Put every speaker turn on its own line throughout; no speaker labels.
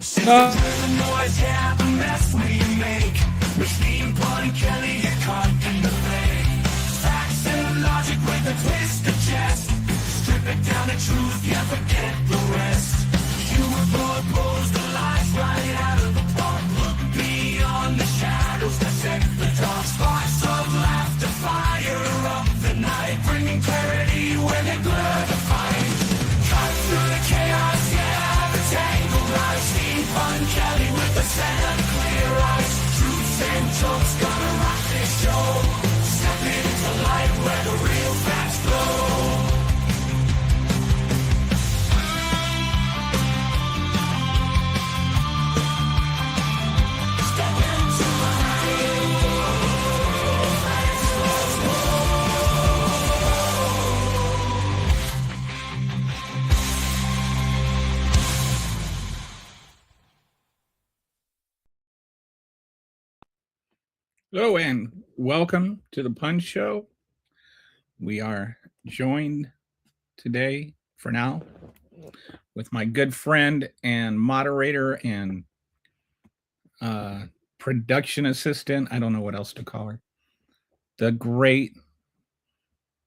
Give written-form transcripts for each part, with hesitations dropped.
No. The noise, yeah, the mess we make. Machine Pun Kelly, you can't in the lane. Facts and logic with a twist of chest. Strip it down to truth, yeah, forget the rest. You propose the lies right out of the park. Look beyond the shadows that set the dark. Sparks of laughter fire up the night, bringing clarity when they blur the fight. Cut through the chaos, yeah, the tangled lies. Fun Kelly with the center clear eyes. Truths and jokes gonna rock this show. Step into light where the real facts flow. Step into Hello and welcome to the Pun Show. We are joined today, for now, with my good friend and moderator and production assistant. I don't know what else to call her. The great,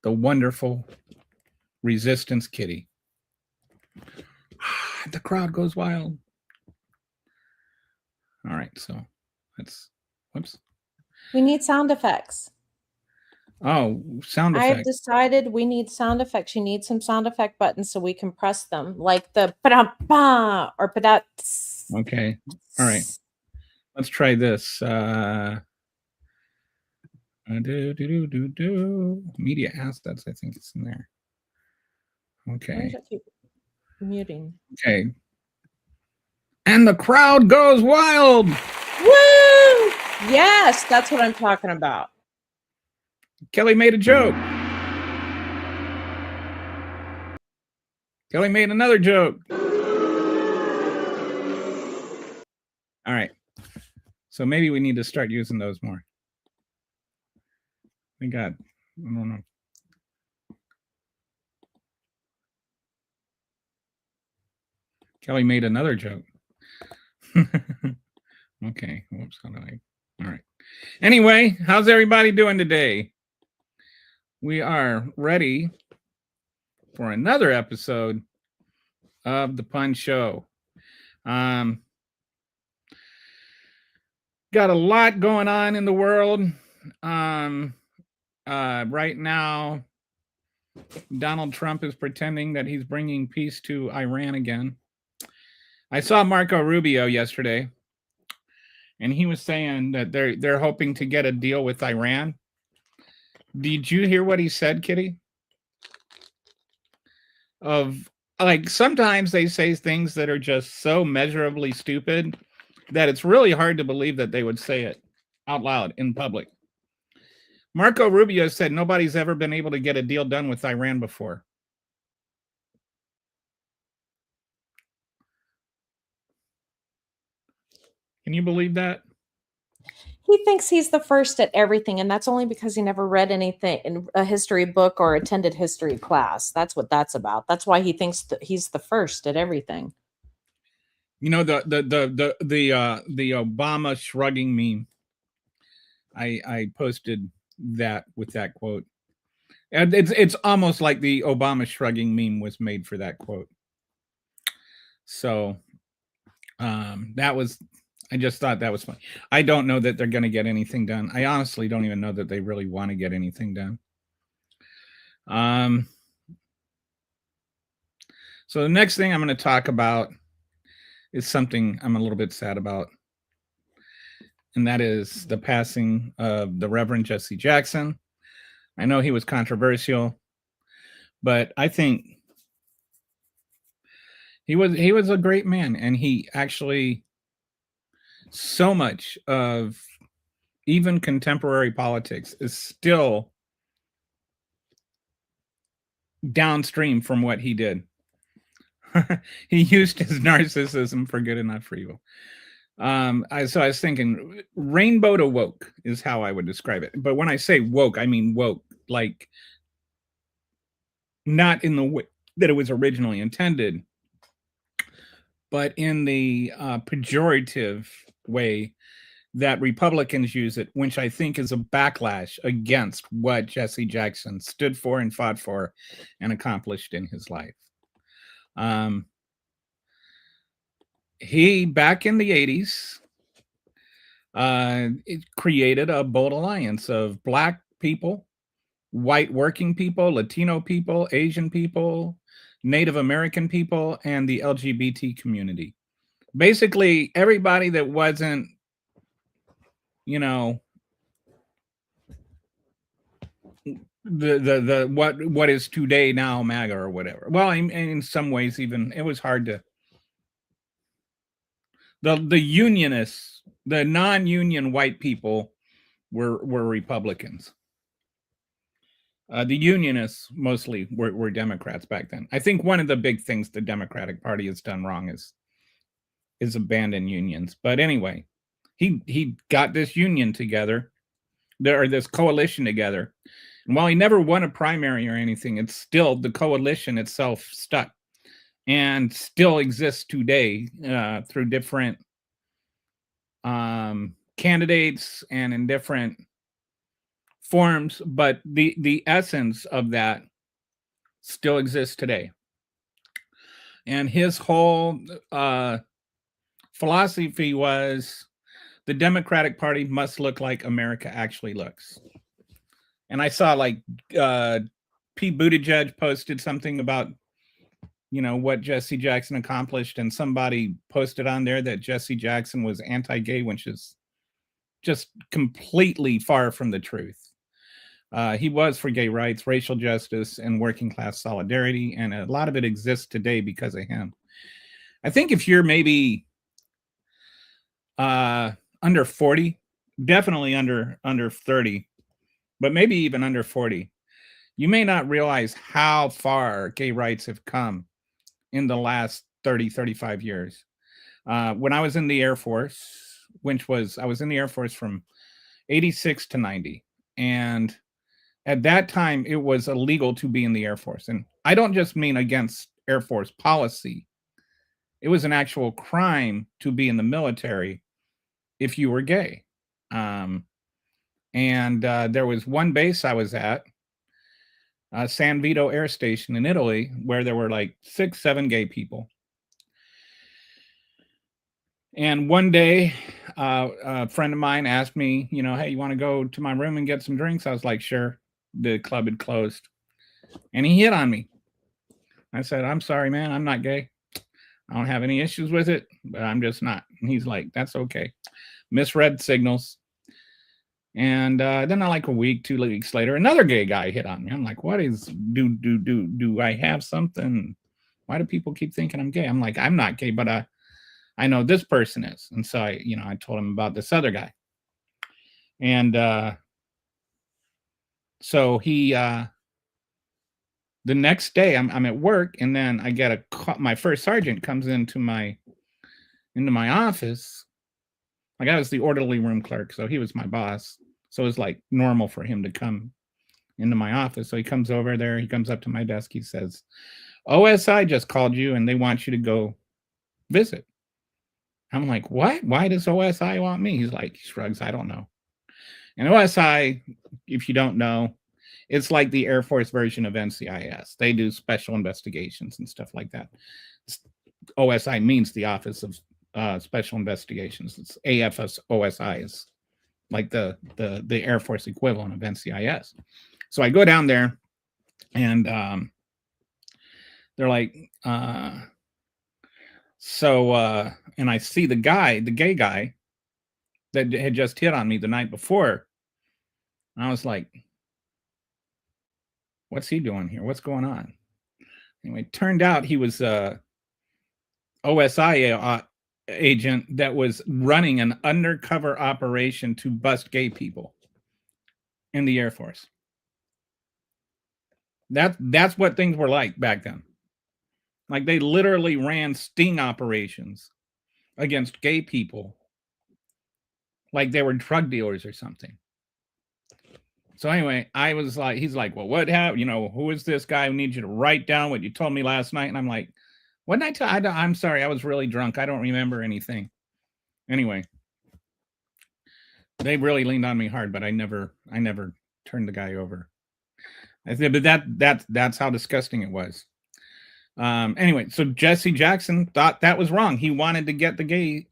the wonderful Resistance Kitty. The crowd goes wild. All right, so let's, whoops.
We need sound effects.
Oh, sound
I
effects.
have decided we need sound effects. You need some sound effect buttons so we can press them, like the pa-da-pa or pa-da.
Okay. All right. Let's try this. Media assets, I think it's in there. Okay.
Muting.
Okay. And the crowd goes wild.
Woo! Yes, that's what I'm talking about.
Kelly made a joke. Kelly made another joke. All right. So maybe we need to start using those more. I don't know. Kelly made another joke. Okay. Whoops. How do I? All right. Anyway, how's everybody doing today? We are ready for another episode of the Pun Show. Got a lot going on in the world. Right now, Donald Trump is pretending that he's bringing peace to Iran again. I saw Marco Rubio yesterday, and he was saying that they're hoping to get a deal with Iran. Did you hear what he said, Kitty? Sometimes they say things that are just so measurably stupid that it's really hard to believe that they would say it out loud in public. Marco Rubio said nobody's ever been able to get a deal done with Iran before. Can you believe that?
He thinks he's the first at everything, and that's only because he never read anything in a history book or attended history class. That's what that's about. That's why he thinks that he's the first at everything.
You know, the Obama shrugging meme. I posted that with that quote. And it's almost like the Obama shrugging meme was made for that quote. So I just thought that was funny. I don't know that they're going to get anything done. I honestly don't even know that they really want to get anything done. So the next thing I'm going to talk about is something I'm a little bit sad about. And that is the passing of the Reverend Jesse Jackson. I know he was controversial, but I think he was a great man, and he actually, so much of even contemporary politics is still downstream from what he did. He used his narcissism for good and not for evil. I was thinking rainbow to woke is how I would describe it. But when I say woke, I mean woke, like not in the way that it was originally intended,
but in the pejorative way that Republicans use it, which I think is a backlash against what Jesse Jackson stood for and fought for and accomplished in his life. He, back in the 80s, it created a bold alliance of Black people, white working people, Latino people, Asian people, Native American people, and the LGBT community. Basically, everybody that wasn't, you know, the what is today now MAGA or whatever. Well, in some ways, even it was hard to. The unionists, the non-union white people, were Republicans. The unionists mostly were Democrats back then. I think one of the big things the Democratic Party has done wrong is abandon unions. But anyway, he got this union together, this coalition together. And while he never won a primary or anything, it's still, the coalition itself stuck and still exists today through different candidates and in different forms, but the essence of that still exists today. And his whole philosophy was the Democratic Party must look like America actually looks. And I saw like Pete Buttigieg posted something about, you know, what Jesse Jackson accomplished, and somebody posted on there that Jesse Jackson was anti-gay, which is just completely far from the truth. He was for gay rights, racial justice, and working class solidarity, and a lot of it exists today because of him. I think if you're maybe under 40, definitely under 30, but maybe even under 40, you may not realize how far gay rights have come in the last 30, 35 years. When I was in the Air Force, I was in the Air Force from 86 to 90. And at that time, it was illegal to be in the Air Force. And I don't just mean against Air Force policy. It was an actual crime to be in the military if you were gay. And there was one base I was at, San Vito Air Station in Italy, where there were like 6, 7 gay people. And one day, a friend of mine asked me, you know, hey, you want to go to my room and get some drinks? I was like, sure. The club had closed. And he hit on me. I said, I'm sorry, man. I'm not gay. I don't have any issues with it, but I'm just not. And he's like, that's okay. Misread signals. And then like a week, 2 weeks later, another gay guy hit on me. I'm like, what is, do I have something? Why do people keep thinking I'm gay? I'm like, I'm not gay, but I know this person is. And so I told him about this other guy. And so he, the next day I'm at work, and then I get a call. My first sergeant comes into my office. Like, I was the orderly room clerk, so he was my boss. So it was like normal for him to come into my office. So he comes over there, he comes up to my desk, he says, OSI just called you and they want you to go visit. I'm like, what? Why does OSI want me? He's like, he shrugs, I don't know. And OSI, if you don't know, it's like the Air Force version of NCIS. They do special investigations and stuff like that. OSI means the Office of Special Investigations. It's AFS OSI is like the Air Force equivalent of NCIS. So I go down there, and they're like, and I see the gay guy that had just hit on me the night before. And I was like, what's he doing here? What's going on? Anyway, it turned out he was OSI agent that was running an undercover operation to bust gay people in the Air Force. That's what things were like back then. Like, they literally ran sting operations against gay people like they were drug dealers or something. So anyway, I was like, he's like, well, what happened? You know, who is this guy who needs you to write down what you told me last night? And I'm like, What did I tell? I'm sorry, I was really drunk. I don't remember anything. Anyway, they really leaned on me hard, but I never turned the guy over. I said, but that's how disgusting it was. Anyway, so Jesse Jackson thought that was wrong. He wanted to get the gay,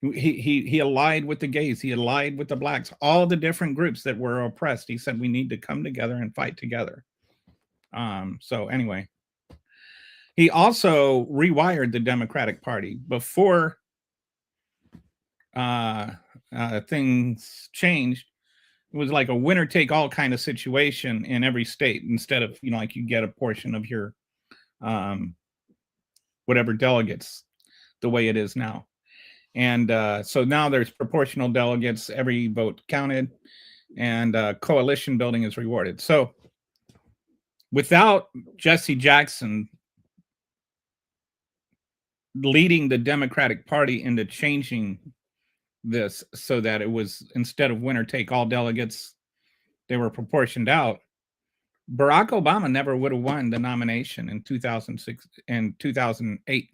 he allied with the gays, he allied with the blacks, all the different groups that were oppressed. He said we need to come together and fight together. So anyway, he also rewired the Democratic Party before things changed. It was like a winner take all kind of situation in every state, instead of, like you get a portion of your whatever delegates, the way it is now. And so now there's proportional delegates, every vote counted, and coalition building is rewarded. So without Jesse Jackson leading the Democratic Party into changing this so that it was, instead of winner take all delegates, they were proportioned out, Barack Obama never would have won the nomination in 2006 and 2008.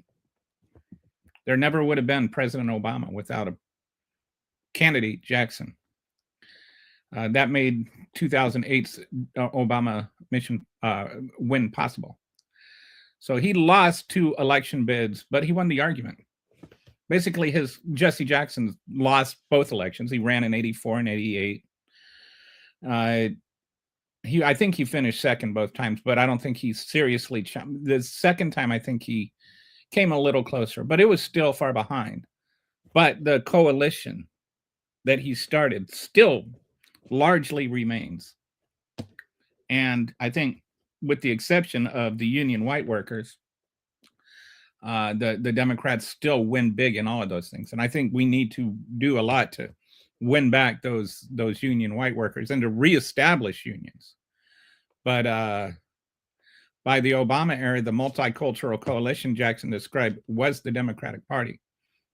There never would have been President Obama without a candidate, Jackson. That made 2008's Obama mission win possible. So he lost 2 election bids, but he won the argument. Basically, Jesse Jackson lost both elections. He ran in 84 and 88. I think he finished second both times, but I don't think he seriously. The second time, I think he came a little closer, but it was still far behind. But the coalition that he started still largely remains. And I think, with the exception of the union white workers, the Democrats still win big in all of those things. And I think we need to do a lot to win back those union white workers and to reestablish unions. But by the Obama era, the multicultural coalition Jackson described was the Democratic Party.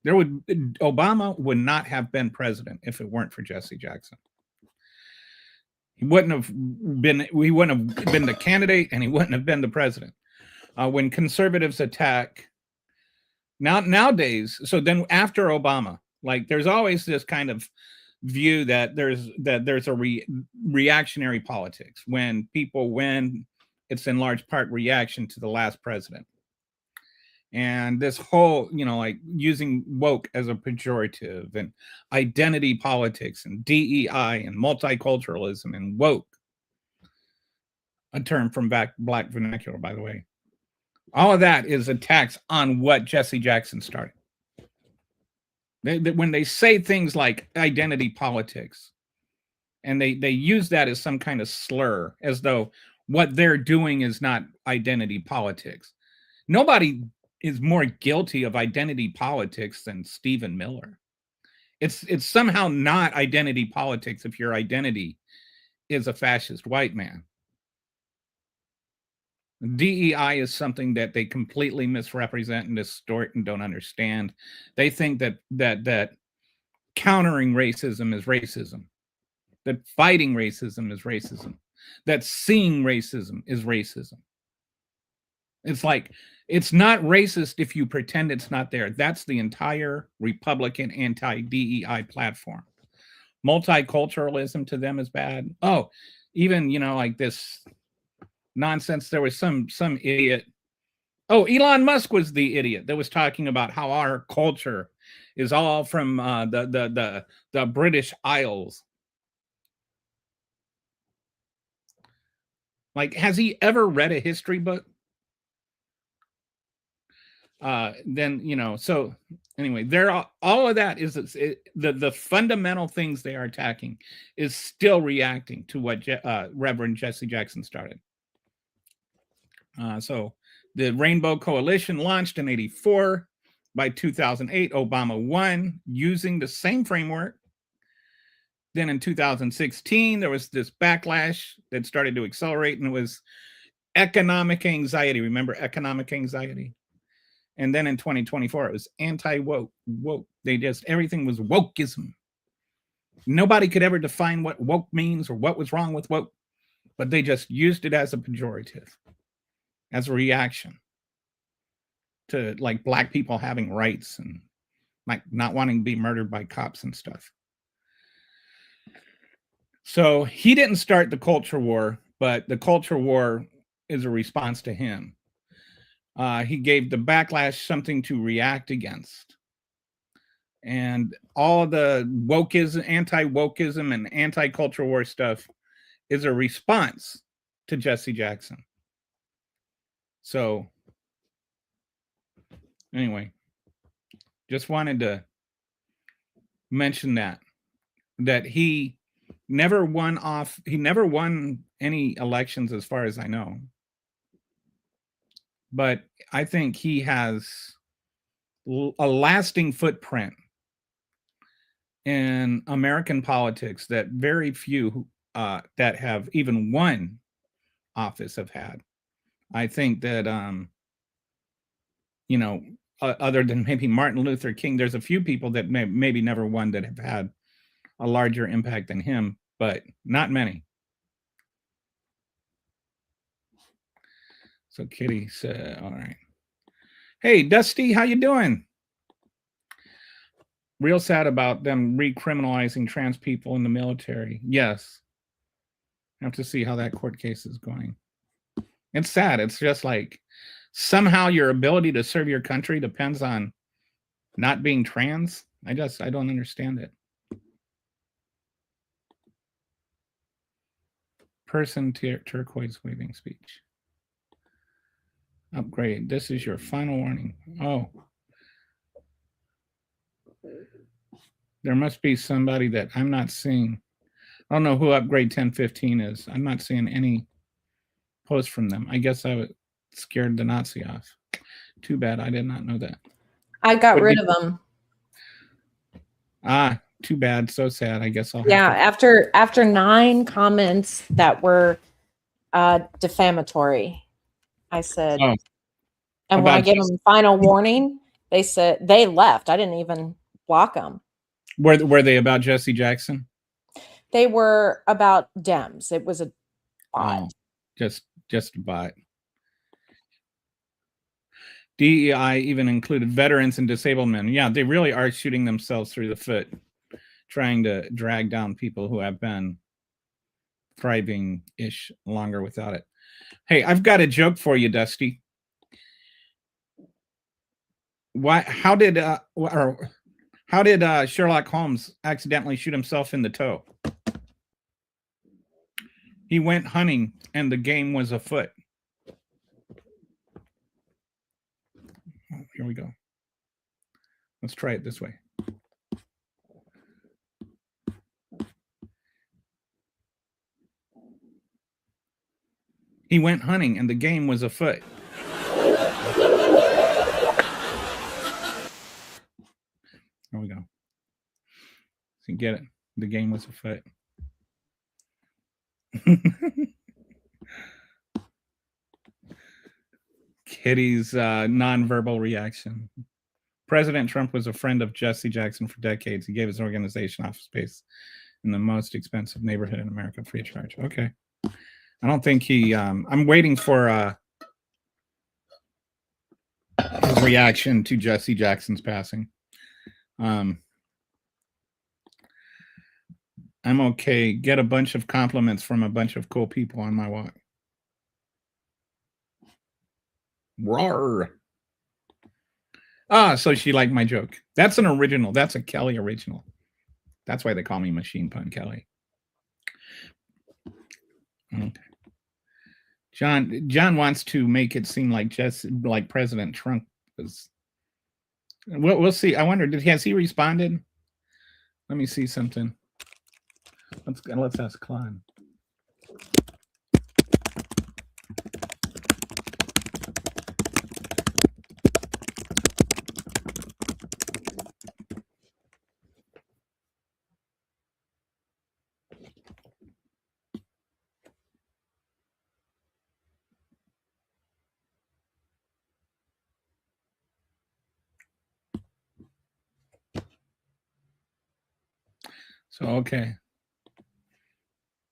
Obama would not have been president if it weren't for Jesse Jackson. He wouldn't have been the candidate, and he wouldn't have been the president. When conservatives attack nowadays, so then after Obama, like there's always this kind of view that there's a reactionary politics. When people win, it's in large part reaction to the last president. And this whole, like using woke as a pejorative, and identity politics and DEI and multiculturalism and woke, a term from black vernacular, by the way. All of that is attacks on what Jesse Jackson started. When they say things like identity politics, and they use that as some kind of slur, as though what they're doing is not identity politics. Nobody is more guilty of identity politics than Stephen Miller. It's somehow not identity politics if your identity is a fascist white man. DEI is something that they completely misrepresent and distort and don't understand. They think that countering racism is racism, that fighting racism is racism, that seeing racism is racism. It's like, it's not racist if you pretend it's not there. That's the entire Republican anti-DEI platform. Multiculturalism to them is bad. Oh, even, like this nonsense. There was some idiot. Oh, Elon Musk was the idiot that was talking about how our culture is all from the British Isles. Like, has he ever read a history book? Then, so anyway, all of that is the fundamental things they are attacking is still reacting to what Reverend Jesse Jackson started. So the Rainbow Coalition launched in 84. By 2008, Obama won using the same framework. Then in 2016, there was this backlash that started to accelerate, and it was economic anxiety. Remember economic anxiety? And then in 2024, it was anti-woke. Woke. Everything was wokeism. Nobody could ever define what woke means or what was wrong with woke, but they just used it as a pejorative, as a reaction. to like black people having rights and like not wanting to be murdered by cops and stuff. So he didn't start the culture war, but the culture war is a response to him. He gave the backlash something to react against. And all the wokeism, anti-wokeism and anti-culture war stuff is a response to Jesse Jackson. So anyway, just wanted to mention that he never won any elections as far as I know. But I think he has a lasting footprint in American politics that very few that have even won office have had. I think that, other than maybe Martin Luther King, there's a few people that maybe never won that have had a larger impact than him, but not many. So Kitty said, all right. Hey, Dusty, how you doing? Real sad about them recriminalizing trans people in the military. Yes. I have to see how that court case is going. It's sad. It's just like somehow your ability to serve your country depends on not being trans. I don't understand it. Person turquoise waving speech. Upgrade. This is your final warning. Oh. There must be somebody that I'm not seeing. I don't know who Upgrade 1015 is. I'm not seeing any posts from them. I guess I was scared the Nazi off. Too bad. I did not know that.
I got rid of them.
Ah, too bad. So sad. I guess I'll
have to... after 9 comments that were defamatory, I said, and when I gave them final warning, they said they left. I didn't even block them.
Were they about Jesse Jackson?
They were about Dems. It was a bot.
Oh, just a bot. DEI even included veterans and disabled men. Yeah, they really are shooting themselves through the foot, trying to drag down people who have been thriving-ish longer without it. Hey, I've got a joke for you, Dusty. How did Sherlock Holmes accidentally shoot himself in the toe? He went hunting and the game was afoot. Oh, here we go. Let's try it this way. He went hunting and the game was afoot. There we go. So you get it. The game was afoot. Kitty's nonverbal reaction. President Trump was a friend of Jesse Jackson for decades. He gave his organization office space in the most expensive neighborhood in America free of charge. Okay. I don't think he... I'm waiting for his reaction to Jesse Jackson's passing. I'm okay. Get a bunch of compliments from a bunch of cool people on my walk. Roar. Ah, so she liked my joke. That's an original. That's a Kelly original. That's why they call me Machine Pun Kelly. Okay. John wants to make it seem like like President Trump was. We'll see. I wonder, has he responded? Let me see something. Let's ask Klein. So, okay.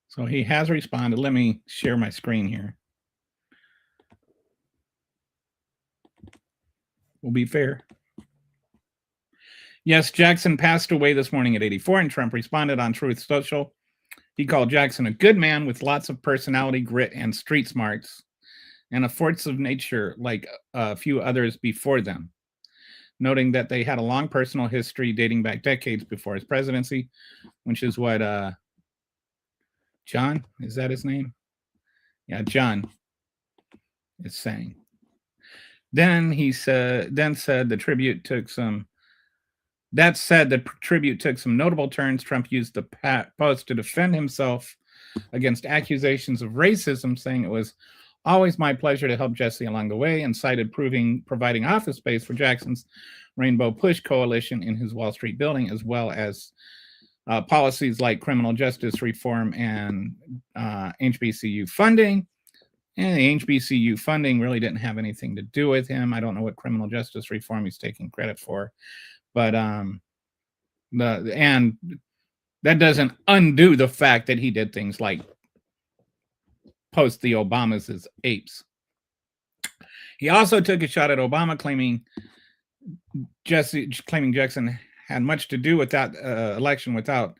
So he has responded. Let me share my screen here. We'll be fair. Yes, Jackson passed away this morning at 84, and Trump responded on Truth Social. He called Jackson a good man with lots of personality, grit, and street smarts, and a force of nature like a few others before them, noting that they had a long personal history dating back decades before his presidency, which is what John, is that his name? Yeah, John is saying. Then he said the tribute took some notable turns. Trump used the post to defend himself against accusations of racism, saying it was always my pleasure to help Jesse along the way, and cited providing office space for Jackson's Rainbow Push coalition in his Wall Street building, as well as policies like criminal justice reform and HBCU funding. And the HBCU funding really didn't have anything to do with him. I don't know what criminal justice reform he's taking credit for, but and that doesn't undo the fact that he did things like post the Obamas as apes. He also took a shot at Obama, claiming Jackson had much to do with that election without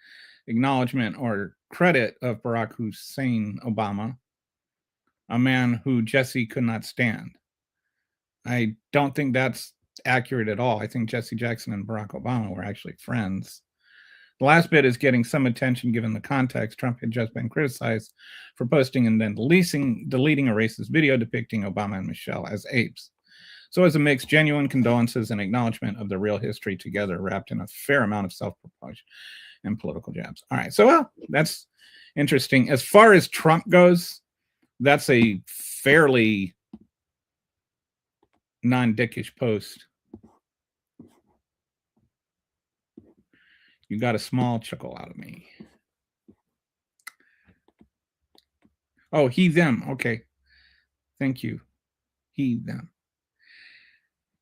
acknowledgement or credit of Barack Hussein Obama, a man who Jesse could not stand. I don't think that's accurate at all. I think Jesse Jackson and Barack Obama were actually friends. The last bit is getting some attention given the context. Trump had just been criticized for posting and then deleting a racist video depicting Obama and Michelle as apes. So as a mix, genuine condolences and acknowledgement of the real history together, wrapped in a fair amount of self-promotion and political jabs. All right, so well, that's interesting. As far as Trump goes, that's a fairly non-dickish post. You got a small chuckle out of me. Oh, he, them. Okay. Thank you. He, them.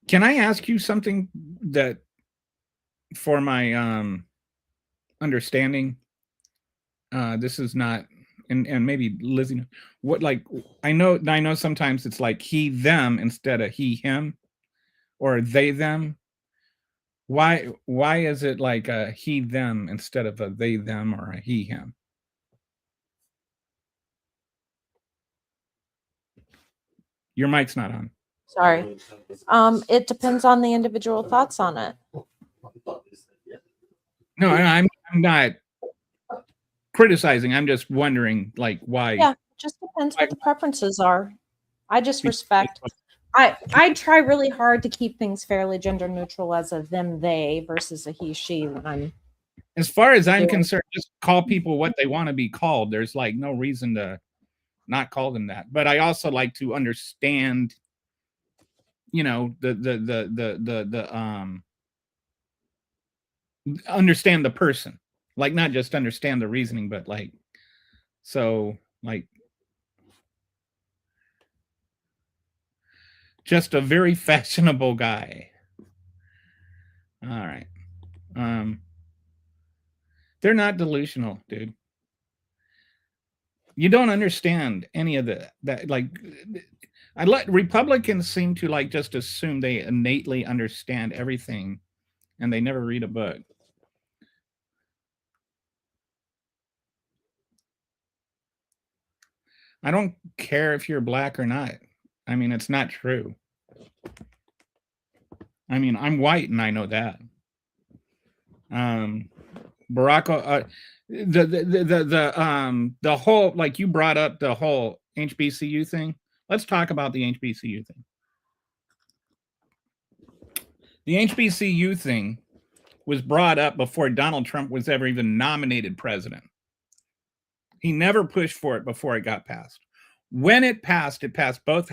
Can I ask you something that, for my understanding, this is not, and maybe Lizzie, what, like, I know sometimes it's like he, them instead of he, him, or they, them. Why is it like a he, them instead of a they, them, or a he, him? Your mic's not on.
Sorry. It depends on the individual thoughts on it.
No, I'm not criticizing. I'm just wondering, like, why.
Yeah, just depends what the preferences are. I just respect. I try really hard to keep things fairly gender neutral as a them, they versus a he, she when I'm.
As far as I'm concerned, just call people what they want to be called. There's like no reason to not call them that. But I also like to understand, you know, understand the person, like not just understand the reasoning, but like, so like, just a very fashionable guy. All right. They're not delusional, dude. You don't understand any of that. Like, Republicans seem to like just assume they innately understand everything, and they never read a book. I don't care if you're black or not. I mean, it's not true. I mean, I'm white and I know that. Barack, the whole, like you brought up the whole HBCU thing. Let's talk about the HBCU thing. The HBCU thing was brought up before Donald Trump was ever even nominated president. He never pushed for it before it got passed. When it passed both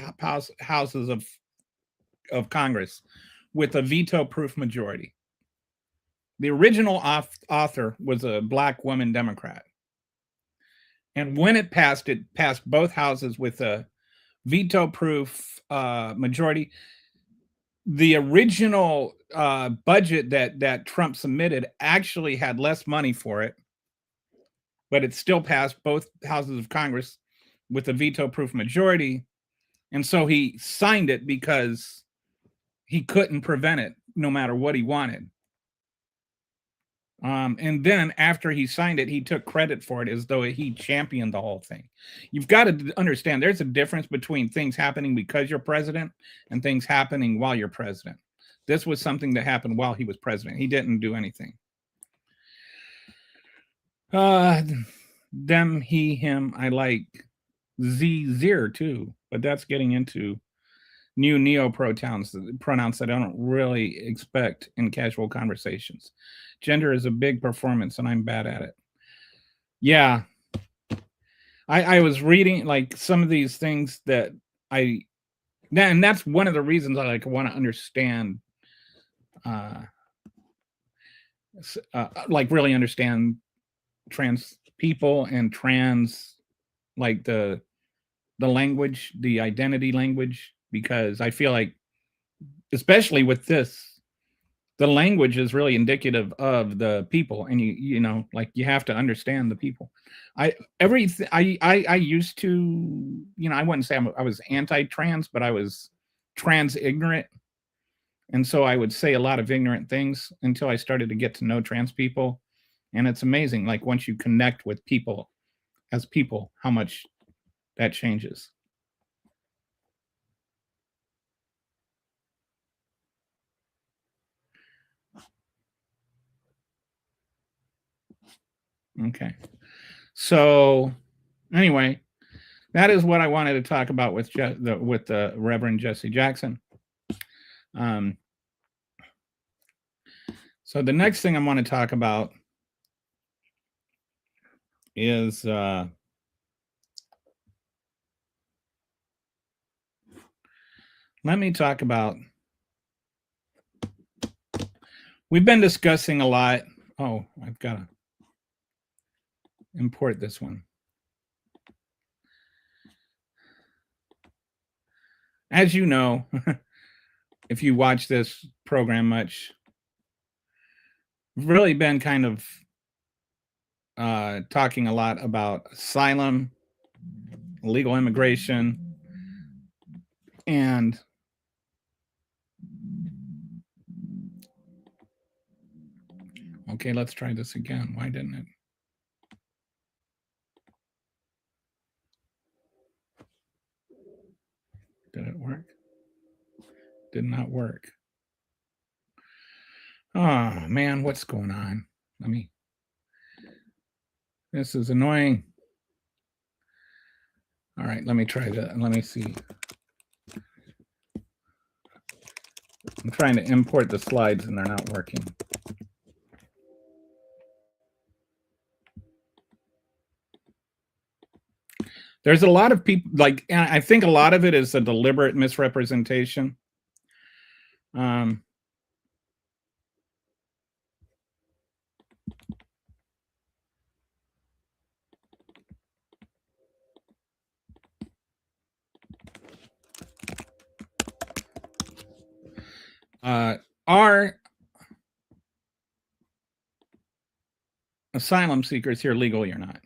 houses of Congress with a veto-proof majority. The original author was a black woman Democrat. And when it passed both houses with a veto-proof majority. The original budget that Trump submitted actually had less money for it, but it still passed both houses of Congress with a veto-proof majority. And so he signed it because he couldn't prevent it no matter what he wanted. And then after he signed it, he took credit for it as though he championed the whole thing. You've got to understand there's a difference between things happening because you're president and things happening while you're president. This was something that happened while he was president. He didn't do anything. Them, he, him, I like zir too, but that's getting into new neo-pronouns that I don't really expect in casual conversations. Gender is a big performance, and I'm bad at it. Yeah. I was reading like some of these things that and that's one of the reasons I like want to understand, like really understand trans people and trans, like the language, the identity language, because I feel like, especially with this, the language is really indicative of the people, and you know, like you have to understand the people. I used to, you know, I wouldn't say I was anti-trans, but I was trans ignorant, and so I would say a lot of ignorant things until I started to get to know trans people, and it's amazing. Like once you connect with people as people, how much that changes. Okay. So anyway, that is what I wanted to talk about with the Reverend Jesse Jackson. So the next thing I want to talk about is let me talk about, we've been discussing a lot. Oh, I've got to import this one. As you know, if you watch this program much, we've really been kind of talking a lot about asylum, illegal immigration, and okay, let's try this again. Why didn't it? Did it work? Did not work. Oh man, what's going on? This is annoying. All right, let me try that. Let me see. I'm trying to import the slides and they're not working. There's a lot of people, like, I think a lot of it is a deliberate misrepresentation. Are asylum seekers here legally or not?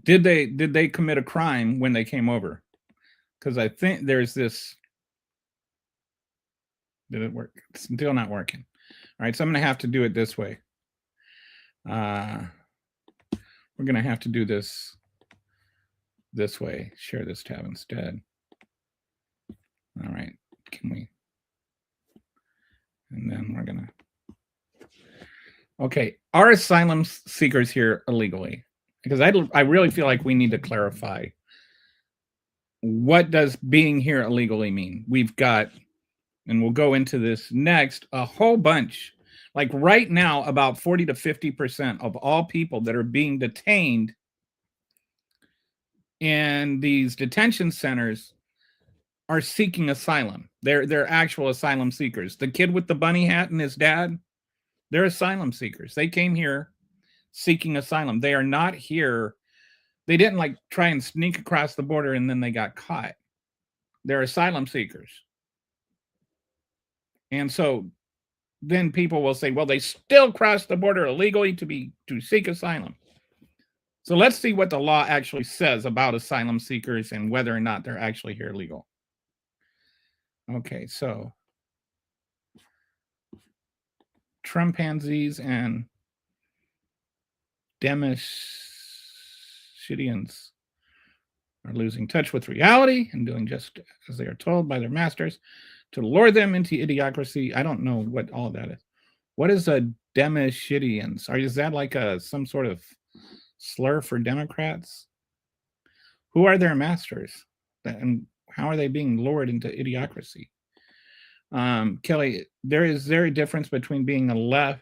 Did they commit a crime when they came over? Because I think there's this. Did it work? It's still not working. All right, so I'm going to have to do it this way. We're going to have to do this way. Share this tab instead. All right, can we? And then we're going to. Okay, are asylum seekers here illegally? Because I really feel like we need to clarify, what does being here illegally mean? We've got, and we'll go into this next, a whole bunch. Like right now, about 40 to 50% of all people that are being detained in these detention centers are seeking asylum. They're actual asylum seekers. The kid with the bunny hat and his dad, they're asylum seekers. They came here seeking asylum. They are not here. They didn't like try and sneak across the border and then they got caught. They're asylum seekers. And so then people will say, well, they still crossed the border illegally to seek asylum. So let's see what the law actually says about asylum seekers and whether or not they're actually here legal. Okay, so Trumpansies and Demoscenians are losing touch with reality and doing just as they are told by their masters to lure them into idiocracy. I don't know what all of that is. What is a Demoscenians? Is that like some sort of slur for Democrats? Who are their masters? And how are they being lured into idiocracy? Kelly, there is a difference between being let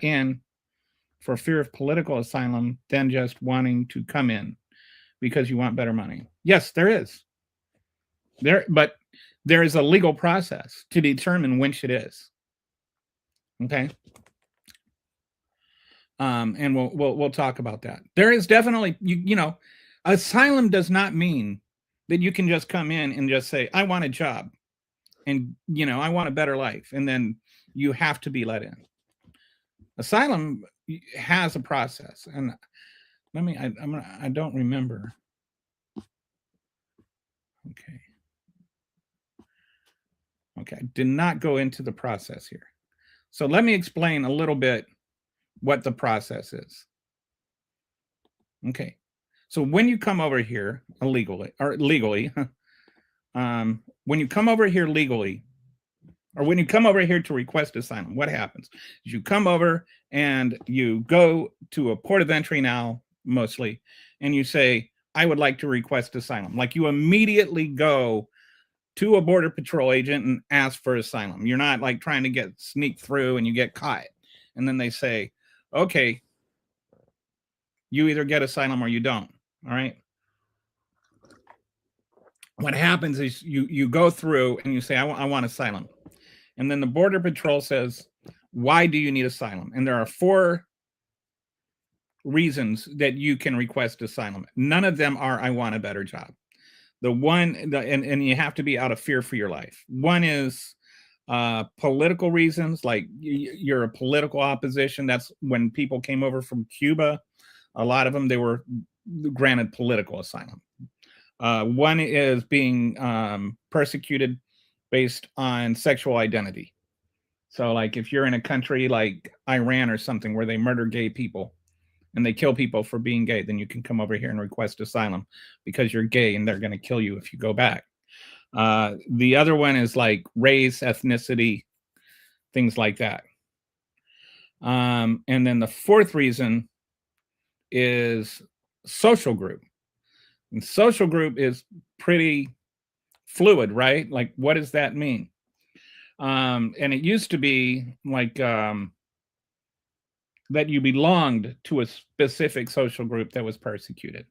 in for fear of political asylum than just wanting to come in because you want better money. Yes, there is. But there is a legal process to determine which it is. Okay. And we'll talk about that. There is definitely, you know, asylum does not mean that you can just come in and just say, I want a job and, you know, I want a better life. And then you have to be let in. Asylum has a process. And I don't remember. Okay. Okay. I did not go into the process here. So let me explain a little bit what the process is. Okay. So when you come over here legally, when you come over here legally, or when you come over here to request asylum, what happens is you come over and you go to a port of entry now, mostly, and you say, I would like to request asylum. Like you immediately go to a border patrol agent and ask for asylum. You're not like trying to sneak through and you get caught. And then they say, okay, you either get asylum or you don't. All right. What happens is you go through and you say, I want asylum. And then the border patrol says, why do you need asylum? And there are 4 reasons that you can request asylum. None of them are, I want a better job. And you have to be out of fear for your life. One is political reasons, like you're a political opposition. That's when people came over from Cuba. A lot of them, they were granted political asylum. One is being persecuted based on sexual identity. So like if you're in a country like Iran or something where they murder gay people and they kill people for being gay, then you can come over here and request asylum because you're gay and they're going to kill you if you go back. The other one is like race, ethnicity, things like that. And then the 4th reason is social group. And social group is pretty fluid, right? Like, what does that mean? And it used to be like that you belonged to a specific social group that was persecuted.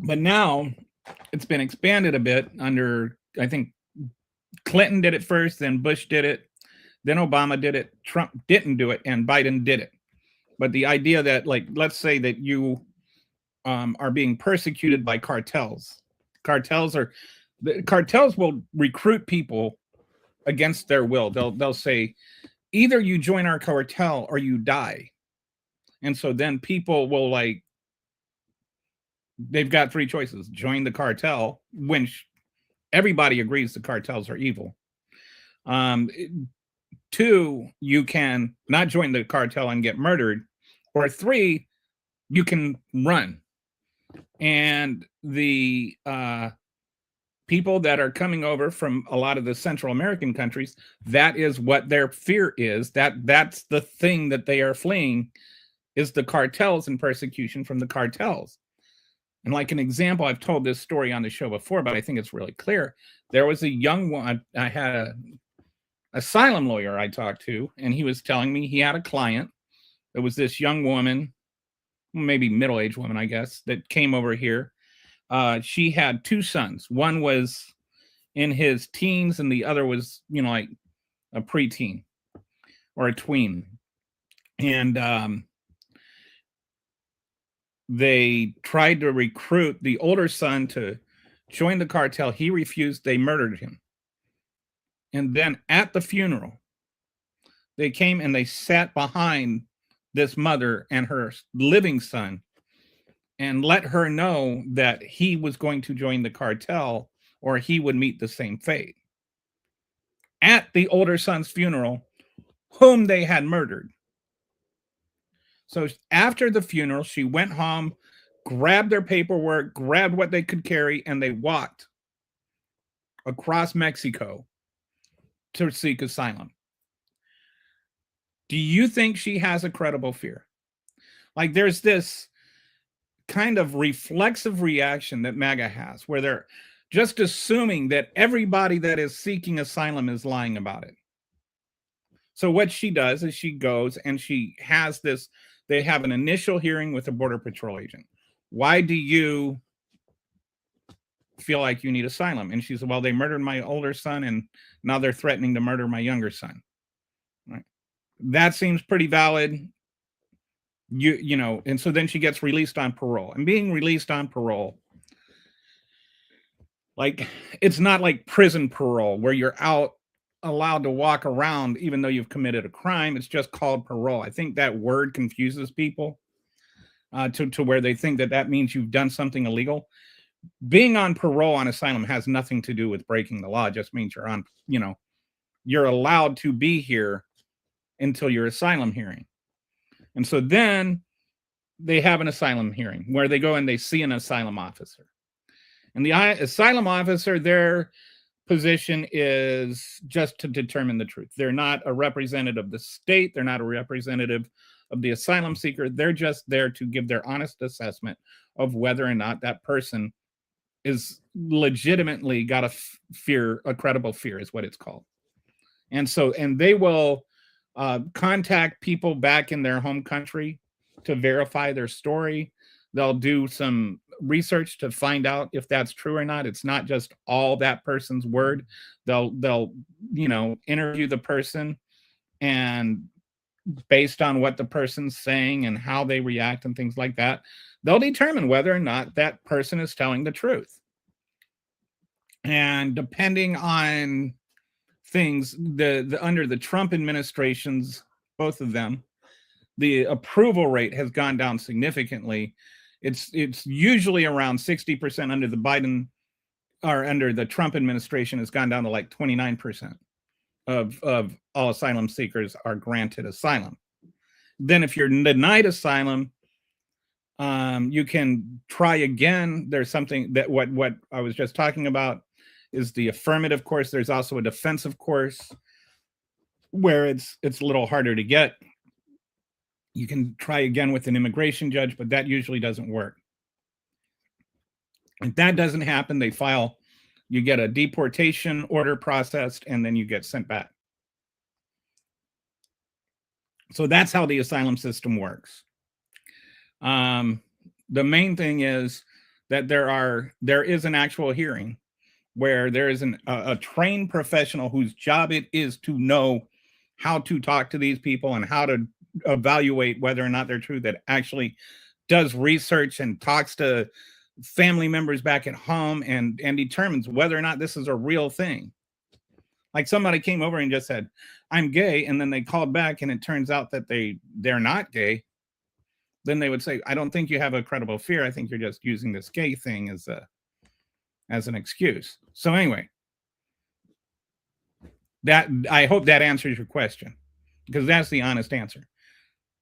But now it's been expanded a bit under, I think Clinton did it first, then Bush did it, then Obama did it, Trump didn't do it, and Biden did it. But the idea that, like, let's say that you are being persecuted by cartels. Cartels will recruit people against their will. They'll say, either you join our cartel or you die. And so then people will they've got 3 choices: join the cartel, which everybody agrees the cartels are evil. 2, you can not join the cartel and get murdered, or 3, you can run. And the people that are coming over from a lot of the Central American countries, that is what their fear is. That's the thing that they are fleeing, is the cartels and persecution from the cartels. And like an example, I've told this story on the show before, but I think it's really clear. There was a young one, I had an asylum lawyer I talked to, and he was telling me he had a client. There was this young woman, maybe middle-aged woman, I guess, that came over here. She had 2 sons. One was in his teens and the other was, like a preteen or a tween. And they tried to recruit the older son to join the cartel. He refused. They murdered him. And then at the funeral, they came and they sat behind this mother and her living son and let her know that he was going to join the cartel or he would meet the same fate at the older son's funeral, whom they had murdered. So after the funeral, she went home, grabbed their paperwork, grabbed what they could carry, and they walked across Mexico to seek asylum. Do you think she has a credible fear? Like there's this kind of reflexive reaction that MAGA has where they're just assuming that everybody that is seeking asylum is lying about it. So what she does is she goes and she has this, they have an initial hearing with a Border Patrol agent. Why do you feel like you need asylum? And she said, well, they murdered my older son and now they're threatening to murder my younger son. Right? That seems pretty valid. You know, and so then she gets released on parole. And being released on parole, like it's not like prison parole where you're out allowed to walk around even though you've committed a crime. It's just called parole. I think that word confuses people to where they think that that means you've done something illegal. Being on parole on asylum has nothing to do with breaking the law. It just means you're on, you know, you're allowed to be here until your asylum hearing. And so then they have an asylum hearing where they go and they see an asylum officer. And the asylum officer, their position is just to determine the truth. They're not a representative of the state. They're not a representative of the asylum seeker. They're just there to give their honest assessment of whether or not that person is legitimately got a fear, a credible fear is what it's called. And so, and they will contact people back in their home country to verify their story. They'll do some research to find out if that's true or not. It's not just all that person's word. They'll you know, interview the person, and based on what the person's saying and how they react and things like that, they'll determine whether or not that person is telling the truth. And depending on things, the under the Trump administrations, both of them, the approval rate has gone down significantly. It's usually around 60% under the Biden or under the Trump administration has gone down to like 29% of all asylum seekers are granted asylum. Then if you're denied asylum, you can try again. There's something that what I was just talking about is the affirmative course. There's also a defensive course where it's a little harder to get. You can try again with an immigration judge, but that usually doesn't work. If that doesn't happen, they file, you get a deportation order processed, and then you get sent back. So that's how the asylum system works. The main thing is that there is an actual hearing where there is a trained professional whose job it is to know how to talk to these people and how to evaluate whether or not they're true, that actually does research and talks to family members back at home and determines whether or not this is a real thing. Like somebody came over and just said, I'm gay, and then they called back and it turns out that they're not gay. Then they would say, I don't think you have a credible fear. I think you're just using this gay thing as an excuse. So anyway, that I hope that answers your question, because that's the honest answer.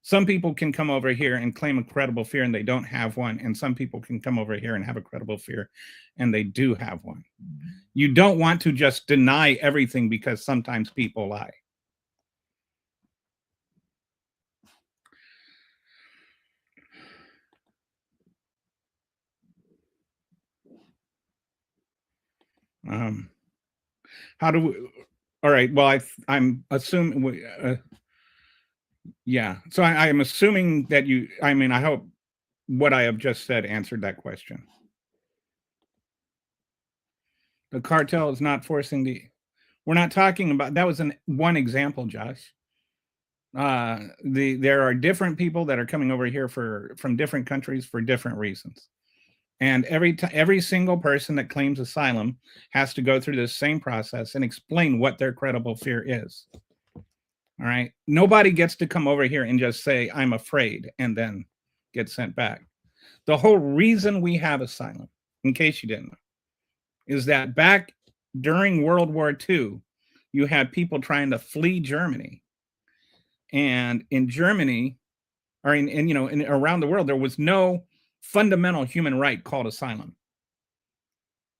Some people can come over here and claim a credible fear and they don't have one. And some people can come over here and have a credible fear and they do have one. You don't want to just deny everything because sometimes people lie. How do we, all right, well, I'm assuming, yeah. So I am assuming that I hope what I have just said answered that question. The cartel is not forcing we're not talking about, that was one example, Josh. There are different people that are coming over here from different countries for different reasons. And every single person that claims asylum has to go through this same process and explain what their credible fear is. All right. Nobody gets to come over here and just say, I'm afraid, and then get sent back. The whole reason we have asylum, in case you didn't know, is that back during World War II, you had people trying to flee Germany. And in Germany, or around the world, there was no fundamental human right called asylum.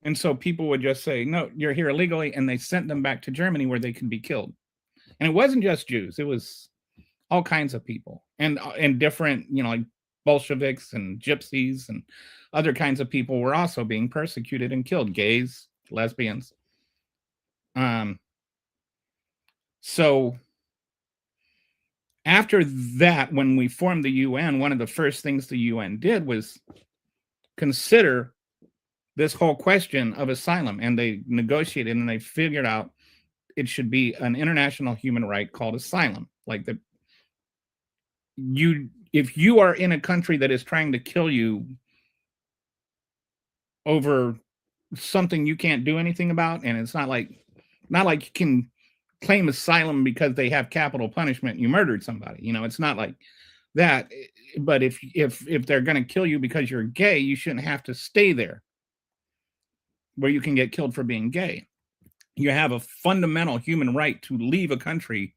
And so people would just say, no, you're here illegally, and they sent them back to Germany where they could be killed. And it wasn't just Jews, it was all kinds of people, and different, like Bolsheviks and gypsies and other kinds of people were also being persecuted and killed, gays, lesbians. So after that, when we formed the UN, one of the first things the UN did was consider this whole question of asylum, and they negotiated and they figured out it should be an international human right called asylum. Like if you are in a country that is trying to kill you over something you can't do anything about, and it's not like you can claim asylum because they have capital punishment and you murdered somebody, it's not like that. But if they're going to kill you because you're gay, you shouldn't have to stay there where you can get killed for being gay. You have a fundamental human right to leave a country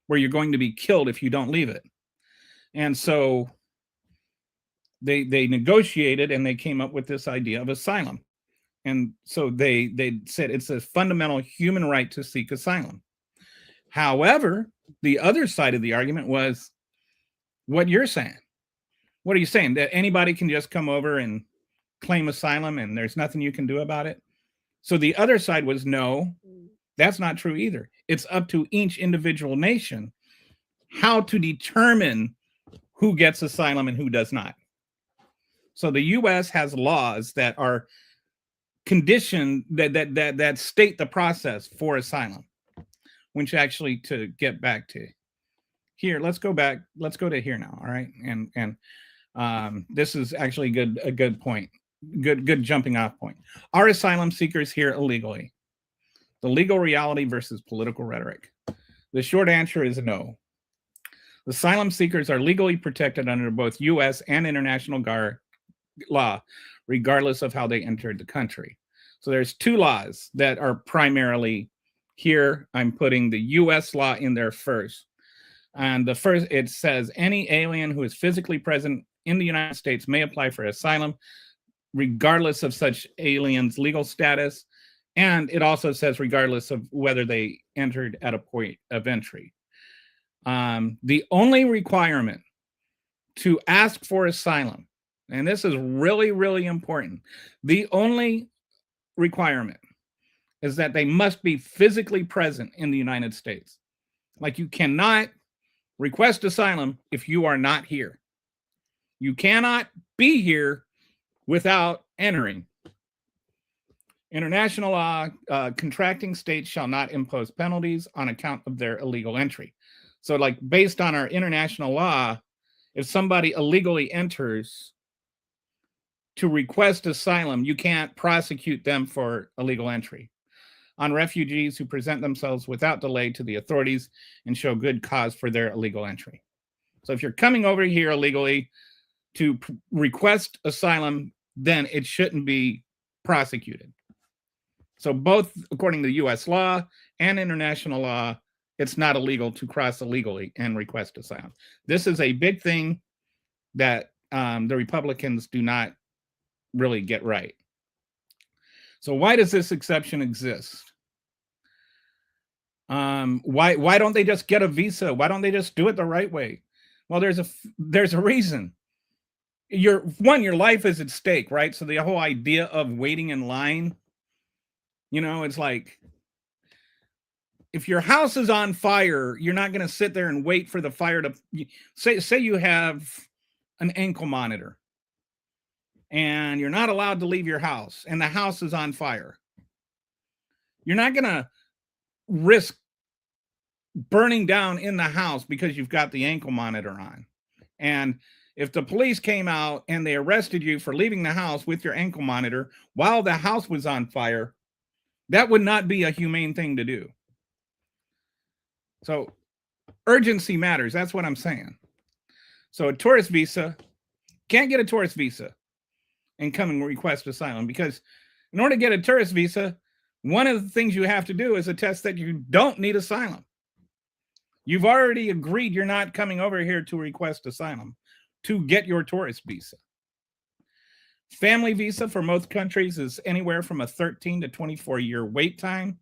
where you're going to be killed if you don't leave it. And so they negotiated and they came up with this idea of asylum. And so they said it's a fundamental human right to seek asylum. However, the other side of the argument was what you're saying. What are you saying? That anybody can just come over and claim asylum and there's nothing you can do about it? So the other side was, no, that's not true either. It's up to each individual nation how to determine who gets asylum and who does not. So the U.S. has laws that are conditioned that state the process for asylum, which actually, to get back to here, let's go to here now. All right. And this is actually a good point. Good jumping off point. Are asylum seekers here illegally? The legal reality versus political rhetoric. The short answer is no. Asylum seekers are legally protected under both U.S. and international law, regardless of how they entered the country. So there's two laws that are primarily here. I'm putting the U.S. law in there first. And the first, it says any alien who is physically present in the United States may apply for asylum, regardless of such alien's legal status. And it also says regardless of whether they entered at a point of entry. The only requirement to ask for asylum, and this is really, really important, the only requirement is that they must be physically present in the United States. Like, you cannot request asylum if you are not here. You cannot be here without entering. International law, contracting states shall not impose penalties on account of their illegal entry. So, like, based on our international law, if somebody illegally enters to request asylum, you can't prosecute them for illegal entry. On refugees who present themselves without delay to the authorities and show good cause for their illegal entry. So if you're coming over here illegally to request asylum, then it shouldn't be prosecuted. So both according to U.S. law and international law, it's not illegal to cross illegally and request asylum. This is a big thing that the Republicans do not really get right. So why does this exception exist? Why don't they just get a visa? Why don't they just do it the right way? Well, there's a reason. Your life is at stake, right? So the whole idea of waiting in line, it's like, if your house is on fire, you're not going to sit there and wait for the fire to say you have an ankle monitor and you're not allowed to leave your house and the house is on fire. You're not going to risk burning down in the house because you've got the ankle monitor on. And if the police came out and they arrested you for leaving the house with your ankle monitor while the house was on fire, that would not be a humane thing to do. So Urgency matters. That's what I'm saying. So a tourist visa, can't get a tourist visa and come and request asylum, because in order to get a tourist visa, one of the things you have to do is attest that you don't need asylum. You've already agreed you're not coming over here to request asylum to get your tourist visa. Family visa for most countries is anywhere from a 13 to 24-year wait time.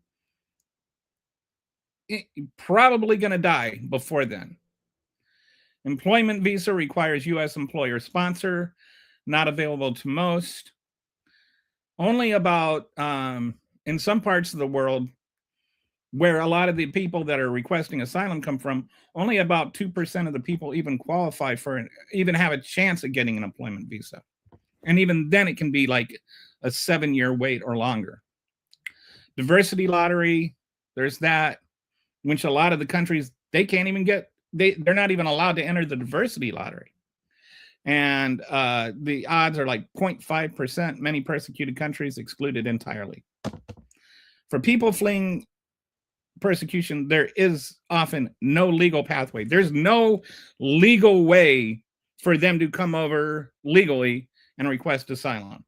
You're probably going to die before then. Employment visa requires U.S. employer sponsor, not available to most. Only about, in some parts of the world where a lot of the people that are requesting asylum come from, only about 2% of the people even qualify for, even have a chance of getting an employment visa. And even then it can be like a 7-year wait or longer. Diversity lottery, there's that, which a lot of the countries, they can't even get, they're not even allowed to enter the diversity lottery. And the odds are like 0.5%. Many persecuted countries excluded entirely. For people fleeing persecution, there is often no legal pathway. There's no legal way for them to come over legally and request asylum.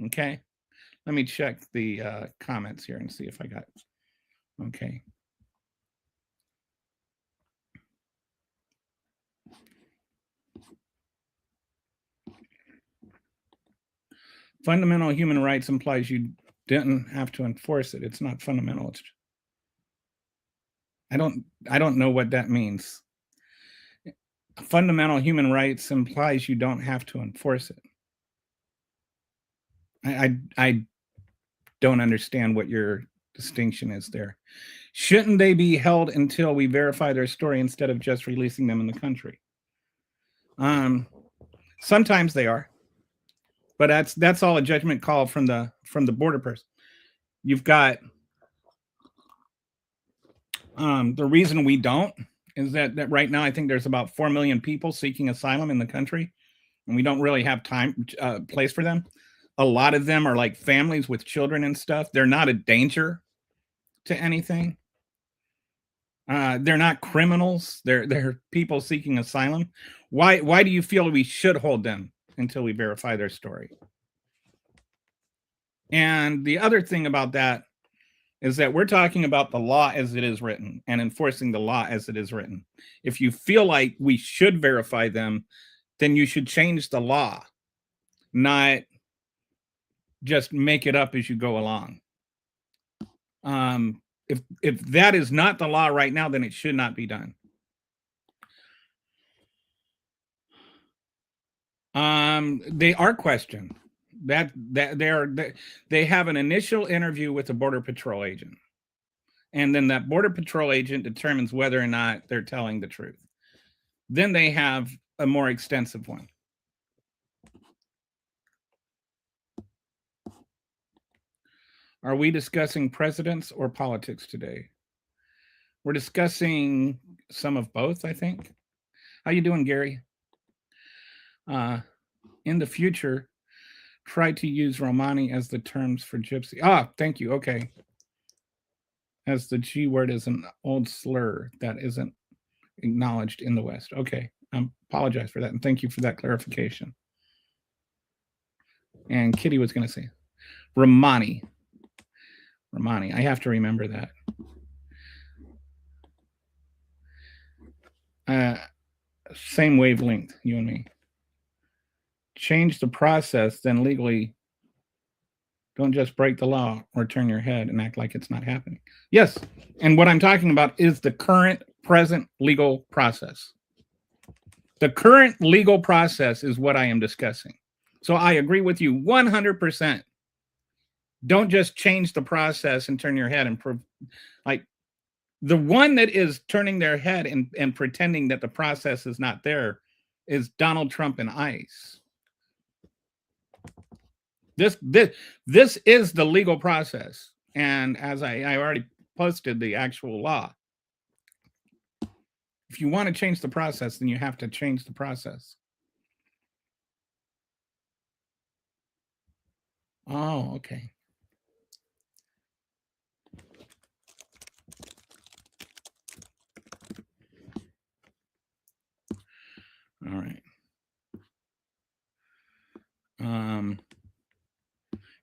Okay, let me check the comments here and see if I got, okay. Fundamental human rights implies you didn't have to enforce it. It's not fundamental. It's, I don't know what that means. Fundamental human rights implies you don't have to enforce it. I don't understand what your distinction is there. Shouldn't they be held until we verify their story instead of just releasing them in the country? Sometimes they are, but that's all a judgment call from the border person. You've got the reason we don't is that right now I think there's about 4 million people seeking asylum in the country, and we don't really have place for them. A lot of them are like families with children and stuff. They're not a danger to anything. They're not criminals. They're people seeking asylum. Why do you feel we should hold them until we verify their story? And the other thing about that is that we're talking about the law as it is written and enforcing the law as it is written. If you feel like we should verify them, then you should change the law, not just make it up as you go along. If that is not the law right now, then it should not be done. They are questioned. That they have an initial interview with a Border Patrol agent, and then that Border Patrol agent determines whether or not they're telling the truth. Then they have a more extensive one. Are we discussing presidents or politics today? We're discussing some of both, I think. How you doing, Gary? In the future, try to use Romani as the terms for gypsy. Ah, thank you. Okay. As the G word is an old slur that isn't acknowledged in the West. Okay. I apologize for that. And thank you for that clarification. And Kitty was going to say Romani. Romani. I have to remember that. Same wavelength, you and me. Change the process, then legally don't just break the law or turn your head and act like it's not happening. Yes, and what I'm talking about is the current present legal process. The current legal process is what I am discussing. So I agree with you 100%. Don't just change the process and turn your head and like the one that is turning their head and pretending that the process is not there is Donald Trump and ICE. This is the legal process. And as I already posted the actual law. If you want to change the process, then you have to change the process. Oh, okay.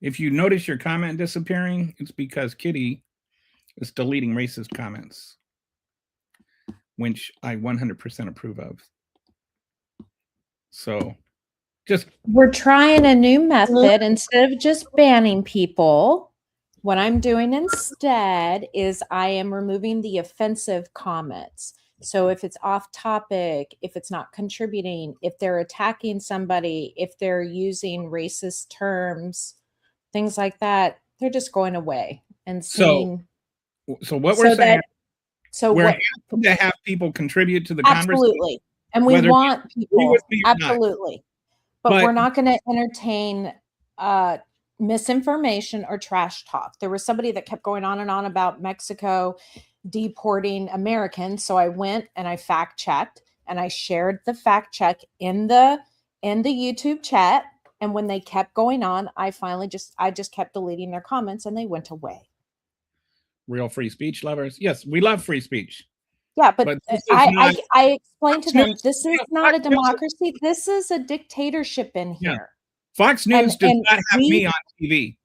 If you notice your comment disappearing, it's because Kitty is deleting racist comments, which I 100% approve of. So just
We're trying a new method. Instead of just banning people, what I'm doing instead is I am removing the offensive comments. So if it's off topic, if it's not contributing, if they're attacking somebody, if they're using racist terms, things like that, they're just going away and seeing.
so what we're saying, we're
what
happy to have people contribute to the conversation.
absolutely. And we
whether
want
agree
people
with me or not.
absolutely. But
But-
we're not going to entertain misinformation or trash talk. There was somebody that kept going on and on about Mexico deporting Americans. So I went and I fact checked and I shared the fact check in the YouTube chat. And when they kept going on, I just kept deleting their comments and they went away.
Real free speech lovers. Yes, we love free speech.
Yeah, but
this is
I
not-
explained to them,
News-
this is not a democracy. This is a dictatorship in
Yeah.
here.
Fox News does
and
not have
we-
me on TV,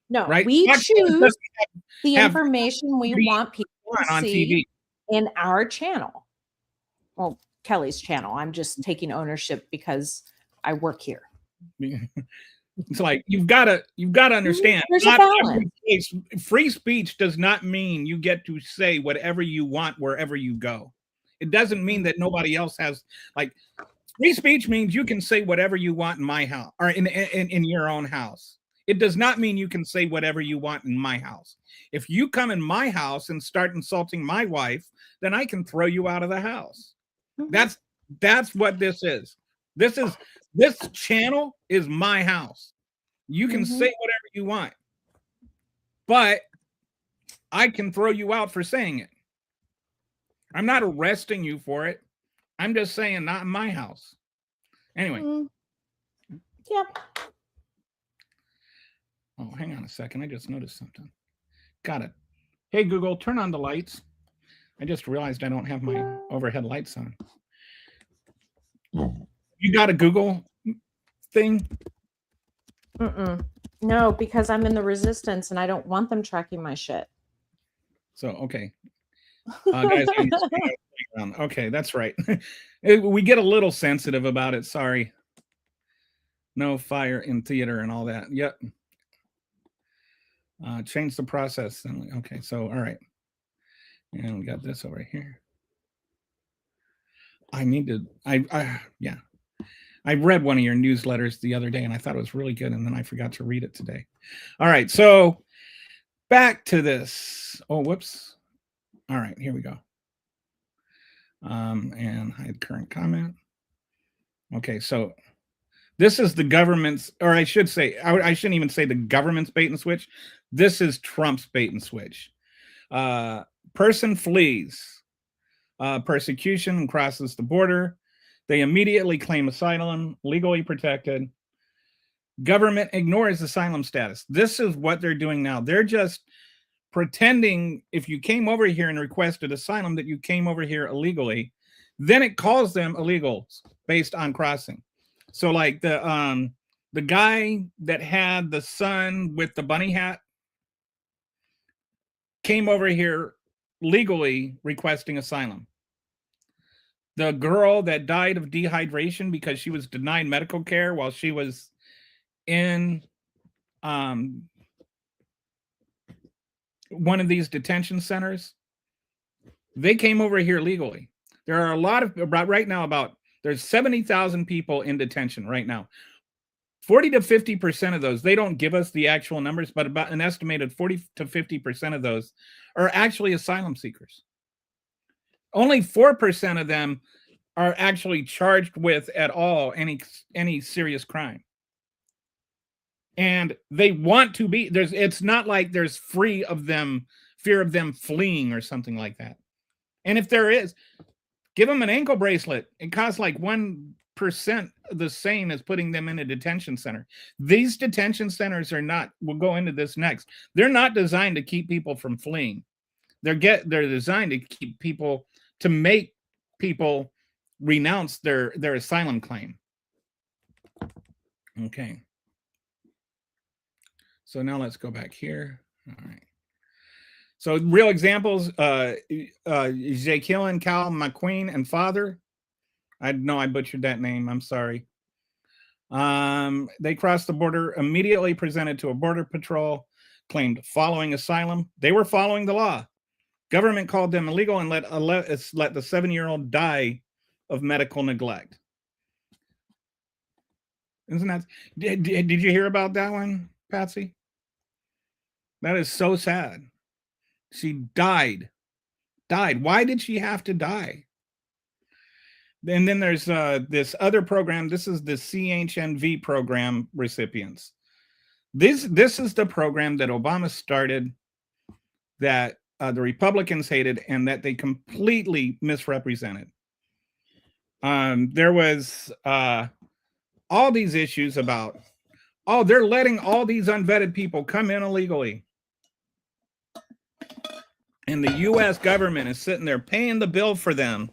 No,
right?
we
Fox News
choose
doesn't
the
have
information we
me
want people to
on
see
TV.
in our channel. Well, Kelly's channel. I'm just taking ownership because I work here.
It's like you've got to understand.
There's a
not
balance.
every case- free speech does not mean you get to say whatever you want wherever you go. It doesn't mean that nobody else has, like, free speech means you can say whatever you want in my house or in your own house. It does not mean you can say whatever you want in my house. If you come in my house and start insulting my wife, then I can throw you out of the house.
Mhm.
That's what this is. This channel is my house. You can
Mhm.
say whatever you want, but I can throw you out for saying it. I'm not arresting you for it. I'm just saying not in my house. Anyway.
Mm. Yeah.
Oh, hang on a second. I just noticed something. Got it. Hey, Google, turn on the lights. I just realized I don't have my overhead lights on. You got a Google thing?
Mm-mm. No, because I'm in the resistance and I don't want them tracking my shit.
So, okay. Guys, I'm just around. Okay, that's right. We get a little sensitive about it. Sorry. No fire in theater and all that. Yep. Change the process. Okay, so all right. And we got this over here. I read one of your newsletters the other day and I thought it was really good, and then I forgot to read it today. All right, so back to this. Oh, whoops. All right, here we go. And hide current comment. Okay, so this is the government's, or I should say, I shouldn't even say the government's bait and switch. This is Trump's bait and switch. Person flees persecution and crosses the border. They immediately claim asylum, legally protected. Government ignores asylum status. This is what they're doing now. They're just pretending if you came over here and requested asylum that you came over here illegally, then it calls them illegals based on crossing. So like the guy that had the son with the bunny hat came over here legally requesting asylum. The girl that died of dehydration because she was denied medical care while she was in one of these detention centers, they came over here legally. There are a lot of, right now, there's 70,000 people in detention right now. 40 to 50% of those, they don't give us the actual numbers, but about an estimated 40 to 50% of those are actually asylum seekers. Only 4% of them are actually charged with at all any serious crime. And they want to be, it's not like there's fear of them fleeing or something like that. And if there is, give them an ankle bracelet. It costs like 1% the same as putting them in a detention center. These detention centers are not, we'll go into this next. They're not designed to keep people from fleeing. They're designed to keep people, to make people renounce their asylum claim. Okay. So now let's go back here. All right. So real examples, Jacqueline Cal McQueen and father. I know I butchered that name. I'm sorry. They crossed the border, immediately presented to a border patrol, claimed following asylum. They were following the law. Government called them illegal and let the 7-year-old die of medical neglect. Isn't that? Did you hear about that one, Patsy? That is so sad. She died. Why did she have to die? And then there's this other program. This is the CHNV program recipients. This is the program that Obama started, that the Republicans hated, and that they completely misrepresented. There was all these issues about, oh, they're letting all these unvetted people come in illegally. And the U.S. government is sitting there paying the bill for them.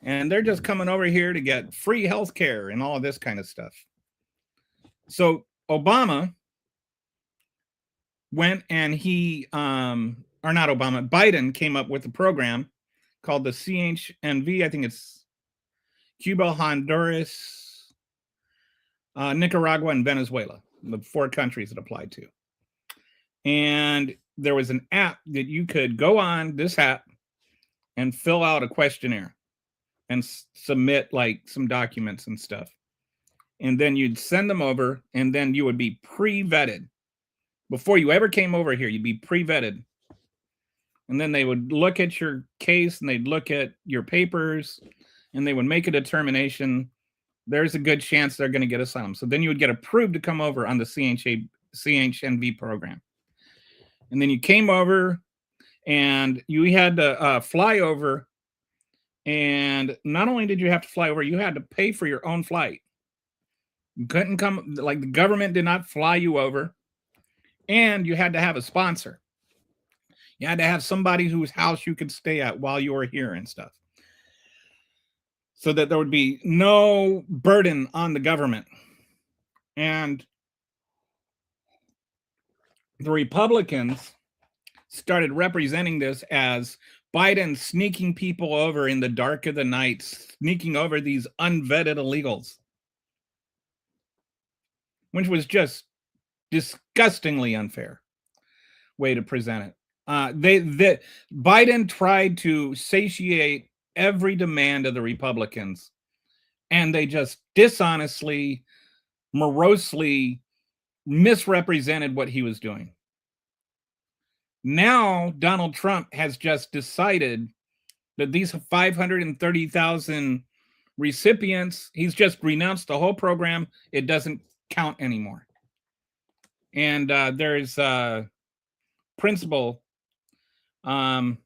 And they're just coming over here to get free health care and all of this kind of stuff. So Obama went and Biden came up with a program called the CHNV. I think it's Cuba, Honduras, Nicaragua, and Venezuela, the 4 countries it applied to. And there was an app that you could go on this app and fill out a questionnaire and submit like some documents and stuff. And then you'd send them over, and then you would be pre-vetted. Before you ever came over here, you'd be pre-vetted. And then they would look at your case, and they'd look at your papers, and they would make a determination. There's a good chance they're going to get asylum. So then you would get approved to come over on the CHNV program. And then you came over, and you had to fly over. And not only did you have to fly over, you had to pay for your own flight. You couldn't come, like the government did not fly you over. And you had to have a sponsor. You had to have somebody whose house you could stay at while you were here and stuff. So that there would be no burden on the government. And the Republicans started representing this as Biden sneaking people over in the dark of the night, sneaking over these unvetted illegals, which was just disgustingly unfair way to present it. Biden tried to satiate every demand of the Republicans, and they just dishonestly, morosely misrepresented what he was doing. Now, Donald Trump has just decided that these 530,000 recipients, he's just renounced the whole program. It doesn't count anymore. And there's principal, what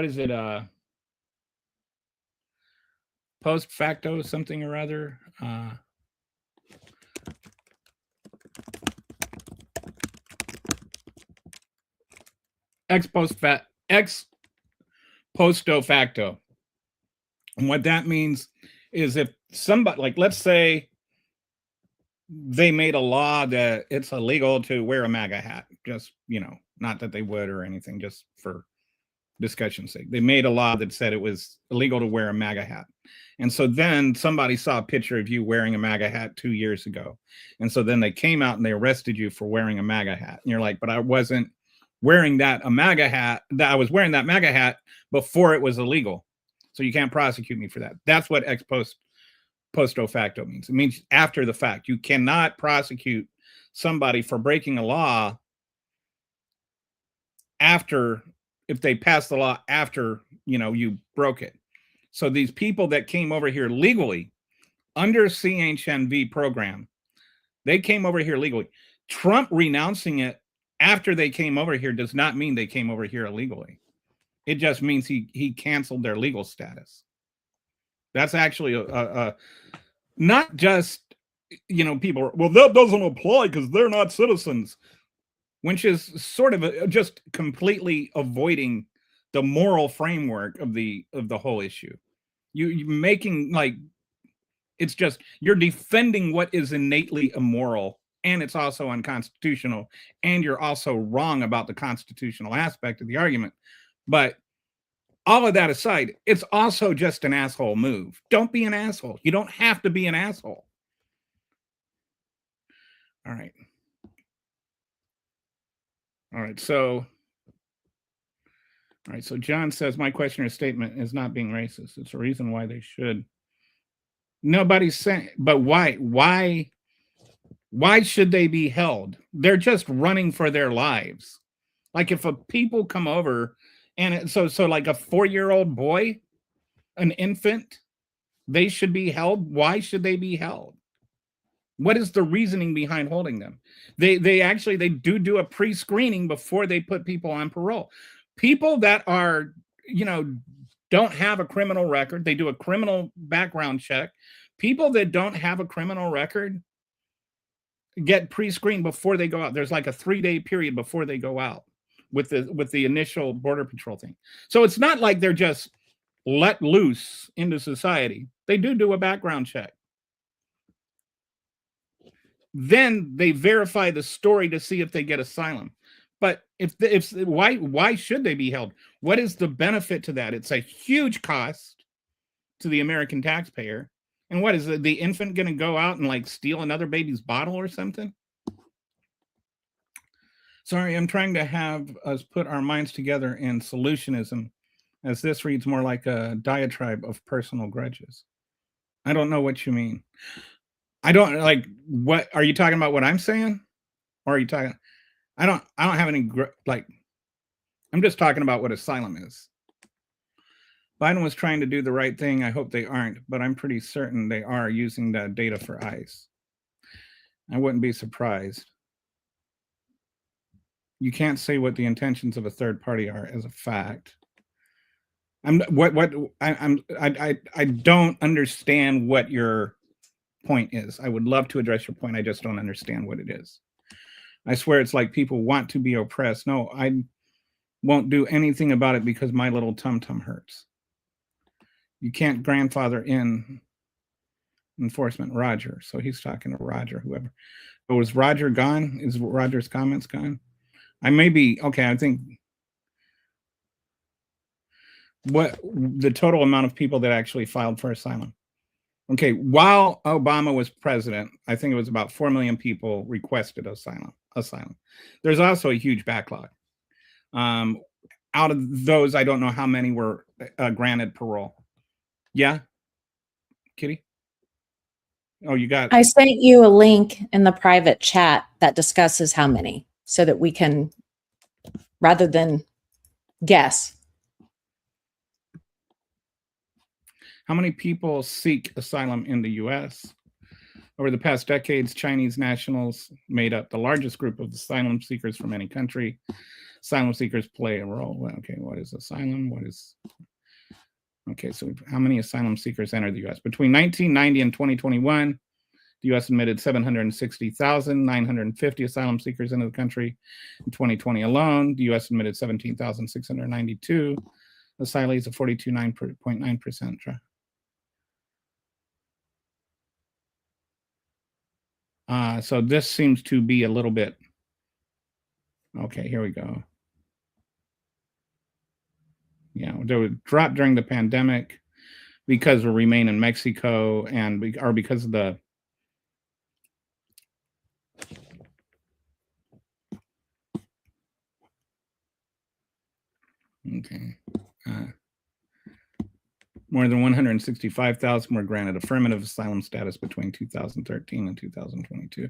is it? Post facto something or other. Ex posto facto. And what that means is if somebody, like, let's say they made a law that it's illegal to wear a MAGA hat, just, not that they would or anything, just for discussion's sake. They made a law that said it was illegal to wear a MAGA hat. And so then somebody saw a picture of you wearing a MAGA hat 2 years ago. And so then they came out and they arrested you for wearing a MAGA hat. And you're like, but I wasn't wearing that MAGA hat. That I was wearing that MAGA hat before it was illegal. So you can't prosecute me for that. That's what ex posto facto means. It means after the fact. You cannot prosecute somebody for breaking a law after, if they pass the law after, you broke it. So these people that came over here legally under CHNV program, they came over here legally. Trump renouncing it after they came over here does not mean they came over here illegally. It just means he canceled their legal status. That's actually not just, people, well, that doesn't apply because they're not citizens, which is sort of just completely avoiding the moral framework of the whole issue. You making, like, it's just, you're defending what is innately immoral and it's also unconstitutional, and you're also wrong about the constitutional aspect of the argument. But all of that aside, it's also just an asshole move. Don't be an asshole. You don't have to be an asshole. All right. All right. So John says my question or statement is not being racist. It's a reason why they should. Nobody's saying, but why should they be held? They're just running for their lives. Like if a people come over and so like a 4-year-old boy, an infant, they should be held. Why should they be held? What is the reasoning behind holding them? They do a pre-screening before they put people on parole. People that are, don't have a criminal record, they do a criminal background check. People that don't have a criminal record get pre-screened before they go out. There's like a 3-day period before they go out with the initial Border Patrol thing. So it's not like they're just let loose into society. They do a background check. Then they verify the story to see if they get asylum. But why should they be held? What is the benefit to that? It's a huge cost to the American taxpayer. And what is the infant going to go out and like steal another baby's bottle or something? Sorry, I'm trying to have us put our minds together in solutionism, as this reads more like a diatribe of personal grudges. I don't know what you mean. I don't like what are you talking about? What I'm saying, or are you talking? I don't have any I'm just talking about what asylum is. Biden was trying to do the right thing. I hope they aren't, but I'm pretty certain they are using that data for ICE. I wouldn't be surprised. You can't say what the intentions of a third party are as a fact. I don't understand what your point is. I would love to address your point. I just don't understand what it is. I swear it's like people want to be oppressed. No, I won't do anything about it because my little tum-tum hurts. You can't grandfather in enforcement. Roger. So he's talking to Roger, whoever. But was Roger gone? Is Roger's comments gone? I may be, okay, I think what the total amount of people that actually filed for asylum. Okay, while Obama was president, I think it was about 4 million people requested asylum. There's also a huge backlog. Out of those, I don't know how many were granted parole. Yeah, Kitty? Oh, you got...
I sent you a link in the private chat that discusses how many, so that we can, rather than guess.
How many people seek asylum in the U.S.? Over the past decades, Chinese nationals made up the largest group of asylum seekers from any country. Asylum seekers play a role. Okay, what is asylum? Okay, so how many asylum seekers entered the U.S.? Between 1990 and 2021, the U.S. admitted 760,950 asylum seekers into the country. In 2020 alone, the U.S. admitted 17,692 asylees, a 42.9%. So this seems to be a little bit... Okay, here we go. Yeah, there was a drop during the pandemic because we remain in Mexico or because of the... Okay. More than 165,000 were granted affirmative asylum status between 2013 and 2022.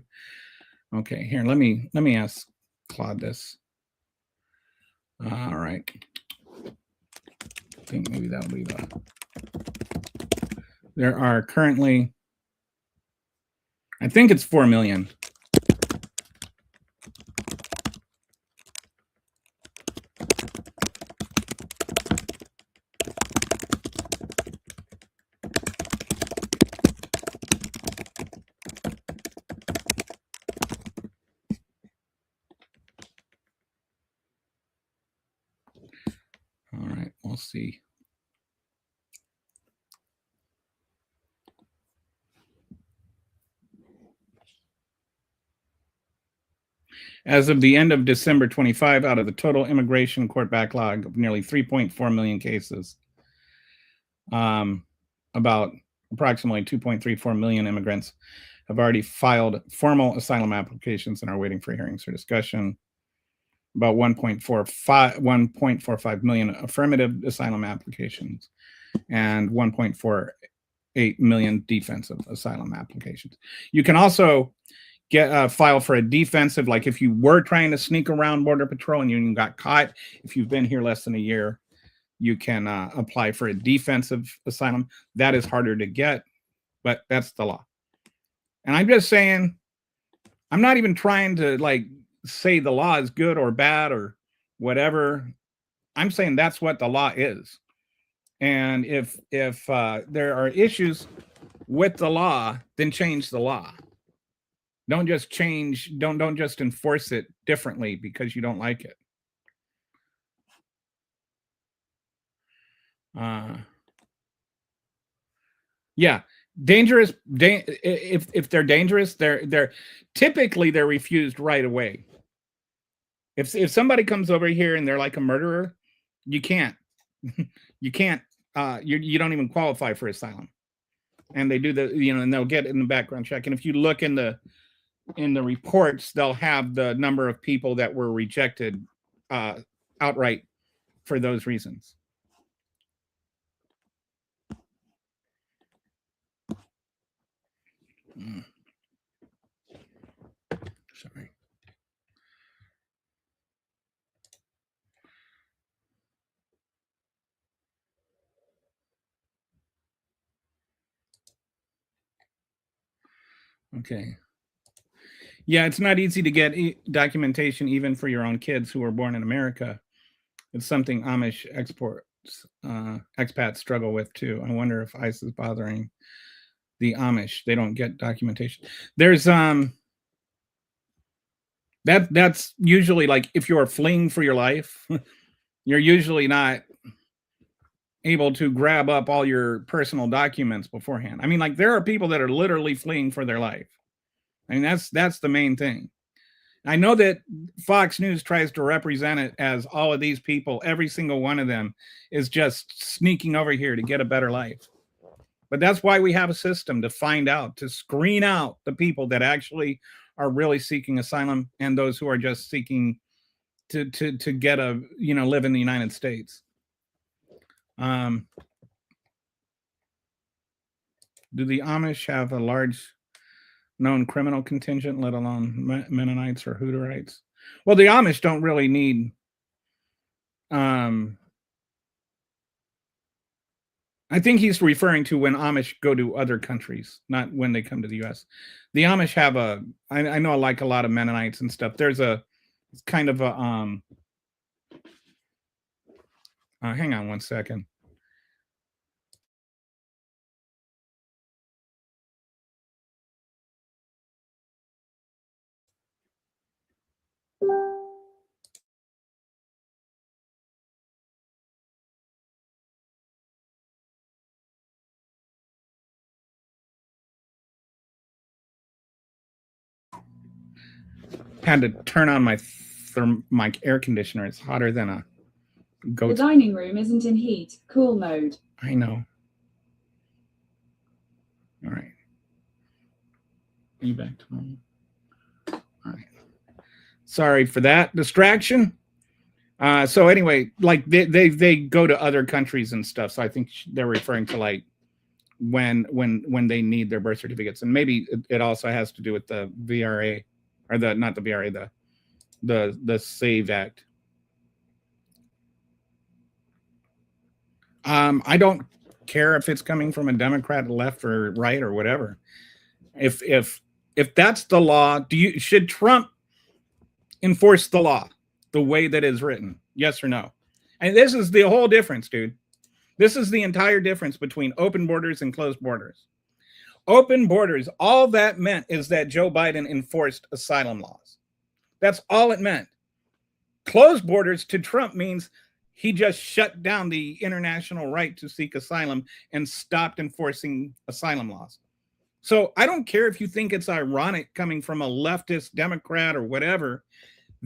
Okay, here, let me ask Claude this. All right. I think maybe that'll be there are currently, I think it's 4 million. All right, we'll see. As of the end of December 25, out of the total immigration court backlog of nearly 3.4 million cases, about approximately 2.34 million immigrants have already filed formal asylum applications and are waiting for hearings or discussion. About 1.45 million affirmative asylum applications and 1.48 million defensive asylum applications. You can also get file for a defensive, like if you were trying to sneak around Border Patrol and you got caught, if you've been here less than a year, you can apply for a defensive asylum. That is harder to get, but that's the law. And I'm just saying, I'm not even trying to like say the law is good or bad or whatever. I'm saying that's what the law is. And if there are issues with the law, then change the law. Don't just change, don't just enforce it differently because you don't like it. Yeah, dangerous. If they're dangerous, they're typically they're refused right away. If somebody comes over here and they're like a murderer, you can't, you can't, you don't even qualify for asylum. And they do the, and they'll get in the background check. And if you look in the reports, they'll have the number of people that were rejected outright for those reasons. Sorry. Okay. Yeah, it's not easy to get documentation even for your own kids who were born in America. It's something Amish expats struggle with too. I wonder if ICE is bothering the Amish. They don't get documentation. There's that's usually like if you're fleeing for your life, you're usually not able to grab up all your personal documents beforehand. I mean, like there are people that are literally fleeing for their life. I mean, that's the main thing. I know that Fox News tries to represent it as all of these people, every single one of them is just sneaking over here to get a better life. But that's why we have a system to find out, to screen out the people that actually are really seeking asylum and those who are just seeking to get a, live in the United States. Do the Amish have a large known criminal contingent, let alone Mennonites or Hutterites? Well, the Amish don't really need I think he's referring to when Amish go to other countries, not when they come to the US. The Amish have I know like a lot of Mennonites and stuff. There's it's kind of a hang on one second. Had to turn on my air conditioner. It's hotter than a goat.
The dining room isn't in heat. Cool mode.
I know. All right. Are you back to normal? All right. Sorry for that distraction. So anyway, like they go to other countries and stuff. So I think they're referring to like when they need their birth certificates, and maybe it also has to do with the VRA. Or not the VRA, the SAVE Act. I don't care if it's coming from a Democrat, left or right or whatever. If that's the law, should Trump enforce the law the way that is written? Yes or no? And this is the whole difference, dude. This is the entire difference between open borders and closed borders. Open borders, all that meant is that Joe Biden enforced asylum laws. That's all it meant. Closed borders to Trump means he just shut down the international right to seek asylum and stopped enforcing asylum laws. So I don't care if you think it's ironic coming from a leftist Democrat or whatever.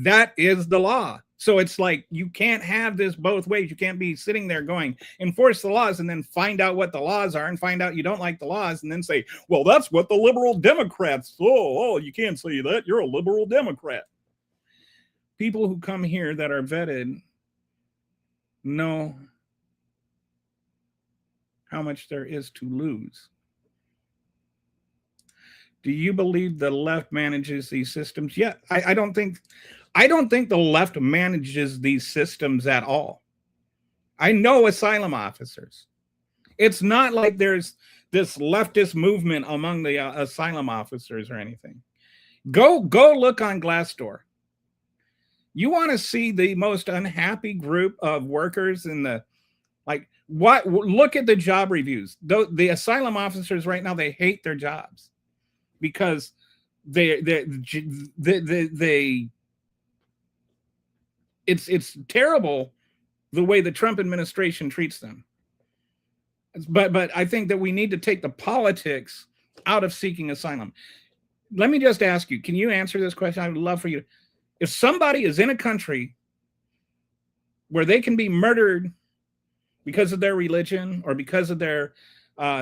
That is the law. So it's like you can't have this both ways. You can't be sitting there going, enforce the laws, and then find out what the laws are and find out you don't like the laws and then say, well, that's what the liberal Democrats. Oh, you can't say that. You're a liberal Democrat. People who come here that are vetted know how much there is to lose. Do you believe the left manages these systems? Yeah, I don't think the left manages these systems at all. I know asylum officers. It's not like there's this leftist movement among the asylum officers or anything. Go look on Glassdoor. You want to see the most unhappy group of workers in the, like, what? Look at the job reviews. The asylum officers right now, they hate their jobs because it's terrible the way the Trump administration treats them. But I think that we need to take the politics out of seeking asylum. Let me just ask you, can you answer this question? I would love for you. If somebody is in a country where they can be murdered because of their religion or because of their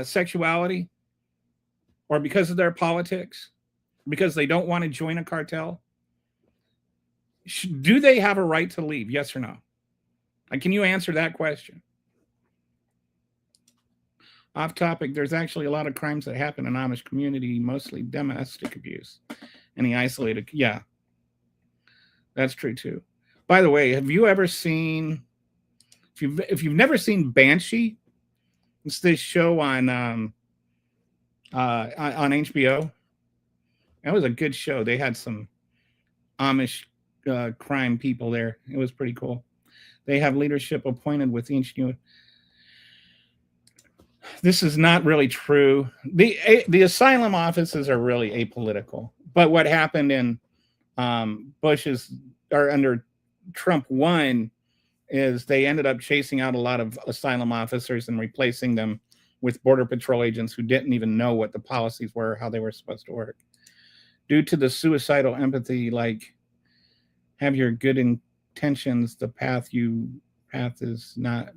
sexuality or because of their politics, because they don't want to join a cartel, do they have a right to leave? Yes or no? And can you answer that question? Off topic, there's actually a lot of crimes that happen in Amish community, mostly domestic abuse. Any isolated, yeah, that's true too. By the way, have you ever seen, if you've never seen Banshee, it's this show on HBO. That was a good show. They had some Amish crime people there. It was pretty cool. They have leadership appointed with each new. This is not really true. The asylum offices are really apolitical. But what happened in Bush's, or under Trump 1, is they ended up chasing out a lot of asylum officers and replacing them with Border Patrol agents who didn't even know what the policies were, how they were supposed to work. Due to the suicidal empathy, like, have your good intentions, the path is not.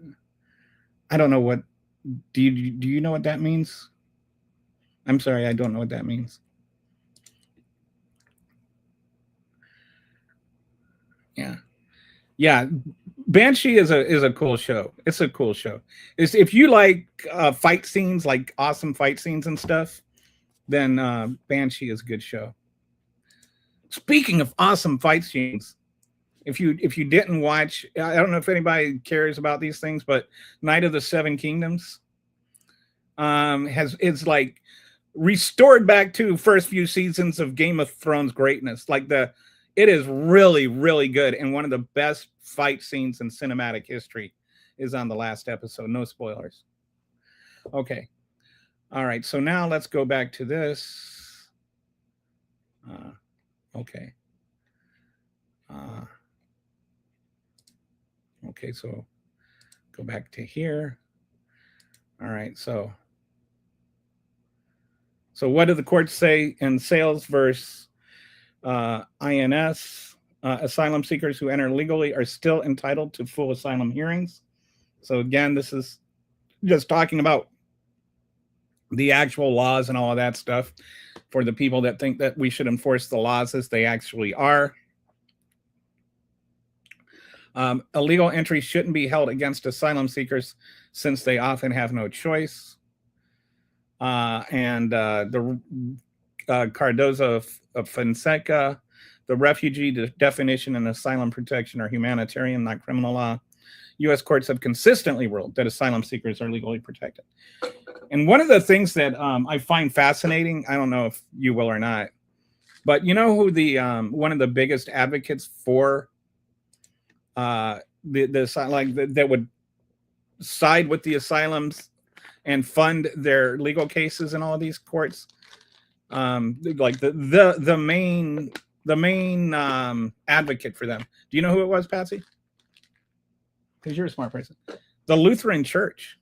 I don't know what. Do you know what that means? I'm sorry, I don't know what that means. Yeah. Banshee is a cool show. It's a cool show. If you like fight scenes, like awesome fight scenes and stuff, then Banshee is a good show. Speaking of awesome fight scenes, if you didn't watch, I don't know if anybody cares about these things, but Night of the Seven Kingdoms is like restored back to first few seasons of Game of Thrones greatness. Like it is really, really good, and one of the best fight scenes in cinematic history is on the last episode. No spoilers. Okay. All right. So now let's go back to this. Okay. Okay, so go back to here. All right, so what do the courts say in Sales versus INS? Asylum seekers who enter legally are still entitled to full asylum hearings. So again, this is just talking about the actual laws and all of that stuff for the people that think that we should enforce the laws as they actually are. Illegal entry shouldn't be held against asylum seekers since they often have no choice. The Cardozo of Fonseca, the refugee definition and asylum protection are humanitarian, not criminal law. U.S. courts have consistently ruled that asylum seekers are legally protected. And one of the things that I find fascinating, I don't know if you will or not, but you know who the one of the biggest advocates for that would side with the asylums and fund their legal cases in all of these courts, like the main advocate for them. Do you know who it was, Patsy? Because you're a smart person. The Lutheran Church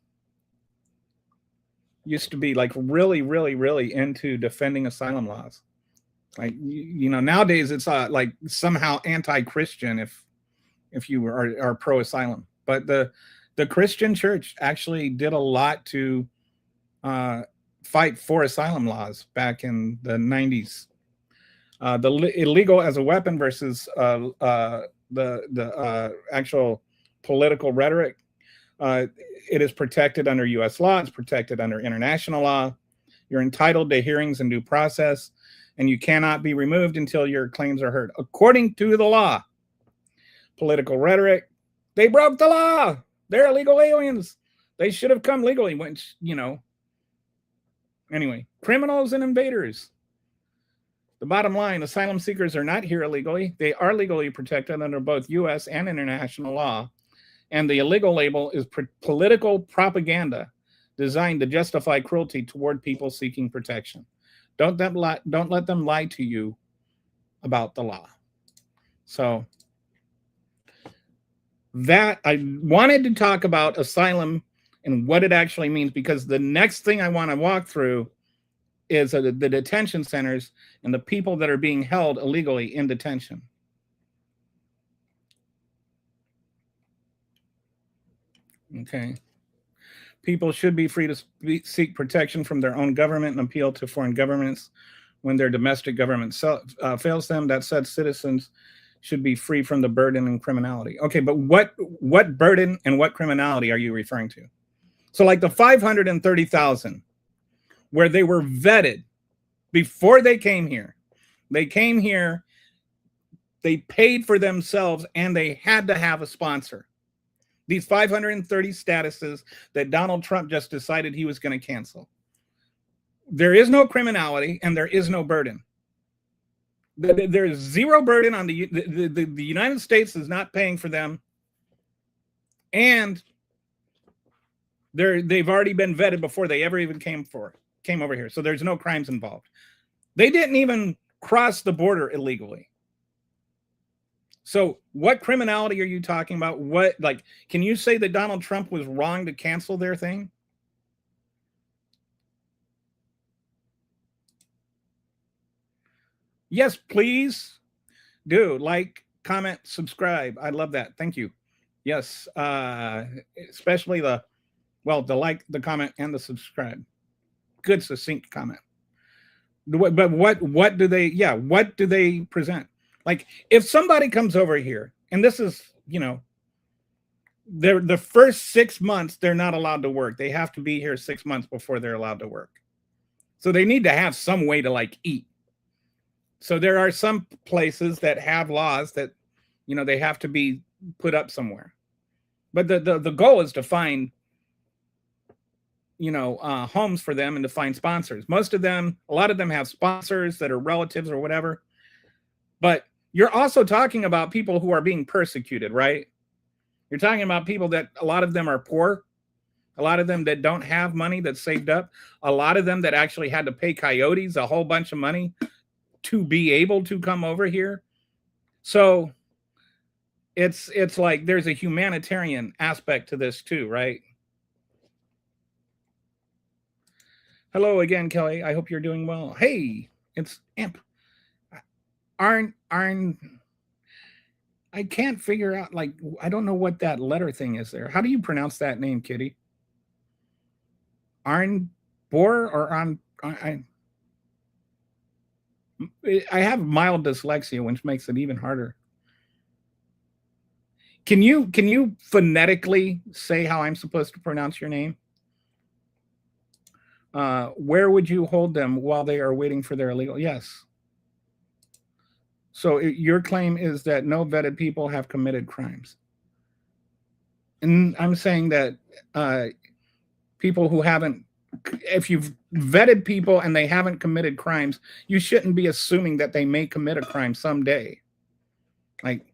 used to be like really, really, really into defending asylum laws. Like, you know, nowadays it's like somehow anti-Christian if you are pro-asylum. But the Christian church actually did a lot to fight for asylum laws back in the 90s. Illegal as a weapon versus the actual political rhetoric. It is protected under U.S. law. It's protected under international law. You're entitled to hearings and due process, and you cannot be removed until your claims are heard, according to the law. Political rhetoric, they broke the law. They're illegal aliens. They should have come legally, which, you know. Anyway, criminals and invaders. The bottom line, asylum seekers are not here illegally. They are legally protected under both U.S. and international law. And the illegal label is political propaganda designed to justify cruelty toward people seeking protection. Don't let them lie to you about the law. So that I wanted to talk about asylum and what it actually means, because the next thing I want to walk through is the detention centers and the people that are being held illegally in detention. Okay. People should be free to seek protection from their own government and appeal to foreign governments when their domestic government fails them. That said, citizens should be free from the burden and criminality. Okay, but what burden and what criminality are you referring to? So like the 530,000, where they were vetted before they came here. They came here, they paid for themselves, and they had to have a sponsor. These 530 statuses that Donald Trump just decided he was going to cancel. There is no criminality and there is no burden. There is zero burden on the United States is not paying for them, and they've already been vetted before they ever even came over here. So there's no crimes involved. They didn't even cross the border illegally. So what criminality are you talking about? What, like, can you say that Donald Trump was wrong to cancel their thing? Yes, please do. Like, comment, subscribe. I love that. Thank you. Yes, especially the like, the comment, and the subscribe. Good, succinct comment. But what do they present? Like, if somebody comes over here, and this is, you know, the first 6 months, they're not allowed to work. They have to be here 6 months before they're allowed to work. So they need to have some way to, like, eat. So there are some places that have laws that, you know, they have to be put up somewhere. But the goal is to find, you know, homes for them and to find sponsors. A lot of them have sponsors that are relatives or whatever. But you're also talking about people who are being persecuted, right? You're talking about people that a lot of them are poor, a lot of them that don't have money that's saved up, a lot of them that actually had to pay coyotes a whole bunch of money to be able to come over here. So it's like there's a humanitarian aspect to this too, right? Hello again, Kelly. I hope you're doing well. Hey, it's Amp. Arn, I can't figure out, like, I don't know what that letter thing is there. How do you pronounce that name, Kitty? Arn Bor or Arn? I have mild dyslexia, which makes it even harder. Can you phonetically say how I'm supposed to pronounce your name? Where would you hold them while they are waiting for their illegal? Yes. So your claim is that no vetted people have committed crimes. And I'm saying that people who haven't, if you've vetted people and they haven't committed crimes, you shouldn't be assuming that they may commit a crime someday. Like,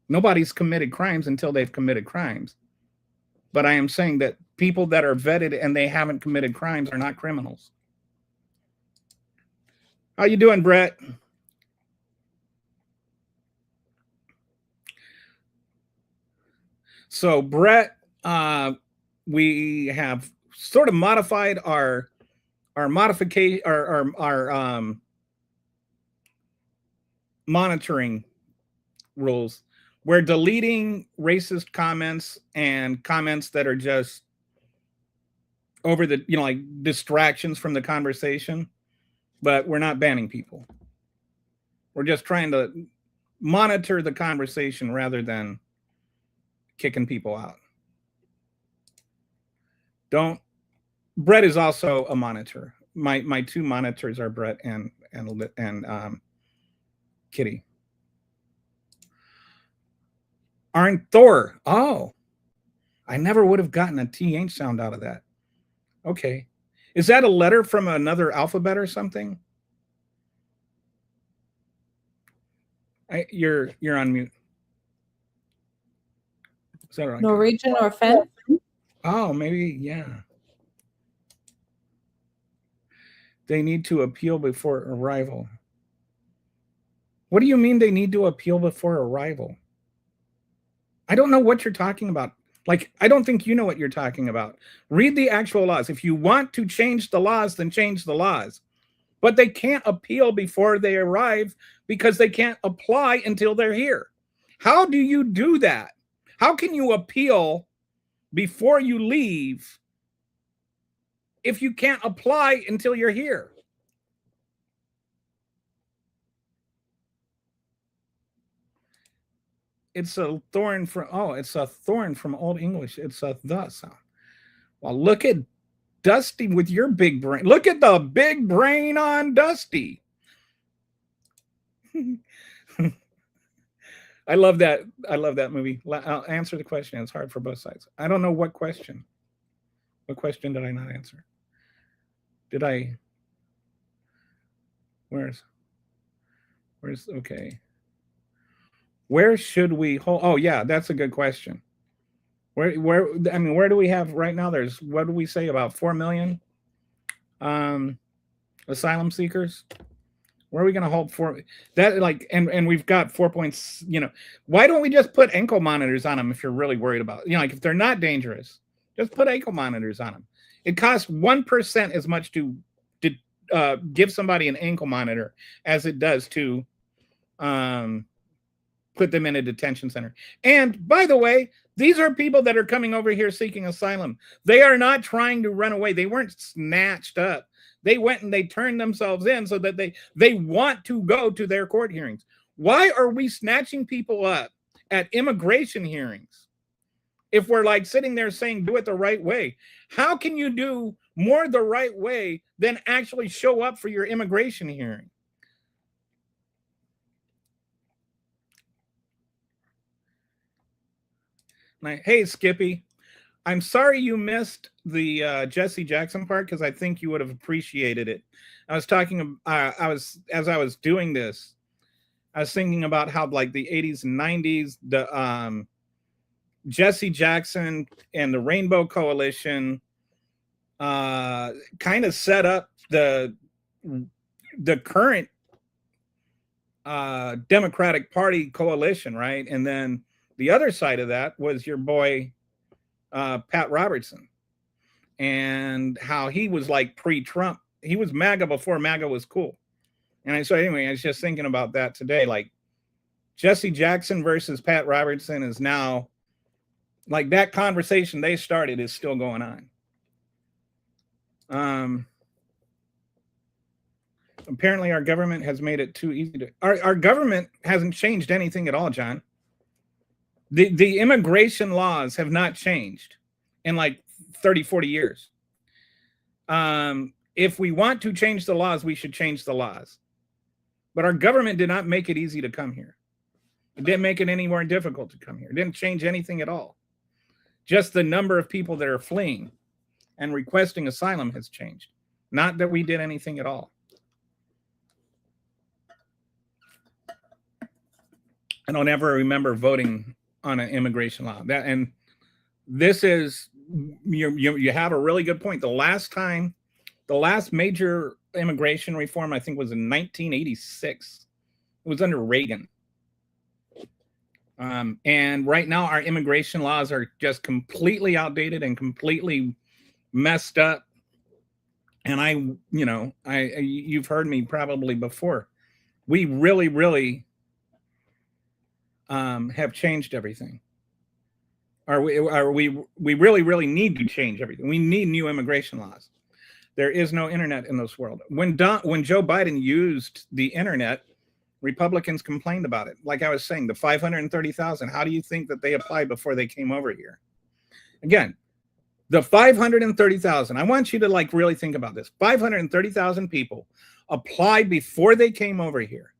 nobody's committed crimes until they've committed crimes. But I am saying that people that are vetted and they haven't committed crimes are not criminals. How you doing, Brett? So Brett, we have sort of modified our modification, our monitoring rules. We're deleting racist comments and comments that are just over the, like distractions from the conversation, but we're not banning people. We're just trying to monitor the conversation rather than kicking people out. Brett is also a monitor. My two monitors are Brett and Kitty. Aren't Thor? Oh, I never would have gotten a TH sound out of that. Okay. Is that a letter from another alphabet or something? You're on mute. Is that right?
Norwegian or Finn?
Oh, maybe, yeah. They need to appeal before arrival. What do you mean they need to appeal before arrival? I don't know what you're talking about. Like, I don't think you know what you're talking about. Read the actual laws. If you want to change the laws, then change the laws. But they can't appeal before they arrive because they can't apply until they're here. How do you do that? How can you appeal before you leave if you can't apply until you're here? It's a thorn from, it's a thorn from Old English. It's a the sound. Well, look at Dusty with your big brain. Look at the big brain on Dusty. I love that. I love that movie. I'll answer the question. It's hard for both sides. I don't know what question. What question did I not answer? Did I? Where's okay. Where should we hold? Oh yeah, that's a good question. Where do we have right now? There's, what do we say, about 4 million asylum seekers? Where are we going to hold for that? Like, and we've got 4 points, why don't we just put ankle monitors on them if you're really worried about, like if they're not dangerous, just put ankle monitors on them. It costs 1% as much to give somebody an ankle monitor as it does to put them in a detention center. And by the way, these are people that are coming over here seeking asylum. They are not trying to run away. They weren't snatched up. They went and they turned themselves in so that they want to go to their court hearings. Why are we snatching people up at immigration hearings if we're like sitting there saying do it the right way? How can you do more the right way than actually show up for your immigration hearing? Like, hey, Skippy, I'm sorry you missed the Jesse Jackson part because I think you would have appreciated it. I was talking, as I was doing this, I was thinking about how like the 80s and 90s, the Jesse Jackson and the Rainbow Coalition kind of set up the current Democratic Party coalition, right? And then the other side of that was your boy, Pat Robertson, and how he was like pre-Trump. He was MAGA before MAGA was cool. And so anyway, I was just thinking about that today. Like Jesse Jackson versus Pat Robertson is now like that conversation they started is still going on. Apparently our government has made it too easy to, our government hasn't changed anything at all, John. The immigration laws have not changed in like 30, 40 years. If we want to change the laws, we should change the laws. But our government did not make it easy to come here. It didn't make it any more difficult to come here. It didn't change anything at all. Just the number of people that are fleeing and requesting asylum has changed. Not that we did anything at all. I don't ever remember voting on an immigration law. And this is, you have a really good point. The last major immigration reform, I think, was in 1986. It was under Reagan. And right now our immigration laws are just completely outdated and completely messed up. And you've heard me probably before. We really, really have changed everything. We really need to change everything. We need new immigration laws. There is no internet in this world. When Joe Biden used the internet, Republicans complained about it. Like I was saying, the 530,000, how do you think that they applied before they came over here? Again, the 530,000, I want you to like really think about this. 530,000 people applied before they came over here.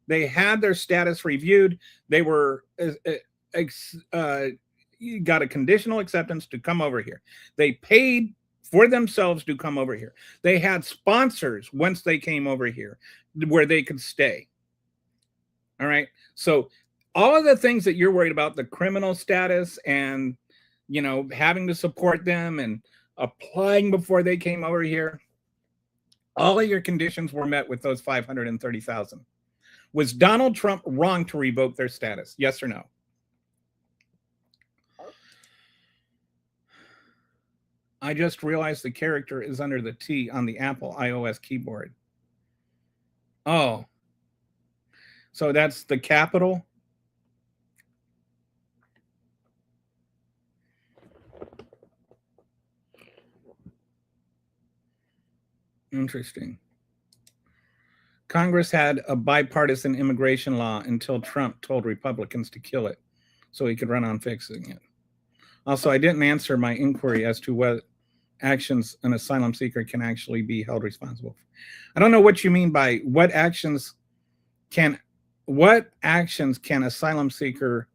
They had their status reviewed. They were got a conditional acceptance to come over here. They paid for themselves to come over here. They had sponsors once they came over here where they could stay. All right. So all of the things that you're worried about, the criminal status and, you know, having to support them and applying before they came over here, all of your conditions were met with those 530,000. Was Donald Trump wrong to revoke their status? Yes or no? I just realized the character is under the T on the Apple iOS keyboard. Oh. So that's the capital? Interesting. Congress had a bipartisan immigration law until Trump told Republicans to kill it so he could run on fixing it. Also, I didn't answer my inquiry as to what actions an asylum seeker can actually be held responsible for. I don't know what you mean by what actions can asylum seeker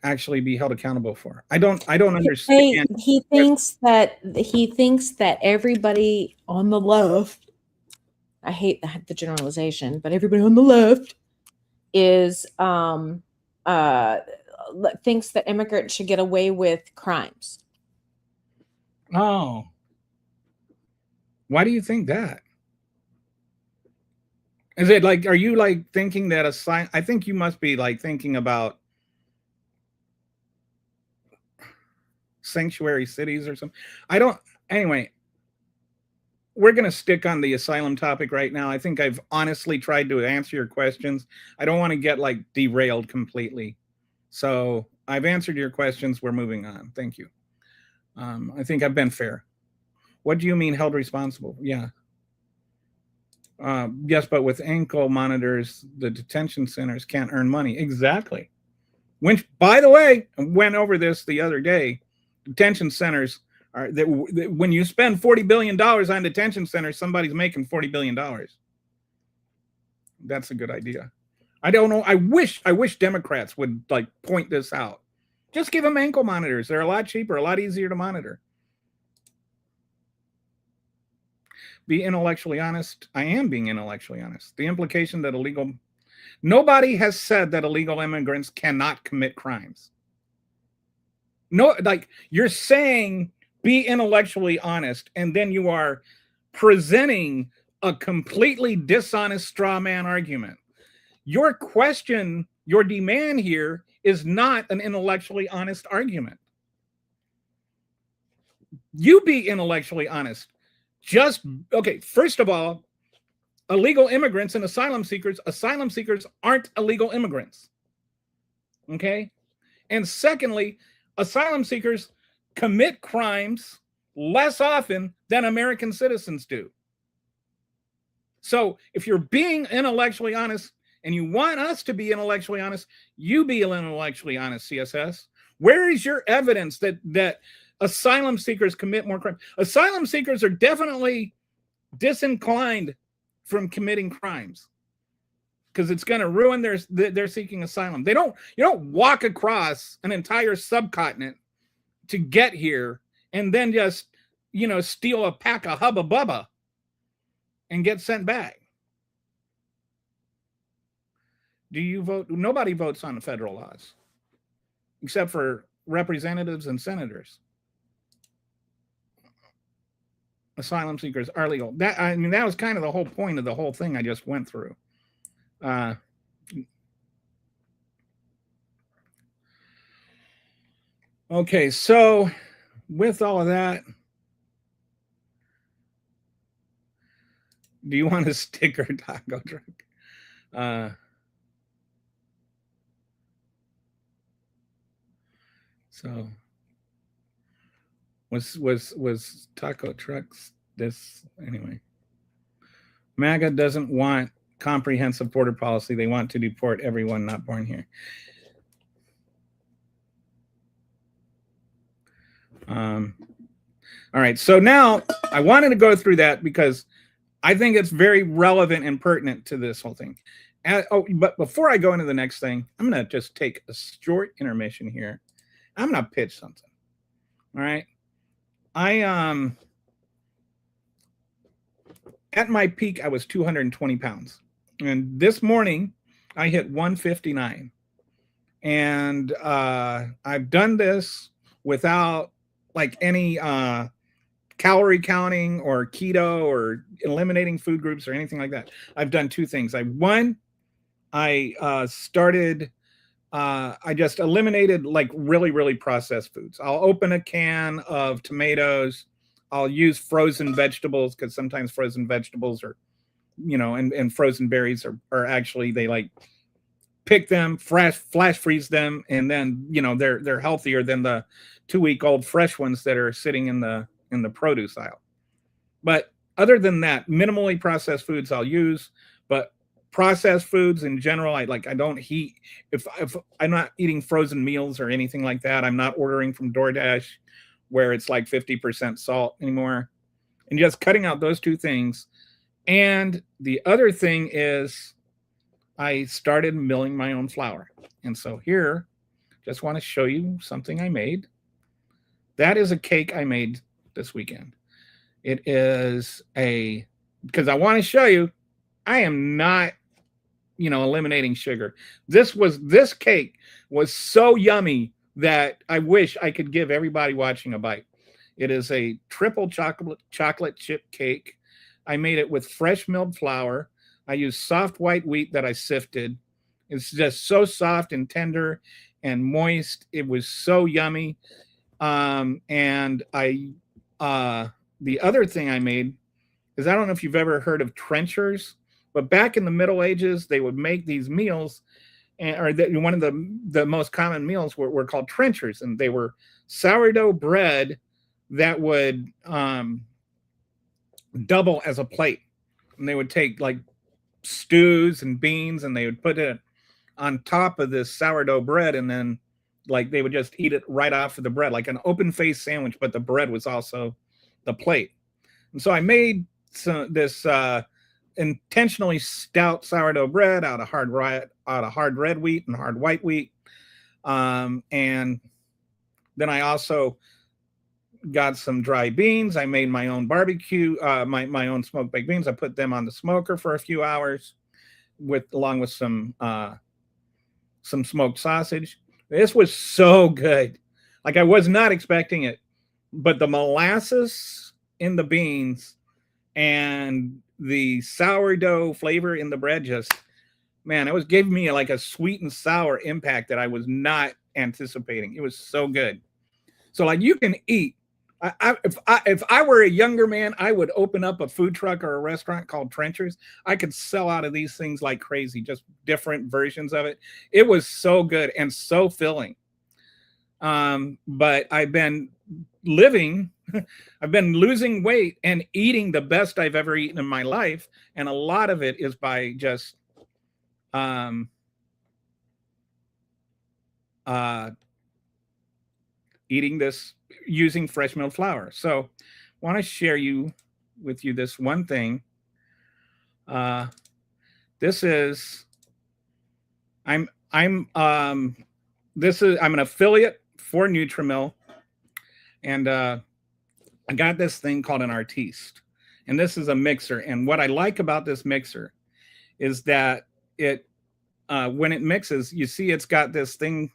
actually be held accountable for. I don't understand.
He thinks that everybody on the left, I hate the generalization, but everybody on the left is thinks that immigrants should get away with crimes.
Oh. Why do you think that? Is it like, are you like thinking that I think you must be like thinking about sanctuary cities or something. Anyway, we're going to stick on the asylum topic right now. I think I've honestly tried to answer your questions. I don't want to get like derailed completely. So I've answered your questions. We're moving on. Thank you. I think I've been fair. What do you mean held responsible? Yeah. Yes, but with ankle monitors, the detention centers can't earn money. Exactly. Which, by the way, I went over this the other day. Detention centers are that when you spend $40 billion on detention centers, somebody's making $40 billion. That's a good idea. I don't know. I wish Democrats would like point this out. Just give them ankle monitors. They're a lot cheaper, a lot easier to monitor. Be intellectually honest. I am being intellectually honest. The implication that nobody has said that illegal immigrants cannot commit crimes. No, like you're saying be intellectually honest, and then you are presenting a completely dishonest straw man argument. Your question, your demand here is not an intellectually honest argument. You be intellectually honest. Okay, first of all, illegal immigrants and asylum seekers aren't illegal immigrants. Okay? And secondly, asylum seekers commit crimes less often than American citizens do. So if you're being intellectually honest and you want us to be intellectually honest, you be intellectually honest, CSS. Where is your evidence that asylum seekers commit more crimes? Asylum seekers are definitely disinclined from committing crimes because it's going to ruin their seeking asylum. You don't walk across an entire subcontinent to get here and then just, steal a pack of Hubba Bubba and get sent back. Do you vote? Nobody votes on the federal laws except for representatives and senators. Asylum seekers are legal. That was kind of the whole point of the whole thing I just went through. Okay, so with all of that, do you want a sticker taco truck? So was taco trucks this anyway? MAGA doesn't want comprehensive border policy. They want to deport everyone not born here. All right, so now I wanted to go through that because I think it's very relevant and pertinent to this whole thing. But before I go into the next thing, I'm going to just take a short intermission here. I'm going to pitch something. All right. At my peak, I was 220 pounds. And this morning, I hit 159. And I've done this without like any calorie counting or keto or eliminating food groups or anything like that. I've done two things. I just eliminated like really, really processed foods. I'll open a can of tomatoes. I'll use frozen vegetables because sometimes frozen vegetables are, and frozen berries are actually, they like pick them, flash freeze them, and then, they're healthier than the 2-week-old fresh ones that are sitting in the produce aisle. But other than that, minimally processed foods I'll use, but processed foods in general, I don't eat. If I'm not eating frozen meals or anything like that, I'm not ordering from DoorDash where it's like 50% salt anymore, and just cutting out those two things. And the other thing is I started milling my own flour. And so here, just want to show you something I made. That is a cake I made this weekend. It is because I want to show you, I am not, eliminating sugar. This cake was so yummy that I wish I could give everybody watching a bite. It is a triple chocolate chip cake. I made it with fresh milled flour. I used soft white wheat that I sifted. It's just so soft and tender and moist. It was so yummy. And the other thing I made is, I don't know if you've ever heard of trenchers, but back in the Middle Ages, they would make these meals, one of the most common meals were called trenchers, and they were sourdough bread that would double as a plate. And they would take like stews and beans, and they would put it on top of this sourdough bread, and then like they would just eat it right off of the bread, like an open-faced sandwich, but the bread was also the plate. And so I made this intentionally stout sourdough bread out of hard red wheat and hard white wheat. And then I also got some dry beans. I made my own barbecue, my own smoked baked beans. I put them on the smoker for a few hours along with some smoked sausage. This was so good. Like, I was not expecting it, but the molasses in the beans and the sourdough flavor in the bread it gave me like a sweet and sour impact that I was not anticipating. It was so good. So like, you can eat. If I were a younger man, I would open up a food truck or a restaurant called Trenchers. I could sell out of these things like crazy, just different versions of it. It was so good and so filling. But I've been losing weight and eating the best I've ever eaten in my life. And a lot of it is by just eating this, using fresh milled flour. So I want to share with you this one thing. I'm an affiliate for Nutrimil, and I got this thing called an Artiste, and this is a mixer. And what I like about this mixer is that when it mixes, you see it's got this thing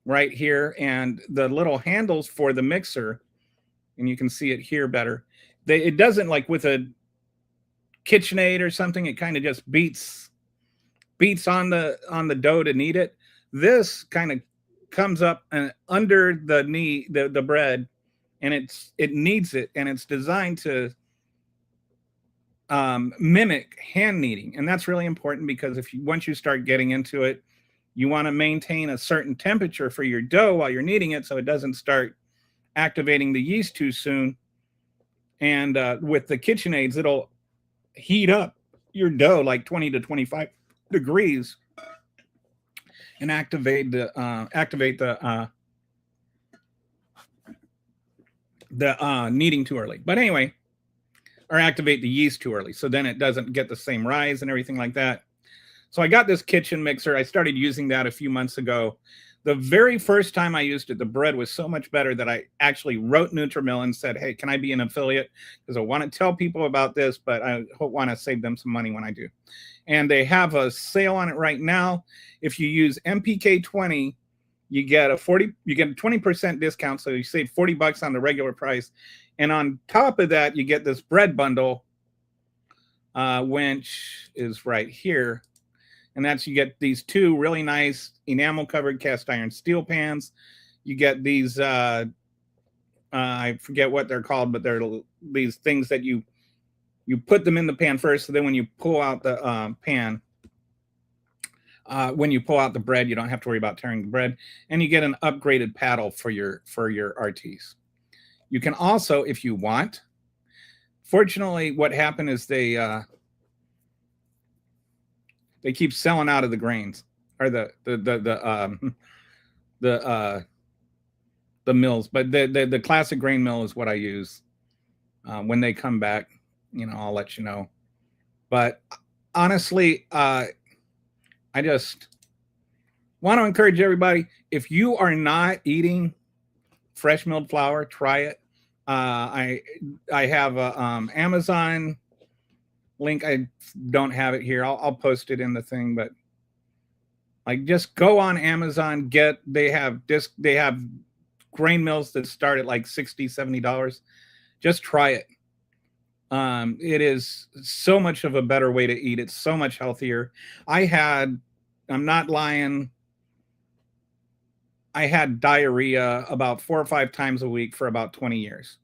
right here, and the little handles for the mixer, and you can see it here better. It doesn't, like with a KitchenAid or something, it kind of just beats on the dough to knead it. This kind of comes up and under the bread, and it kneads it, and it's designed to mimic hand kneading. And that's really important, because once you start getting into it, You want to maintain a certain temperature for your dough while you're kneading it so it doesn't start activating the yeast too soon. And with the KitchenAids, it'll heat up your dough like 20 to 25 degrees and activate the kneading too early. But anyway, or activate the yeast too early, so then it doesn't get the same rise and everything like that. So I got this kitchen mixer. I started using that a few months ago. The very first time I used it, the bread was so much better that I actually wrote Nutrimill and said, hey, can I be an affiliate? Because I want to tell people about this, but I want to save them some money when I do. And they have a sale on it right now. If you use MPK20, you get a 20% discount. So you save $40 on the regular price. And on top of that, you get this bread bundle, which is right here. And that's, you get these two really nice enamel covered cast iron steel pans. You get these, I forget what they're called, but they're these things that you put them in the pan first. So then when you pull out the pan, when you pull out the bread, you don't have to worry about tearing the bread. And you get an upgraded paddle for your RTs. You can also, if you want, fortunately, what happened is they keep selling out of the grains, or the mills. But the classic grain mill is what I use. When they come back, I'll let you know. But honestly, I just want to encourage everybody, if you are not eating fresh milled flour, try it. I have a Amazon link. I don't have it here. I'll post it in the thing, but like, just go on Amazon, they have grain mills that start at like $60, $70. Just try it. It is so much of a better way to eat. It's so much healthier. I'm not lying, I had diarrhea about 4 or 5 times a week for about 20 years.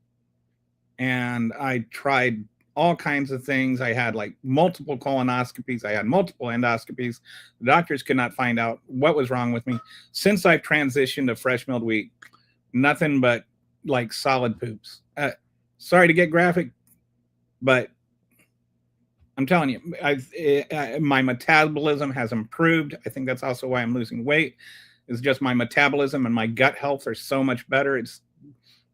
And I tried all kinds of things. I had like multiple colonoscopies. I had multiple endoscopies. The doctors could not find out what was wrong with me. Since I've transitioned to fresh milled wheat, nothing but like solid poops. Sorry to get graphic, but I'm telling you, my metabolism has improved. I think that's also why I'm losing weight. It's just my metabolism and my gut health are so much better.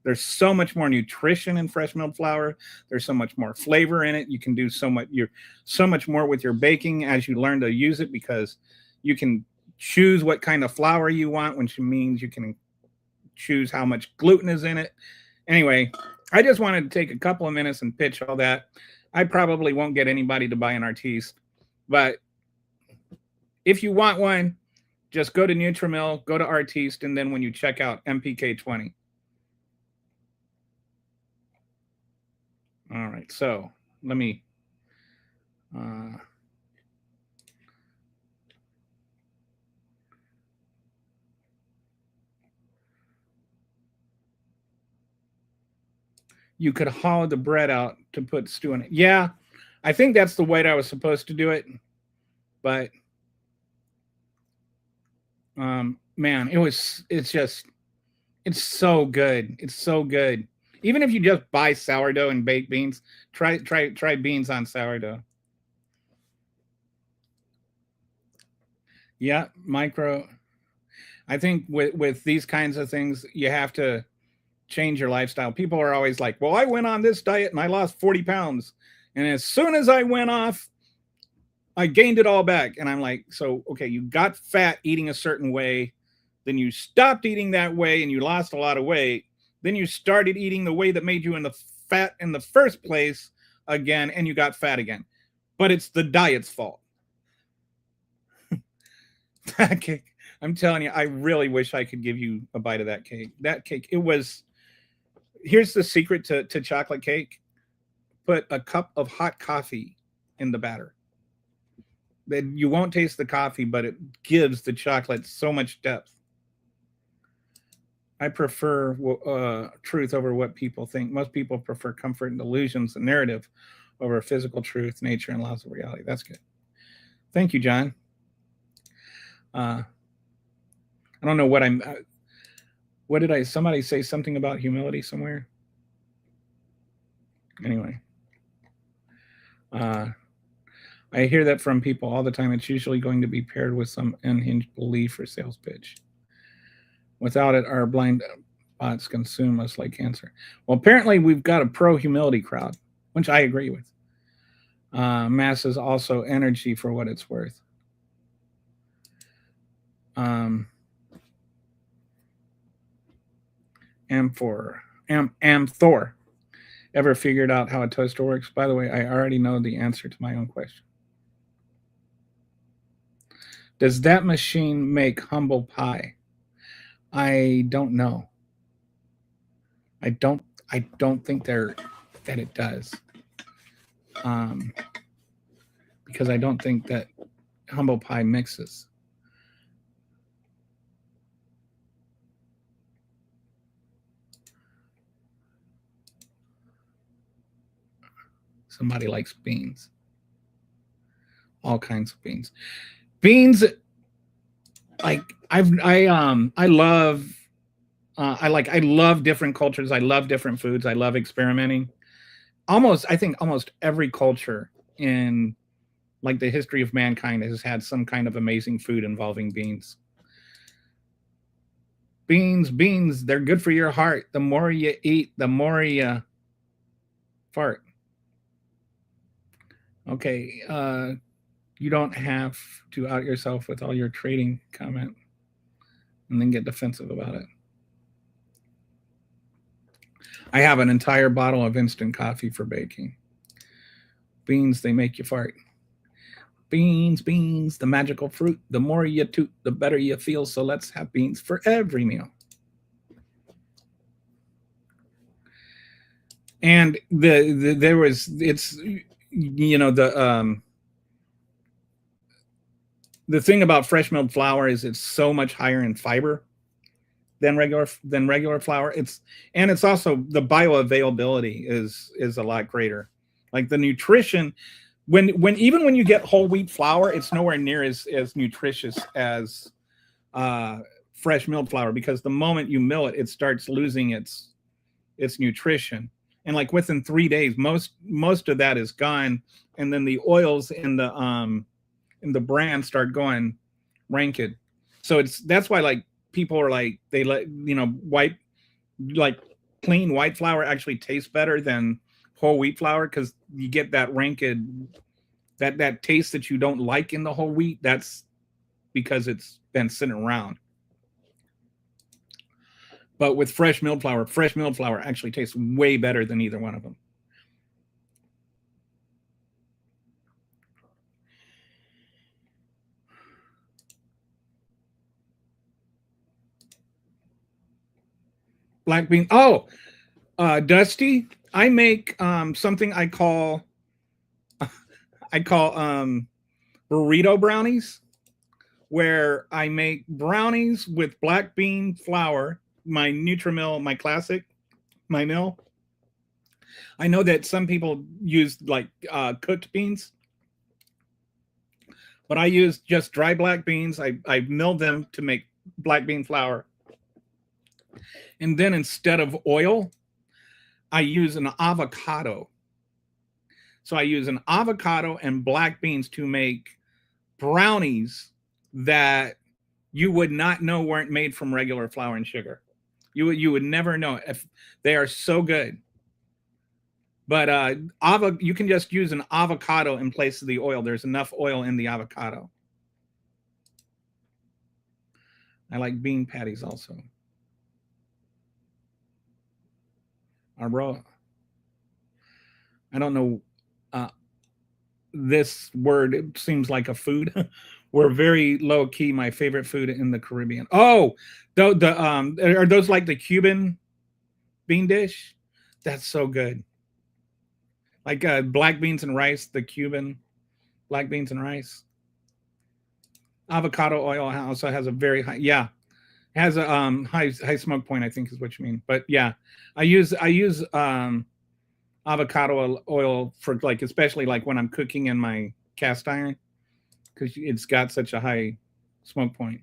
There's so much more nutrition in fresh milled flour. There's so much more flavor in it. You can do so much more with your baking as you learn to use it, because you can choose what kind of flour you want, which means you can choose how much gluten is in it. Anyway, I just wanted to take a couple of minutes and pitch all that. I probably won't get anybody to buy an Artiste, but if you want one, just go to Nutrimill, go to Artiste, and then when you check out MPK20. All right, so let me you could hollow the bread out to put stew in it. Yeah, I think that's the way I was supposed to do it, but man, it's so good. It's so good. Even if you just buy sourdough and baked beans, try beans on sourdough. Yeah, micro. I think with these kinds of things, you have to change your lifestyle. People are always like, well, I went on this diet and I lost 40 pounds. And as soon as I went off, I gained it all back. And I'm like, so, okay, you got fat eating a certain way. Then you stopped eating that way and you lost a lot of weight. Then you started eating the way that made you in the fat in the first place again, and you got fat again. But it's the diet's fault. That cake, I'm telling you, I really wish I could give you a bite of that cake. That cake, here's the secret to chocolate cake. Put a cup of hot coffee in the batter. Then you won't taste the coffee, but it gives the chocolate so much depth. I prefer truth over what people think. Most people prefer comfort and illusions and narrative over physical truth, nature, and laws of reality. That's good. Thank you, John. don't know what I'm. What did I? Somebody say something about humility somewhere. Anyway, I hear that from people all the time. It's usually going to be paired with some unhinged belief or sales pitch. Without it, our blind bots consume us like cancer. Well, apparently we've got a pro-humility crowd, which I agree with. Mass is also energy for what it's worth. Thor ever figured out how a toaster works? By the way, I already know the answer to my own question. Does that machine make humble pie? I don't know. I don't think that it does. Because I don't think that humble pie mixes. Somebody likes beans. All kinds of beans. Beans, like I love different cultures. I love different foods. I love experimenting. I think almost every culture in like the history of mankind has had some kind of amazing food involving beans. Beans, they're good for your heart. The more you eat, the more you fart. Okay, you don't have to out yourself with all your trading comment and then get defensive about it. I have an entire bottle of instant coffee for baking. Beans, they make you fart. Beans, the magical fruit. The more you toot, the better you feel. So let's have beans for every meal. And the thing about fresh milled flour is it's so much higher in fiber than regular flour. It's also the bioavailability is a lot greater. Like the nutrition, when you get whole wheat flour, it's nowhere near as nutritious as fresh milled flour, because the moment you mill it, it starts losing its nutrition. And like within 3 days, most of that is gone, and then the oils in the bran start going rancid. So that's why like people are like, they let clean white flour actually tastes better than whole wheat flour, because you get that rancid, that taste that you don't like in the whole wheat. That's because it's been sitting around. But with fresh milled flour actually tastes way better than either one of them. Black bean. Oh, Dusty, I make something I call burrito brownies, where I make brownies with black bean flour, my Nutri-Mill, my classic, my mill. I know that some people use like cooked beans, but I use just dry black beans. I milled them to make black bean flour. And then instead of oil, I use an avocado. So I use an avocado and black beans to make brownies that you would not know weren't made from regular flour and sugar. You would never know if they are so good. But you can just use an avocado in place of the oil. There's enough oil in the avocado. I like bean patties also. Bro, I don't know. This word, it seems like a food. We're very low key. My favorite food in the Caribbean. Oh, are those like the Cuban bean dish? That's so good. Like black beans and rice, the Cuban black beans and rice. Avocado oil also has a very high, it has a high smoke point, I think is what you mean. But yeah, I use avocado oil for like, especially like when I'm cooking in my cast iron, because it's got such a high smoke point.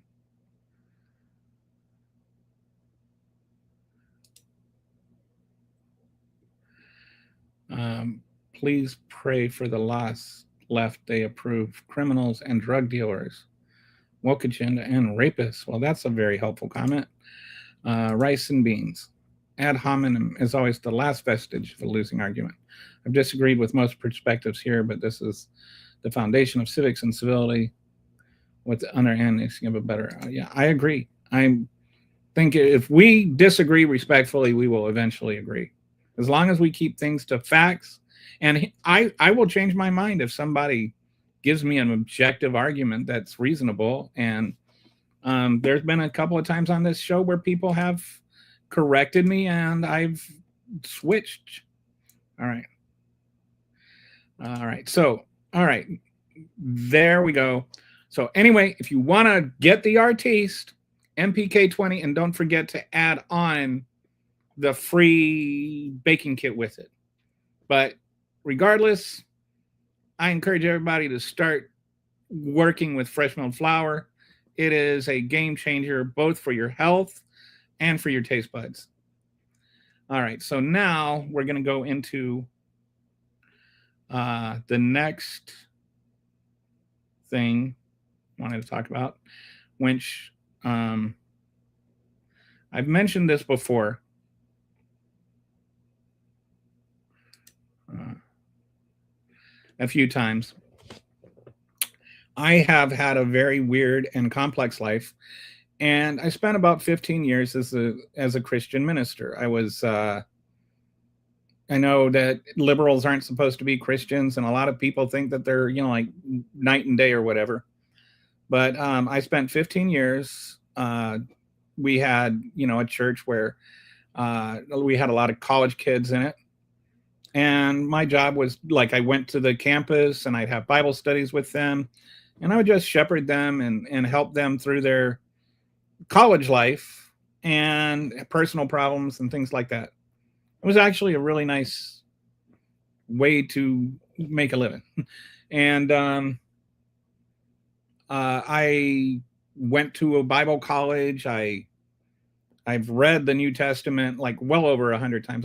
Please pray for the lost left. They approve criminals and drug dealers, woke agenda, and rapists. Well, that's a very helpful comment. Rice and beans. Ad hominem is always the last vestige of a losing argument. I've disagreed with most perspectives here, but this is the foundation of civics and civility. With the other end, it's give a better. Yeah, I agree. I think if we disagree respectfully, we will eventually agree. As long as we keep things to facts, and I will change my mind if somebody gives me an objective argument that's reasonable. And there's been a couple of times on this show where people have corrected me, and I've switched. All right. All right. So, all right. There we go. So anyway, if you want to get the Artiste MPK20, and don't forget to add on the free baking kit with it. But regardless, I encourage everybody to start working with fresh milled flour. It is a game changer, both for your health and for your taste buds. All right, so now we're going to go into the next thing I wanted to talk about, which I've mentioned this before. A few times. I have had a very weird and complex life, and I spent about 15 years as a Christian minister. I was I know that liberals aren't supposed to be Christians, and a lot of people think that they're, like night and day or whatever. But I spent 15 years. We had, a church where we had a lot of college kids in it. And my job was, I went to the campus and I'd have Bible studies with them, and I would just shepherd them and help them through their college life and personal problems and things like that. It was actually a really nice way to make a living. And I went to a Bible college. I've read the New Testament well over 100 times.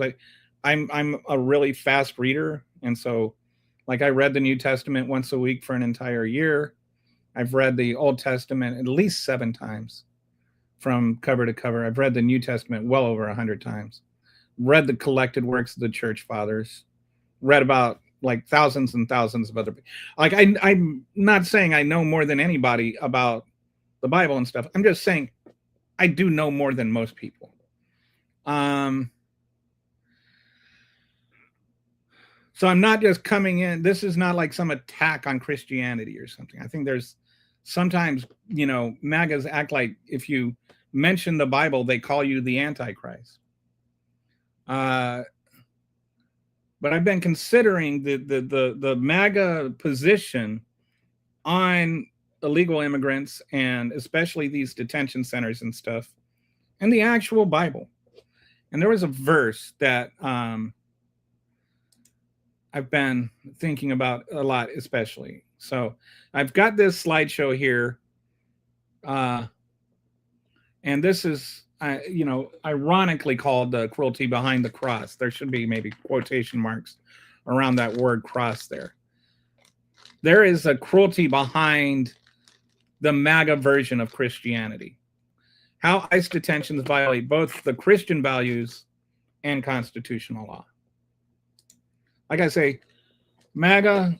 I'm a really fast reader, and so I read the New Testament once a week for an entire year. I've read the Old Testament at least 7 times from cover to cover. I've read the New Testament well over 100 times. Read the collected works of the church fathers. Read about thousands and thousands of other people. I'm not saying I know more than anybody about the Bible and stuff. I'm just saying I do know more than most people. So I'm not just coming in. This is not some attack on Christianity or something. I think there's sometimes, MAGAs act like if you mention the Bible, they call you the Antichrist. But I've been considering the MAGA position on illegal immigrants, and especially these detention centers and stuff, and the actual Bible. And there was a verse that I've been thinking about a lot, especially. So I've got this slideshow here. And this is, ironically called the cruelty behind the cross. There should be maybe quotation marks around that word cross there. There is a cruelty behind the MAGA version of Christianity. How ICE detentions violate both the Christian values and constitutional law. Like I say, MAGA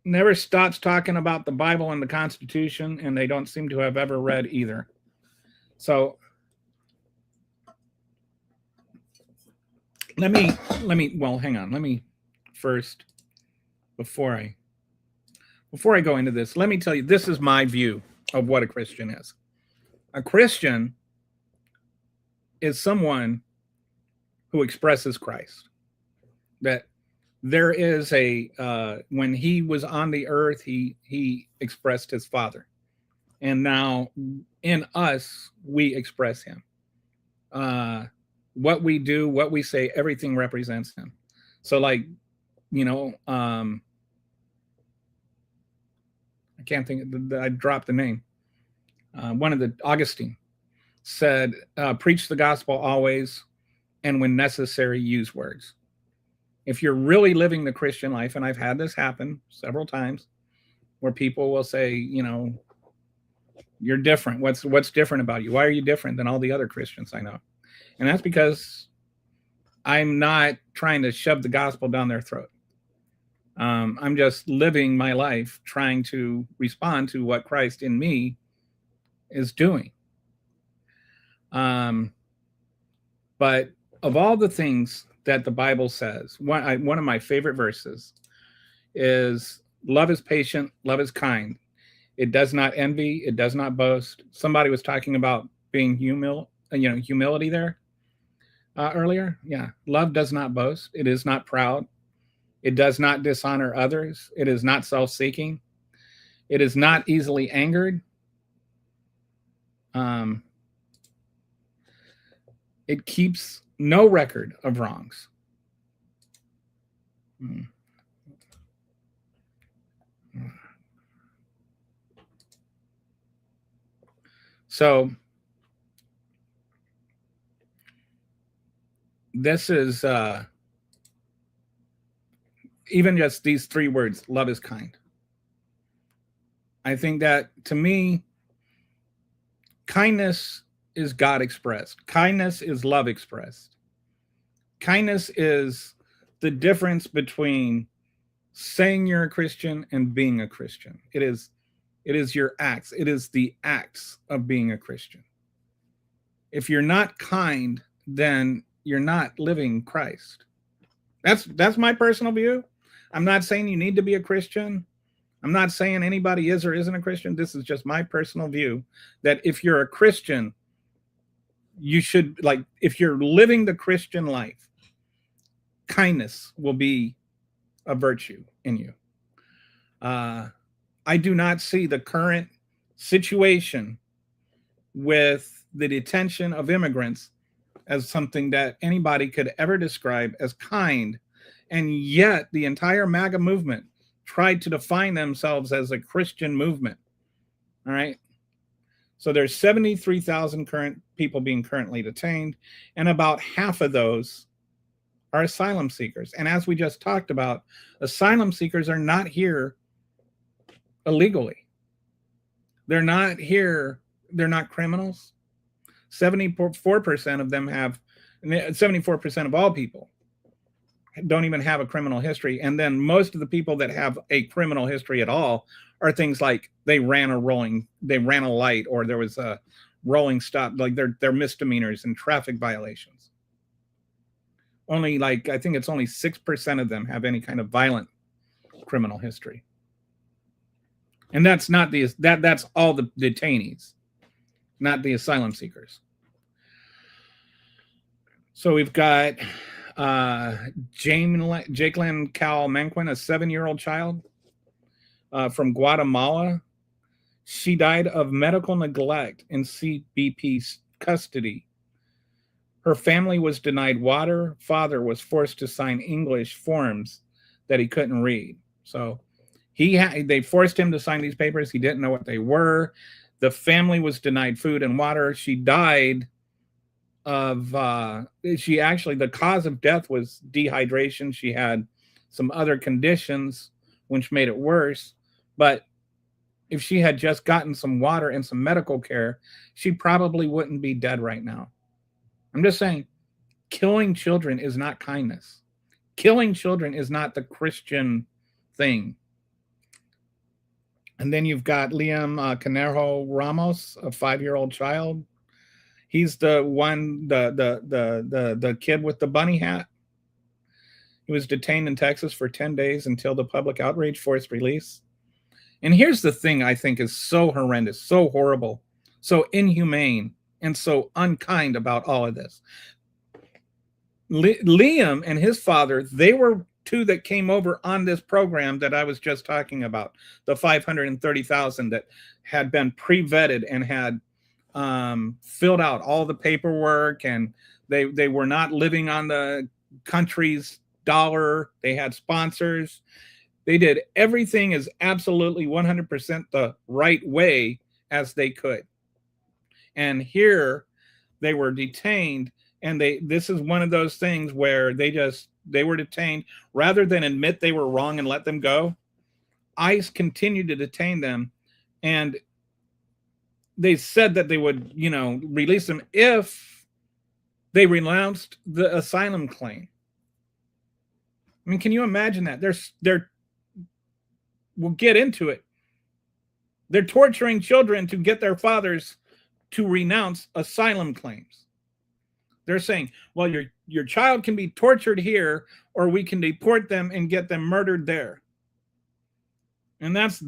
never stops talking about the Bible and the Constitution, and they don't seem to have ever read either. So let me hang on. Let me first, before I go into this, let me tell you, this is my view of what a Christian is. A Christian is someone who expresses Christ. That there is when he was on the earth, he expressed his Father, and now in us we express him. What we do, what we say, everything represents him. So I can't think I dropped the name. One of the Augustine said, preach the gospel always, and when necessary, use words. if you're really living the Christian life, and I've had this happen several times, where people will say, you know, you're different. What's different about you? Why are you different than all the other Christians I know? And that's because I'm not trying to shove the gospel down their throat. I'm just living my life trying to respond to what Christ in me is doing. But of all the things that the Bible says, one of my favorite verses is, love is patient, love is kind. It does not envy, it does not boast. Somebody was talking about being humility there earlier. Yeah, love does not boast. It is not proud. It does not dishonor others. It is not self-seeking. It is not easily angered. It keeps no record of wrongs. So this is even just these three words, love is kind. I think that, to me, kindness is God expressed. Kindness is love expressed. Kindness is the difference between saying you're a Christian and being a Christian. It is your acts. It is the acts of being a Christian. If you're not kind, then you're not living Christ. That's my personal view. I'm not saying you need to be a Christian. I'm not saying anybody is or isn't a Christian. This is just my personal view, that if you're a Christian, you should, like, if you're living the Christian life, kindness will be a virtue in you. I do not see the current situation with the detention of immigrants as something that anybody could ever describe as kind. And yet the entire MAGA movement tried to define themselves as a Christian movement. All right. So there's 73,000 current people being currently detained, and about half of those are asylum seekers. And as we just talked about, asylum seekers are not here illegally. They're not here. They're not criminals. 74% of them have, 74% of all people don't even have a criminal history. And then most of the people that have a criminal history at all are things like they ran a light, or there was a rolling stop, like they're misdemeanors and traffic violations. Only, like, I think it's only 6% of them have any kind of violent criminal history. And that's not that's all the detainees, not the asylum seekers. So we've got Jacqueline Cal Menquin, a 7-year-old child from Guatemala. She died of medical neglect in CBP custody. Her family was denied water. Father was forced to sign English forms that he couldn't read. So they forced him to sign these papers. He didn't know what they were. The family was denied food and water. She died of, the cause of death was dehydration. She had some other conditions which made it worse. But if she had just gotten some water and some medical care, she probably wouldn't be dead right now. I'm just saying, killing children is not kindness. Killing children is not the Christian thing. And then you've got Liam Canejo Ramos, a 5-year-old child. He's the one, the kid with the bunny hat. He was detained in Texas for 10 days until the public outrage forced release. And here's the thing I think is so horrendous, so horrible, so inhumane, and so unkind about all of this. Liam and his father, they were two that came over on this program that I was just talking about, the 530,000 that had been pre-vetted and had filled out all the paperwork, and they were not living on the country's dollar. They had sponsors. They did everything as absolutely 100% the right way as they could. And here they were detained And this is one of those things where they were detained rather than admit they were wrong and let them go. ICE continued to detain them, and they said that they would, release them if they renounced the asylum claim. I mean, can you imagine that? We'll get into it. They're torturing children to get their fathers to renounce asylum claims. They're saying, well, your child can be tortured here, or we can deport them and get them murdered there. And is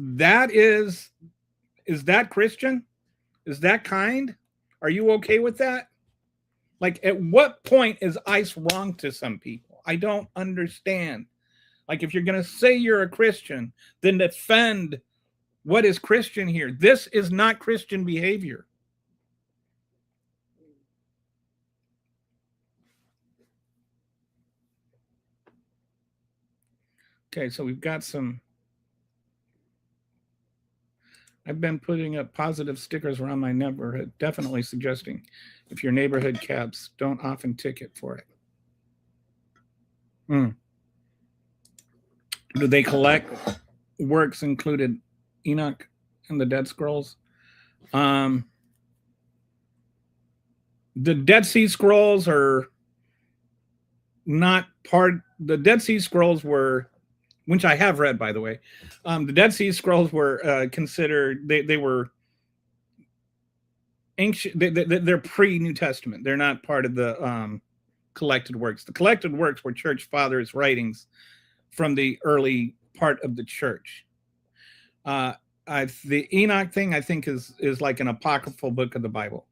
that Christian? Is that kind? Are you okay with that? Like, at what point is ICE wrong to some people? I don't understand. Like, if you're going to say you're a Christian, then defend what is Christian here. This is not Christian behavior. Okay, so we've got I've been putting up positive stickers around my neighborhood, definitely suggesting if your neighborhood cabs don't often ticket for it. Do they collect works included Enoch and the Dead Scrolls? The Dead Sea Scrolls are not part. The Dead Sea Scrolls were, which I have read, by the way. The Dead Sea Scrolls were considered, they were ancient, they're pre-New Testament. They're not part of the collected works. The collected works were church fathers' writings from the early part of the church. The Enoch thing, I think, is like an apocryphal book of the Bible.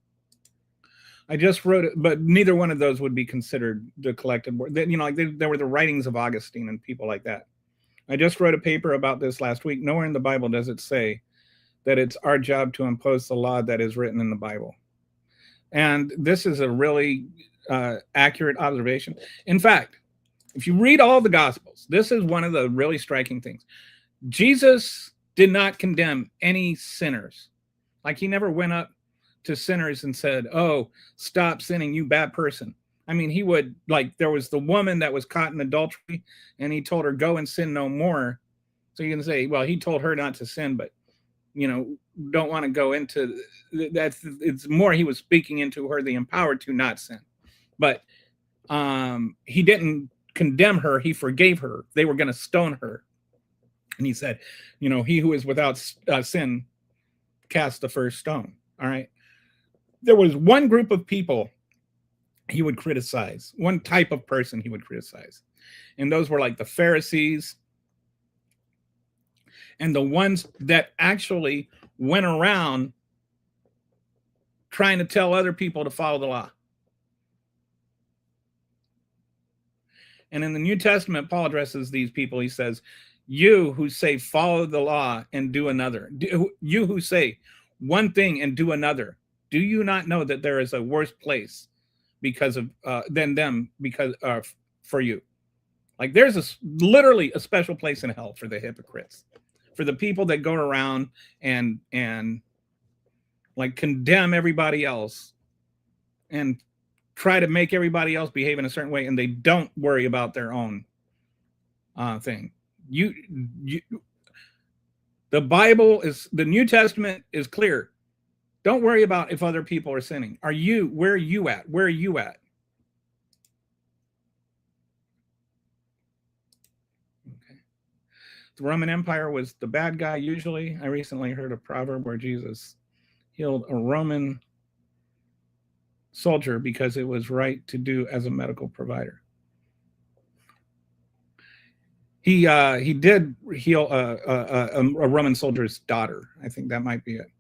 I just wrote it, but neither one of those would be considered the collected work. There were the writings of Augustine and people like that. I just wrote a paper about this last week. Nowhere in the Bible does it say that it's our job to impose the law that is written in the Bible. And this is a really accurate observation. In fact, if you read all the Gospels, this is one of the really striking things. Jesus did not condemn any sinners. Like, he never went up to sinners and said, oh, stop sinning, you bad person. I mean, he would, like, there was the woman that was caught in adultery, and he told her, go and sin no more. So you can say, well, he told her not to sin, but, don't want to go into that. It's more, he was speaking into her, the empowered to not sin. But he didn't condemn her. He forgave her. They were going to stone her. And he said, he who is without sin cast the first stone. All right. There was one group of people he would criticize, one type of person he would criticize. And those were like the Pharisees and the ones that actually went around trying to tell other people to follow the law. And in the New Testament, Paul addresses these people. He says, you who say follow the law and do another, you who say one thing and do another, do you not know that there is a worse place because of than them because for you? Like, there's literally a special place in hell for the hypocrites, for the people that go around and like condemn everybody else and try to make everybody else behave in a certain way, and they don't worry about their own thing. The Bible the New Testament is clear. Don't worry about if other people are sinning. Where are you at? Where are you at? Okay. The Roman Empire was the bad guy usually. I recently heard a proverb where Jesus healed a Roman soldier because it was right to do as a medical provider. He did heal a Roman soldier's daughter. I think that might be it.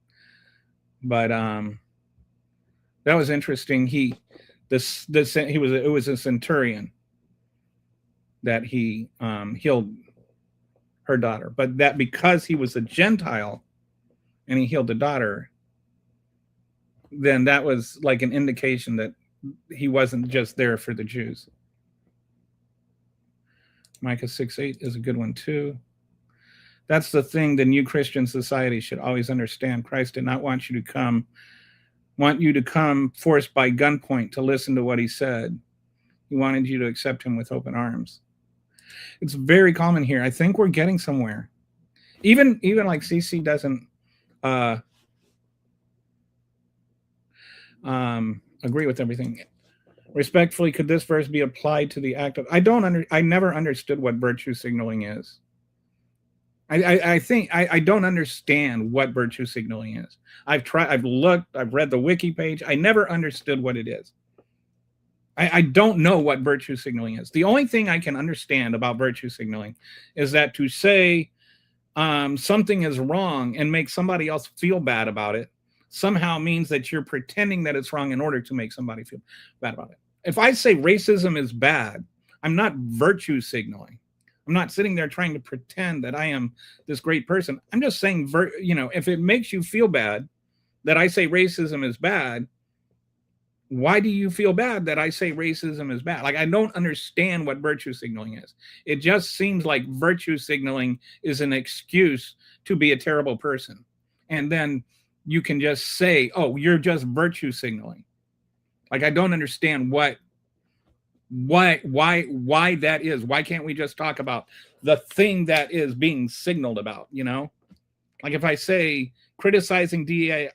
But that was interesting. It was a centurion that he healed her daughter, but that because he was a Gentile and he healed the daughter, then that was like an indication that he wasn't just there for the Jews. Micah 6:8 is a good one too. That's the thing the new Christian society should always understand. Christ did not want you to come want you to come forced by gunpoint to listen to what he said. He wanted you to accept him with open arms. It's very common here. I think we're getting somewhere. Even like CC doesn't agree with everything. Respectfully, could this verse be applied to the act of? I never understood what virtue signaling is. I think I don't understand what virtue signaling is. I've looked, I've read the wiki page. I never understood what it is. I don't know what virtue signaling is. The only thing I can understand about virtue signaling is that to say something is wrong and make somebody else feel bad about it somehow means that you're pretending that it's wrong in order to make somebody feel bad about it. If I say racism is bad, I'm not virtue signaling. I'm not sitting there trying to pretend that I am this great person. I'm just saying, if it makes you feel bad that I say racism is bad, why do you feel bad that I say racism is bad? Like, I don't understand what virtue signaling is. It just seems like virtue signaling is an excuse to be a terrible person. And then you can just say, oh, you're just virtue signaling. Like, I don't understand why that is. Why can't we just talk about the thing that is being signaled about, Like, if I say criticizing DEA,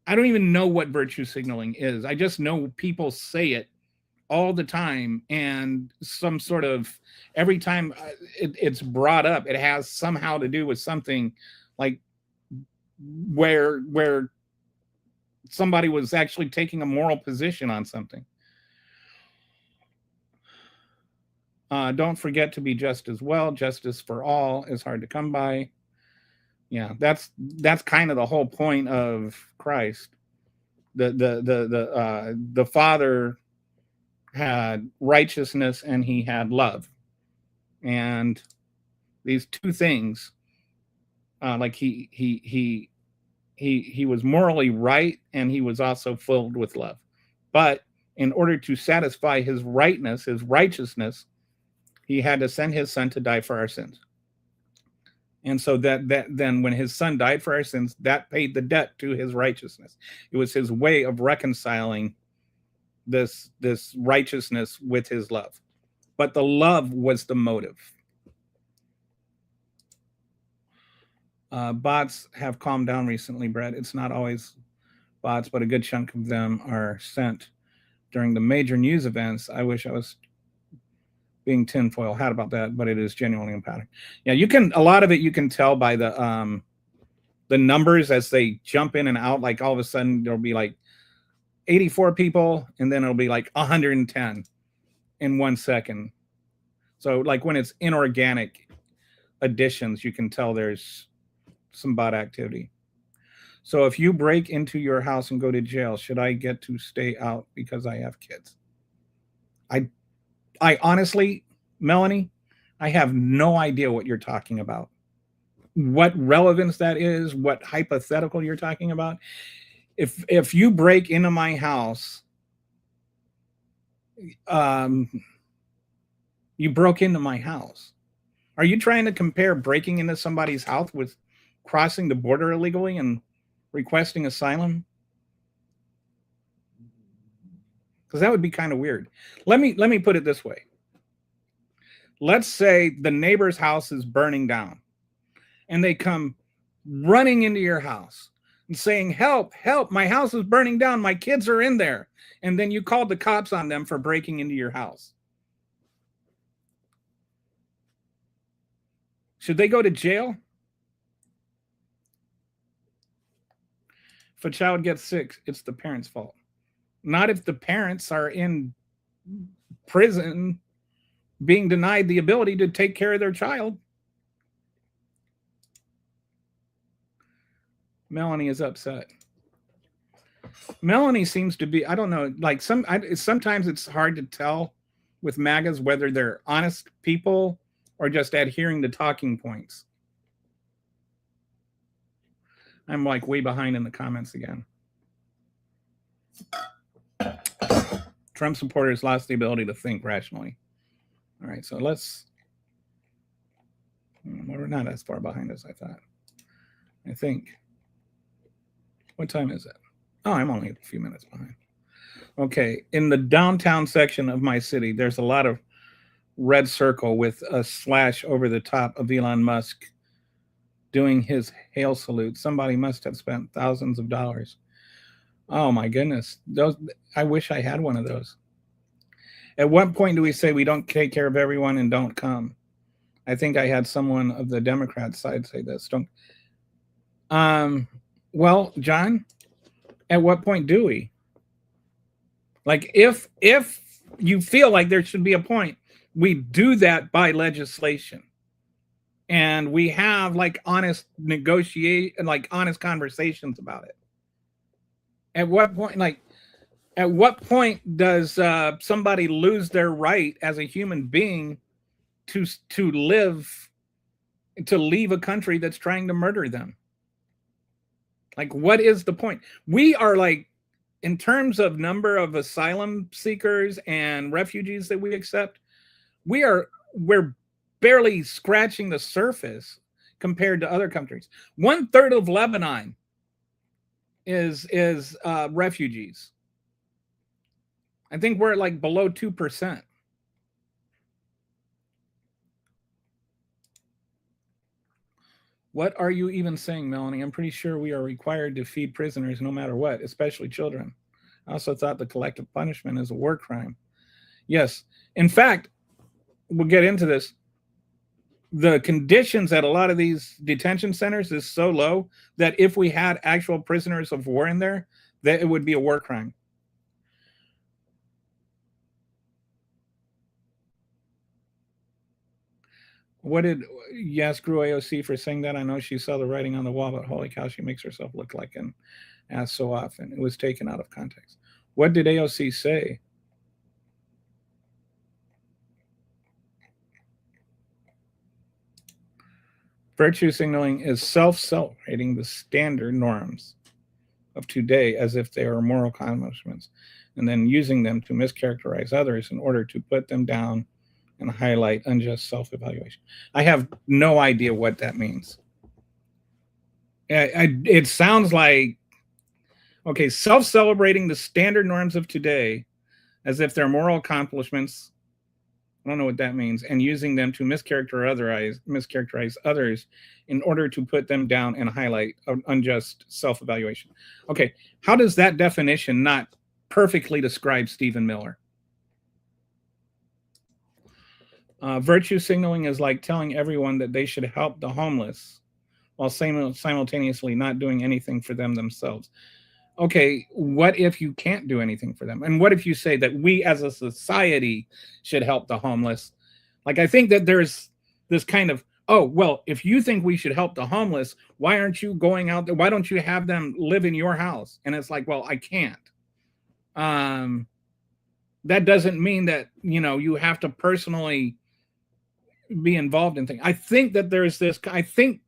I don't even know what virtue signaling is. I just know people say it all the time, and some sort of, every time it's brought up, it has somehow to do with something like where somebody was actually taking a moral position on something. Don't forget to be just as well. Justice for all is hard to come by. Yeah, that's kind of the whole point of Christ. The Father had righteousness and he had love, and these two things, like he was morally right and he was also filled with love. But in order to satisfy his rightness, his righteousness, he had to send his son to die for our sins. And so that then when his son died for our sins, that paid the debt to his righteousness. It was his way of reconciling this righteousness with his love. But the love was the motive. Bots have calmed down recently, Brett. It's not always bots, but a good chunk of them are sent during the major news events. I wish I was being tinfoil hat about that, but it is genuinely empowering. Yeah, a lot of it you can tell by the numbers as they jump in and out. Like, all of a sudden there'll be like 84 people, and then it'll be like 110 in 1 second. So like when it's inorganic additions, you can tell there's some bot activity. So if you break into your house and go to jail, should I get to stay out because I have kids? I honestly, Melanie, I have no idea what you're talking about. What relevance that is, what hypothetical you're talking about. If you break into my house, you broke into my house. Are you trying to compare breaking into somebody's house with crossing the border illegally and requesting asylum? Because that would be kind of weird. Let me put it this way. Let's say the neighbor's house is burning down and they come running into your house and saying, help, help, my house is burning down, my kids are in there. And then you called the cops on them for breaking into your house. Should they go to jail? If a child gets sick, it's the parent's fault. Not if the parents are in prison being denied the ability to take care of their child. Melanie is upset. Melanie seems to be, I don't know, like sometimes it's hard to tell with MAGAs whether they're honest people or just adhering to talking points. I'm like way behind in the comments again. Trump supporters lost the ability to think rationally. All right, so we're not as far behind as I thought. I think. What time is it? Oh, I'm only a few minutes behind. Okay, in the downtown section of my city, there's a lot of red circle with a slash over the top of Elon Musk doing his hail salute. Somebody must have spent thousands of dollars. Oh my goodness. Those, I wish I had one of those. At what point do we say we don't take care of everyone and don't come? I think I had someone of the Democrat side say this. Don't. Well, John, at what point do we? Like, if you feel like there should be a point, we do that by legislation, and we have like honest honest conversations about it. At what point, at what point does somebody lose their right as a human being to leave a country that's trying to murder them? Like, what is the point? We are like, in terms of number of asylum seekers and refugees that we accept, we're barely scratching the surface compared to other countries. 1/3 of Lebanon is refugees. I think we're at like below 2%. What are you even saying, Melanie? I'm pretty sure we are required to feed prisoners no matter what, especially children. I also thought the collective punishment is a war crime. Yes. In fact, we'll get into this. The conditions at a lot of these detention centers is so low that if we had actual prisoners of war in there, that it would be a war crime. What did yes, Gru AOC for saying that? I know she saw the writing on the wall, but holy cow, she makes herself look like an ass so often. It was taken out of context. What did AOC say? Virtue signaling is self-celebrating the standard norms of today as if they are moral accomplishments, and then using them to mischaracterize others in order to put them down and highlight unjust self-evaluation. I have no idea what that means. It sounds like, okay, self-celebrating the standard norms of today as if they're moral accomplishments. I don't know what that means. And using them to mischaracterize others in order to put them down and highlight unjust self-evaluation. Okay, how does that definition not perfectly describe Stephen Miller? Virtue signaling is like telling everyone that they should help the homeless while simultaneously not doing anything for them themselves. Okay, what if you can't do anything for them? And what if you say that we as a society should help the homeless? Like, I think that there's this kind of, oh, well, if you think we should help the homeless, why aren't you going out there? Why don't you have them live in your house? And it's like, well, I can't. That doesn't mean that, you know, you have to personally be involved in things. I think that there's this, I think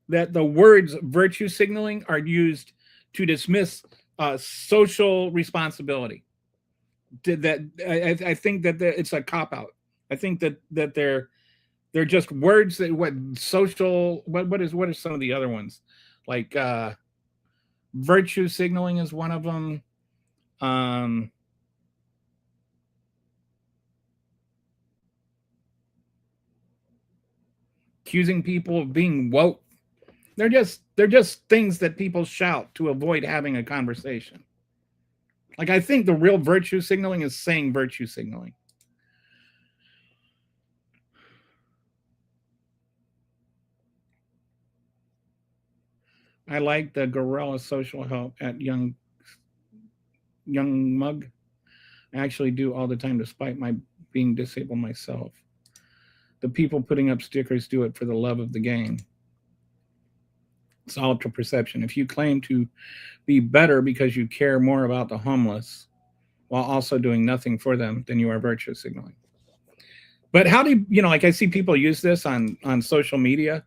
that the words virtue signaling are used to dismiss social responsibility. I think that it's a cop-out. I think that they're just words that what are some of the other ones? Like virtue signaling is one of them. Accusing people of being woke. They're just things that people shout to avoid having a conversation. Like, I think the real virtue signaling is saying virtue signaling. I like the Gorilla social help at Young Mug. I actually do all the time despite my being disabled myself. The people putting up stickers do it for the love of the game. It's ultra perception. If you claim to be better because you care more about the homeless while also doing nothing for them, then you are virtue signaling. But how do you know, like I see people use this on social media.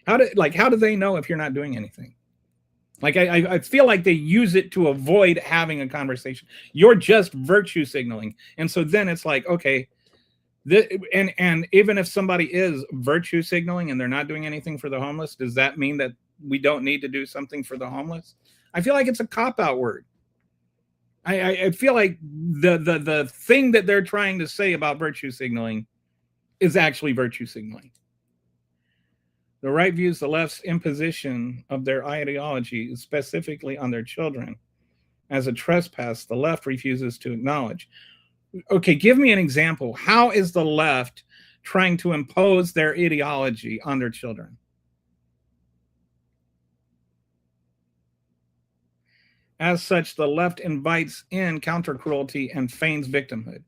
How do they know if you're not doing anything? Like I feel like they use it to avoid having a conversation. You're just virtue signaling. And so then it's like, okay, and even if somebody is virtue signaling and they're not doing anything for the homeless, does that mean that we don't need to do something for the homeless. I feel like it's a cop-out word. I feel like the thing that they're trying to say about virtue signaling is actually virtue signaling. The right views the left's imposition of their ideology, specifically on their children, as a trespass the left refuses to acknowledge. Okay, give me an example. How is the left trying to impose their ideology on their children? As such, the left invites in counter-cruelty and feigns victimhood.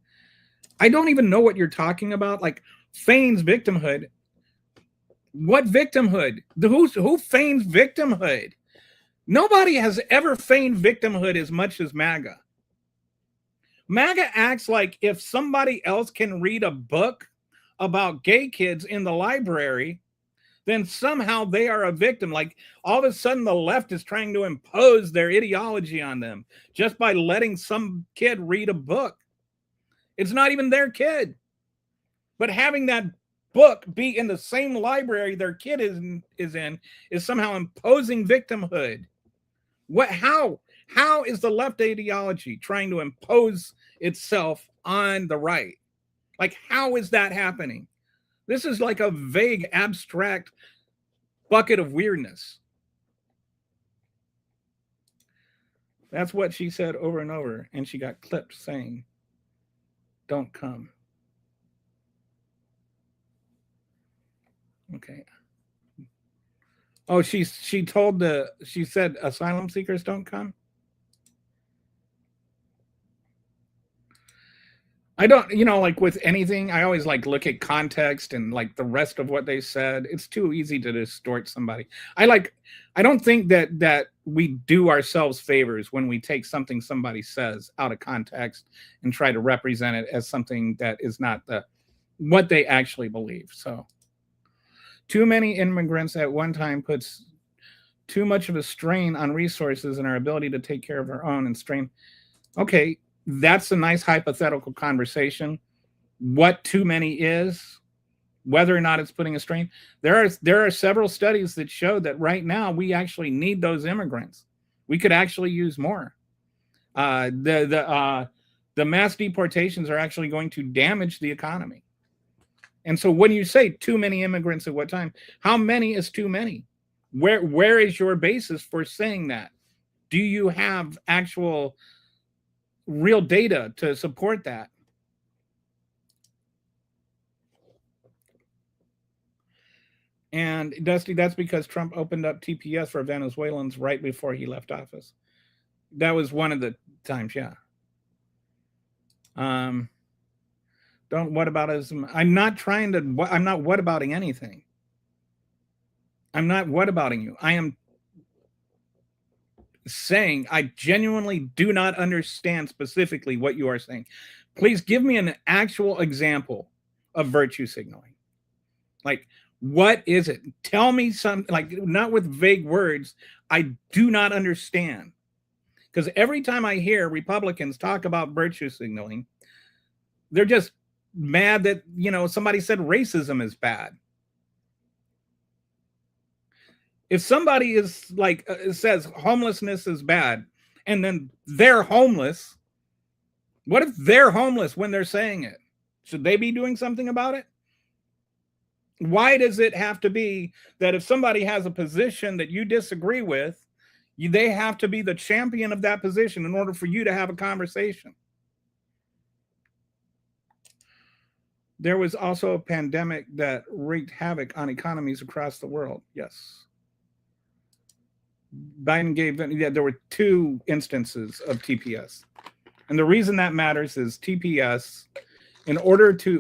I don't even know what you're talking about. Like, feigns victimhood. What victimhood? Who feigns victimhood? Nobody has ever feigned victimhood as much as MAGA. MAGA acts like if somebody else can read a book about gay kids in the library, then somehow they are a victim. Like all of a sudden the left is trying to impose their ideology on them just by letting some kid read a book. It's not even their kid. But having that book be in the same library their kid is in is somehow imposing victimhood. How is the left ideology trying to impose itself on the right? Like, how is that happening? This is like a vague, abstract bucket of weirdness. That's what she said over and over, and she got clipped saying, "Don't come." Okay. Oh, she said asylum seekers don't come. I don't, like with anything, I always like look at context and like the rest of what they said. It's too easy to distort somebody. I don't think that we do ourselves favors when we take something somebody says out of context and try to represent it as something that is not what they actually believe. So too many immigrants at one time puts too much of a strain on resources and our ability to take care of our own and strain. Okay. That's a nice hypothetical conversation. What too many is, whether or not it's putting a strain. There are several studies that show that right now we actually need those immigrants. We could actually use more. The mass deportations are actually going to damage the economy. And so when you say too many immigrants at what time, how many is too many? Where is your basis for saying that? Do you have actual real data to support that? And Dusty, that's because Trump opened up TPS for Venezuelans right before he left office. That was one of the times, yeah. Don't whataboutism. I'm not whatabouting anything. I'm not whatabouting you. I am saying I genuinely do not understand specifically what you are saying. Please give me an actual example of virtue signaling. Like, what is it? Tell me something, like, not with vague words. I do not understand. Because every time I hear Republicans talk about virtue signaling, they're just mad that, somebody said racism is bad. If somebody is like says homelessness is bad, and then they're homeless, what if they're homeless when they're saying it? Should they be doing something about it? Why does it have to be that if somebody has a position that you disagree with, they have to be the champion of that position in order for you to have a conversation? There was also a pandemic that wreaked havoc on economies across the world. Yes. Biden there were 2 instances of TPS. And the reason that matters is TPS, in order to,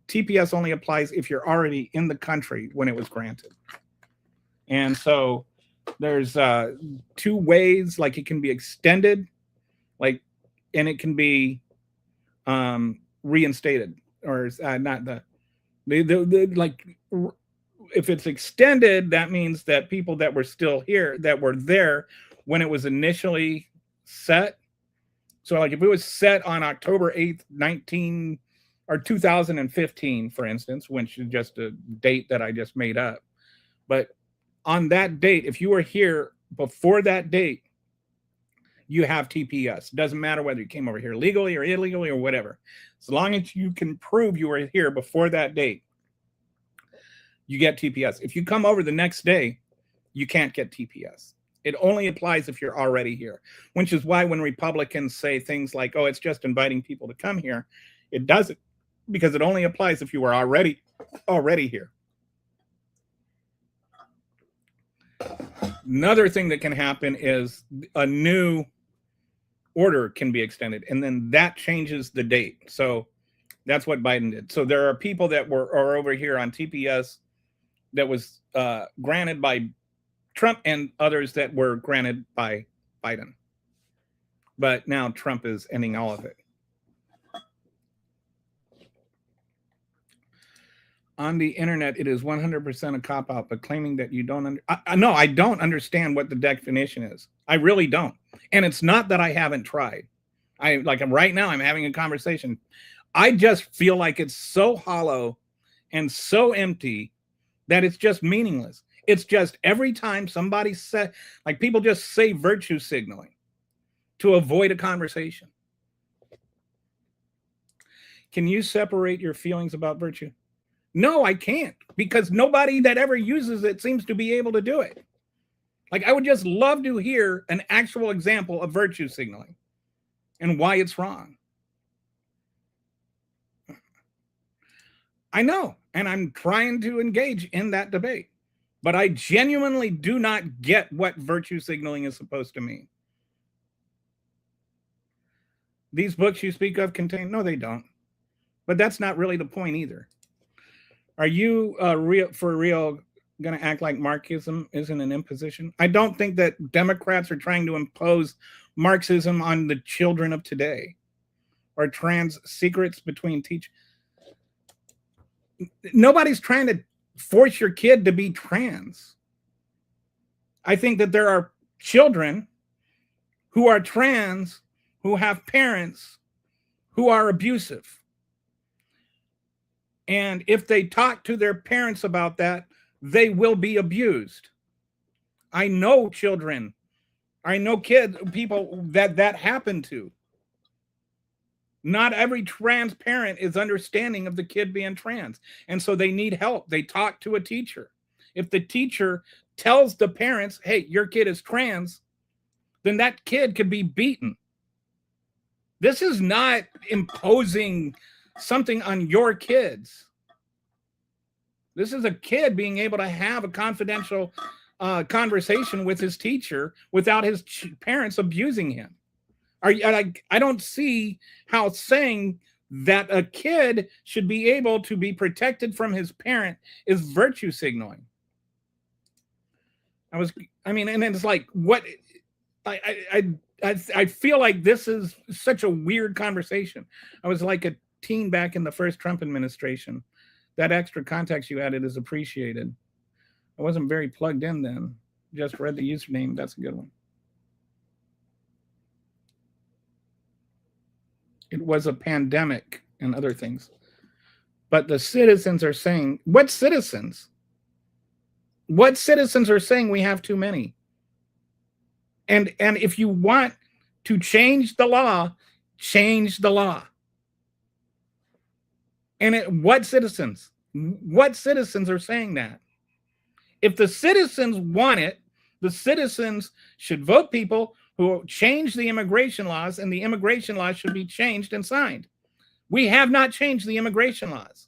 TPS only applies if you're already in the country when it was granted. And so there's 2 ways, it can be extended, and it can be reinstated, or not if it's extended, that means that people that were still here, that were there when it was initially set. So if it was set on October 8th, 2015, for instance, which is just a date that I just made up. But on that date, if you were here before that date, you have TPS. Doesn't matter whether you came over here legally or illegally or whatever. As long as you can prove you were here before that date, you get TPS. If you come over the next day, you can't get TPS. It only applies if you're already here, which is why when Republicans say things like, oh, it's just inviting people to come here, it doesn't, because it only applies if you were already here. Another thing that can happen is a new order can be extended, and then that changes the date. So that's what Biden did. So there are people that are over here on TPS that was granted by Trump, and others that were granted by Biden. But now Trump is ending all of it. On the internet, it is 100% a cop-out, but claiming that you don't no, I don't understand what the definition is. I really don't. And it's not that I haven't tried. Right now, I'm having a conversation. I just feel like it's so hollow and so empty that it's just meaningless. It's just every time somebody said, like, people just say virtue signaling to avoid a conversation. Can you separate your feelings about virtue? No, I can't, because nobody that ever uses it seems to be able to do it. Like, I would just love to hear an actual example of virtue signaling and why it's wrong. I know, and I'm trying to engage in that debate, but I genuinely do not get what virtue signaling is supposed to mean. These books you speak of contain, no, they don't. But that's not really the point either. Are you for real going to act like Marxism isn't an imposition? I don't think that Democrats are trying to impose Marxism on the children of today, or trans secrets between teachers. Nobody's trying to force your kid to be trans. I think that there are children who are trans who have parents who are abusive. And if they talk to their parents about that, they will be abused. I know children, I know people that happened to. Not every trans parent is understanding of the kid being trans. And so they need help. They talk to a teacher. If the teacher tells the parents, hey, your kid is trans, then that kid could be beaten. This is not imposing something on your kids. This is a kid being able to have a confidential conversation with his teacher without his parents abusing him. I don't see how saying that a kid should be able to be protected from his parent is virtue signaling. And it's like, what? I feel like this is such a weird conversation. I was like a teen back in the first Trump administration. That extra context you added is appreciated. I wasn't very plugged in then. Just read the username. That's a good one. It was a pandemic and other things. But the citizens are saying, what citizens? What citizens are saying we have too many? And if you want to change the law, change the law. And what citizens? What citizens are saying that? If the citizens want it, the citizens should vote people who change the immigration laws, and the immigration laws should be changed and signed. We have not changed the immigration laws.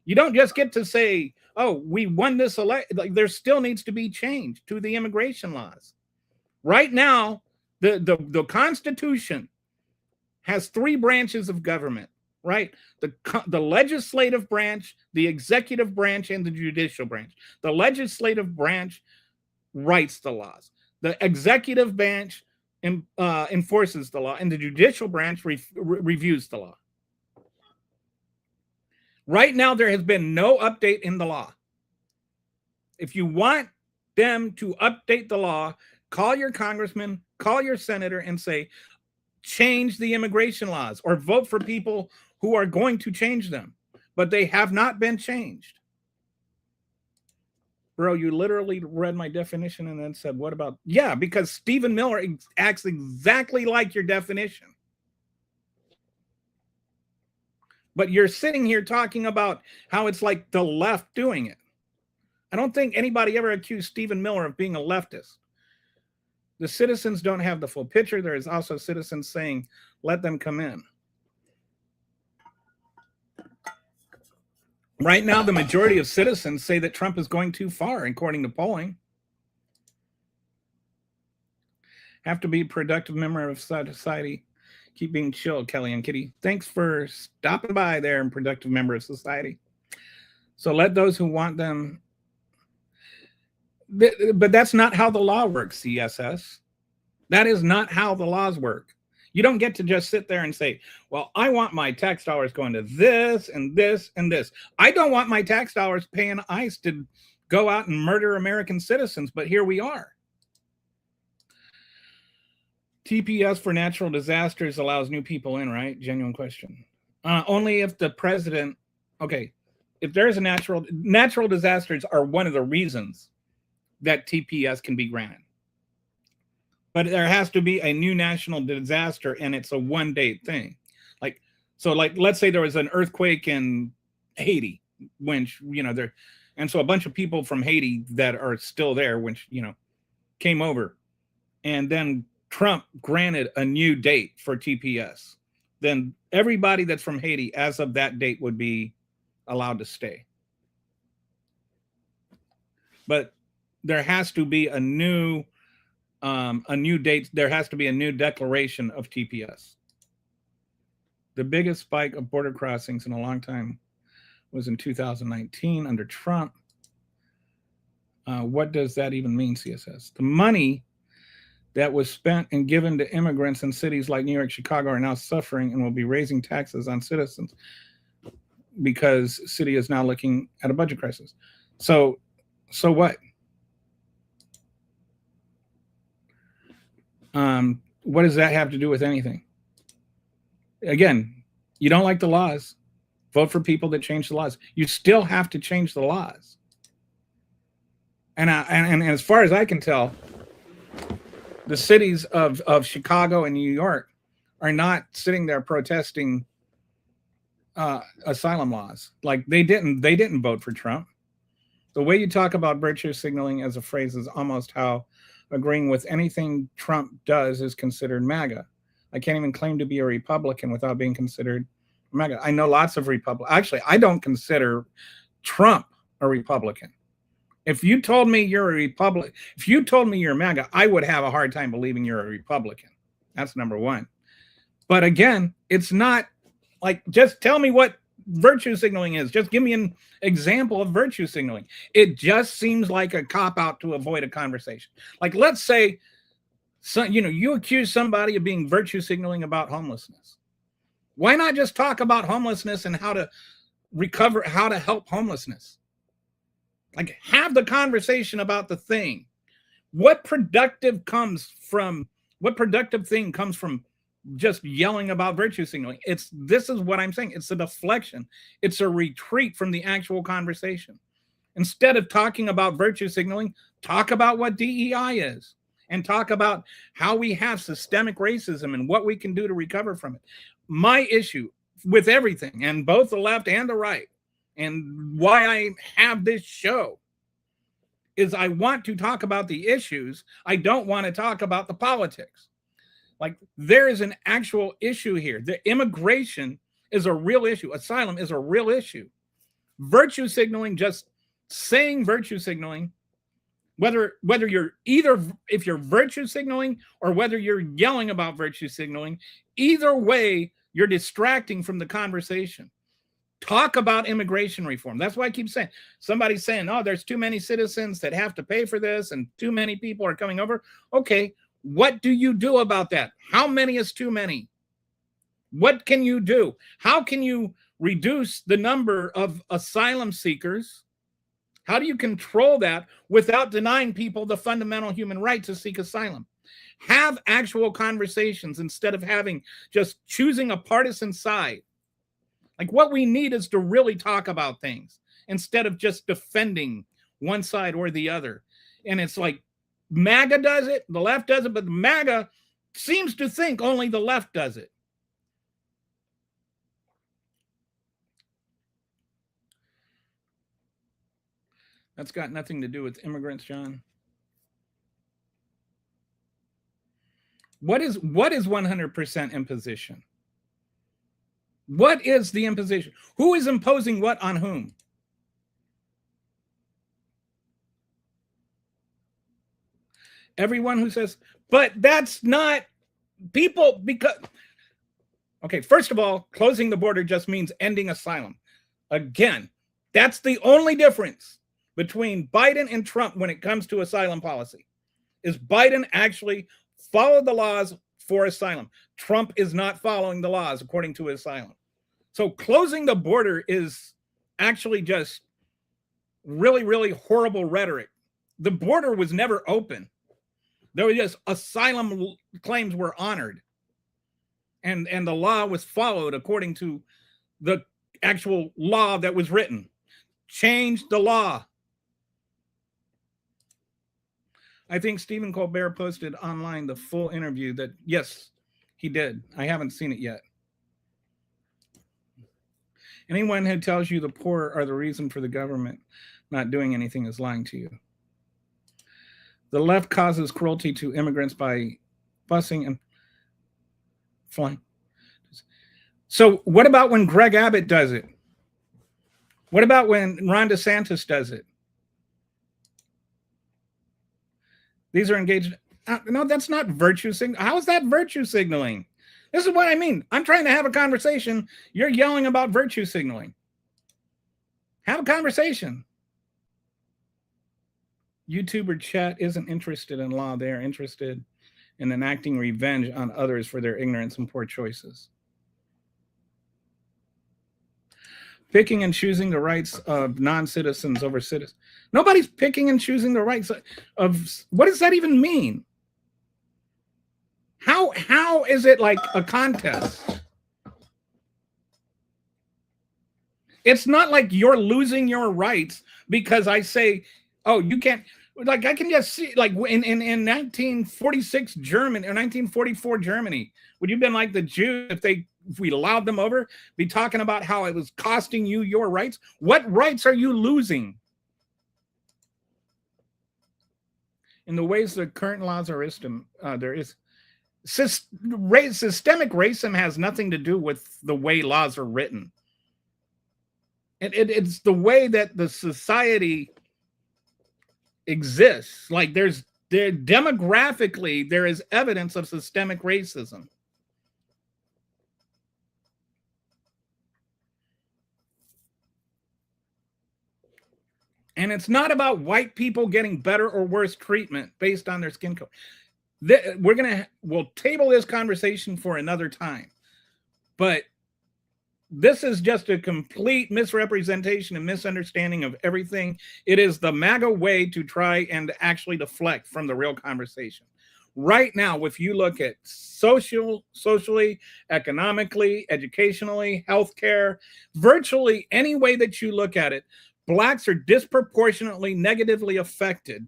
You don't just get to say, oh, we won this election. Like, there still needs to be change to the immigration laws. Right now, the Constitution has 3 branches of government, right? The legislative branch, the executive branch, and the judicial branch. The legislative branch writes the laws. The executive branch enforces the law, and the judicial branch reviews the law. Right now, there has been no update in the law. If you want them to update the law, call your congressman, call your senator, and say, change the immigration laws, or vote for people who are going to change them. But they have not been changed. Bro, you literally read my definition and then said, what about? Yeah, because Stephen Miller acts exactly like your definition. But you're sitting here talking about how it's like the left doing it. I don't think anybody ever accused Stephen Miller of being a leftist. The citizens don't have the full picture. There is also citizens saying, let them come in. Right now, the majority of citizens say that Trump is going too far, according to polling. Have to be a productive member of society. Keep being chill, Kelly and Kitty. Thanks for stopping by there and productive member of society. So let those who want them. But that's not how the law works, CSS. That is not how the laws work. You don't get to just sit there and say, well, I want my tax dollars going to this and this and this. I don't want my tax dollars paying ICE to go out and murder American citizens, but here we are. TPS for natural disasters allows new people in, right? Genuine question. Only if the president, okay, if there is a natural disasters are one of the reasons that TPS can be granted. But there has to be a new national disaster, and it's a one-day thing. Like, let's say there was an earthquake in Haiti, which, there, and so a bunch of people from Haiti that are still there, which, came over, and then Trump granted a new date for TPS. Then everybody that's from Haiti as of that date would be allowed to stay. But there has to be a new date. There has to be a new declaration of TPS. The biggest spike of border crossings in a long time was in 2019 under Trump. What does that even mean, CSS? The money that was spent and given to immigrants in cities like New York, Chicago are now suffering and will be raising taxes on citizens because city is now looking at a budget crisis. So what? What does that have to do with anything? Again, you don't like the laws, vote for people that change the laws. You still have to change the laws. And as far as I can tell, the cities of Chicago and New York are not sitting there protesting asylum laws. Like they didn't vote for Trump. The way you talk about virtue signaling as a phrase is almost how agreeing with anything Trump does is considered MAGA. I can't even claim to be a Republican without being considered MAGA. I know lots of Republicans. Actually, I don't consider Trump a Republican. If you told me you're a Republican, if you told me you're MAGA, I would have a hard time believing you're a Republican. That's number one. But again, it's not like, just tell me what virtue signaling is. Just give me an example of virtue signaling. It just seems like a cop-out to avoid a conversation. Like, let's say, you accuse somebody of being virtue signaling about homelessness. Why not just talk about homelessness and how to recover, how to help homelessness? Like, have the conversation about the thing. What productive thing comes from just yelling about virtue signaling? This is what I'm saying. It's a deflection. It's a retreat from the actual conversation. Instead of talking about virtue signaling, talk about what DEI is and talk about how we have systemic racism and what we can do to recover from it. My issue with everything, and both the left and the right, and why I have this show, is I want to talk about the issues. I don't want to talk about the politics. Like, there is an actual issue here. The immigration is a real issue. Asylum is a real issue. Virtue signaling, just saying virtue signaling, whether you're if you're virtue signaling or whether you're yelling about virtue signaling, either way, you're distracting from the conversation. Talk about immigration reform. That's why I keep saying, somebody's saying, oh, there's too many citizens that have to pay for this and too many people are coming over. Okay, what do you do about that? How many is too many? What can you do? How can you reduce the number of asylum seekers? How do you control that without denying people the fundamental human right to seek asylum? Have actual conversations instead of having just choosing a partisan side. Like, what we need is to really talk about things instead of just defending one side or the other. And it's like MAGA does it, the left does it, but the MAGA seems to think only the left does it. That's got nothing to do with immigrants, John. What is 100% imposition? What is the imposition? Who is imposing what on whom? Everyone who says, but that's not people, because, okay, first of all, closing the border just means ending asylum. Again, that's the only difference between Biden and Trump when it comes to asylum policy, is Biden actually followed the laws for asylum. Trump is not following the laws according to asylum. So closing the border is actually just really, really horrible rhetoric. The border was never open. There was just asylum claims were honored. And the law was followed according to the actual law that was written. Change the law. I think Stephen Colbert posted online the full interview that, yes, he did. I haven't seen it yet. Anyone who tells you the poor are the reason for the government not doing anything is lying to you. The left causes cruelty to immigrants by busing and flying. So what about when Greg Abbott does it? What about when Ron DeSantis does it? These are engaged. No, that's not virtue signaling. How is that virtue signaling? This is what I mean. I'm trying to have a conversation. You're yelling about virtue signaling. Have a conversation. YouTuber chat isn't interested in law. They are interested in enacting revenge on others for their ignorance and poor choices. Picking and choosing the rights of non-citizens over citizens. Nobody's picking and choosing the rights of, what does that even mean? How is it like a contest? It's not like you're losing your rights because I say, oh, you can't, like I can just see, like in 1946 Germany or 1944 Germany, would you have been like the Jews if we allowed them over, be talking about how it was costing you your rights? What rights are you losing? In the ways the current laws are there is systemic racism has nothing to do with the way laws are written. It's the way that the society exists. Like demographically, there is evidence of systemic racism. And it's not about white people getting better or worse treatment based on their skin color. We'll table this conversation for another time. But this is just a complete misrepresentation and misunderstanding of everything. It is the MAGA way to try and actually deflect from the real conversation. Right now, if you look at socially, economically, educationally, healthcare, virtually any way that you look at it, Blacks are disproportionately negatively affected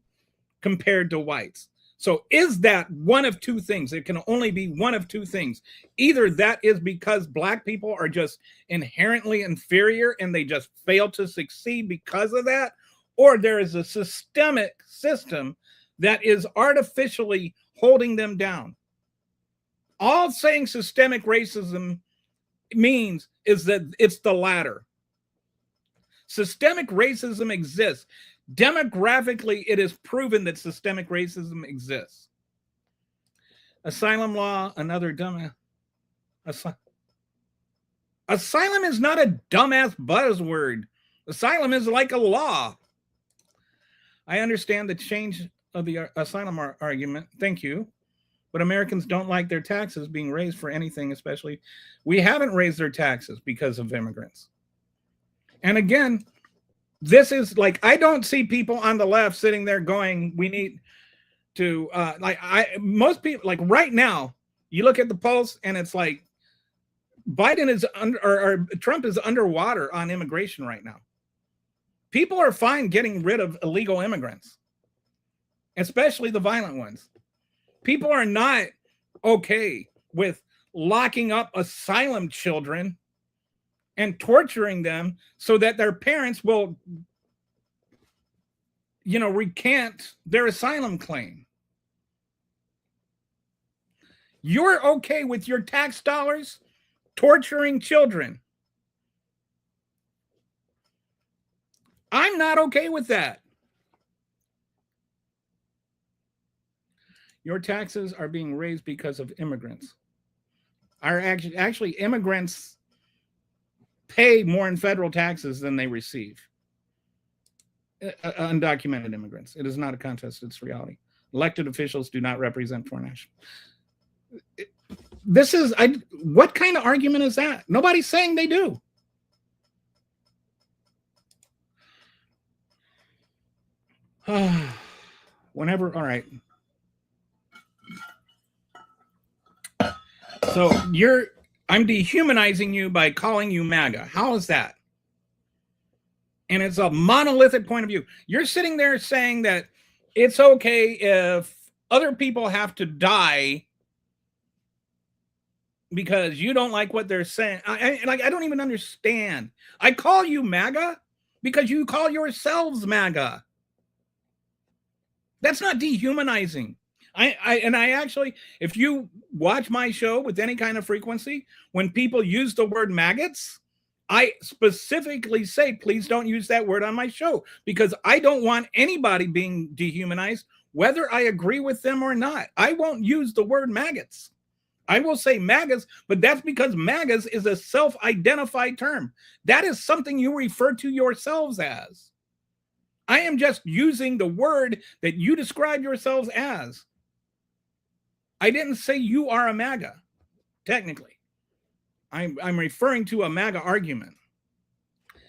compared to whites. So is that one of two things? It can only be one of two things. Either that is because Black people are just inherently inferior and they just fail to succeed because of that, or there is a systemic system that is artificially holding them down. All saying systemic racism means is that it's the latter. Systemic racism exists. Demographically, it is proven that systemic racism exists. Asylum law, another dumbass. Asylum is not a dumbass buzzword. Asylum is like a law. I understand the change of the asylum argument. Thank you. But Americans don't like their taxes being raised for anything, especially. We haven't raised their taxes because of immigrants. And again, this is like, I don't see people on the left sitting there going, we need to, most people, like right now, you look at the polls and it's like, Biden is or Trump is underwater on immigration right now. People are fine getting rid of illegal immigrants, especially the violent ones. People are not okay with locking up asylum children and torturing them so that their parents will, recant their asylum claim. You're okay with your tax dollars torturing children. I'm not okay with that. Your taxes are being raised because of immigrants. Actually, immigrants pay more in federal taxes than they receive. Undocumented immigrants. It is not a contest, it's reality. Elected officials do not represent foreign nationals. What kind of argument is that? Nobody's saying they do. Whenever, all right. So I'm dehumanizing you by calling you MAGA. How is that? And it's a monolithic point of view. You're sitting there saying that it's okay if other people have to die because you don't like what they're saying. I don't even understand. I call you MAGA because you call yourselves MAGA. That's not dehumanizing. I actually, if you watch my show with any kind of frequency, when people use the word maggots, I specifically say, please don't use that word on my show, because I don't want anybody being dehumanized, whether I agree with them or not. I won't use the word maggots. I will say MAGAs, but that's because MAGAs is a self-identified term. That is something you refer to yourselves as. I am just using the word that you describe yourselves as. I didn't say you are a MAGA, technically. I'm referring to a MAGA argument.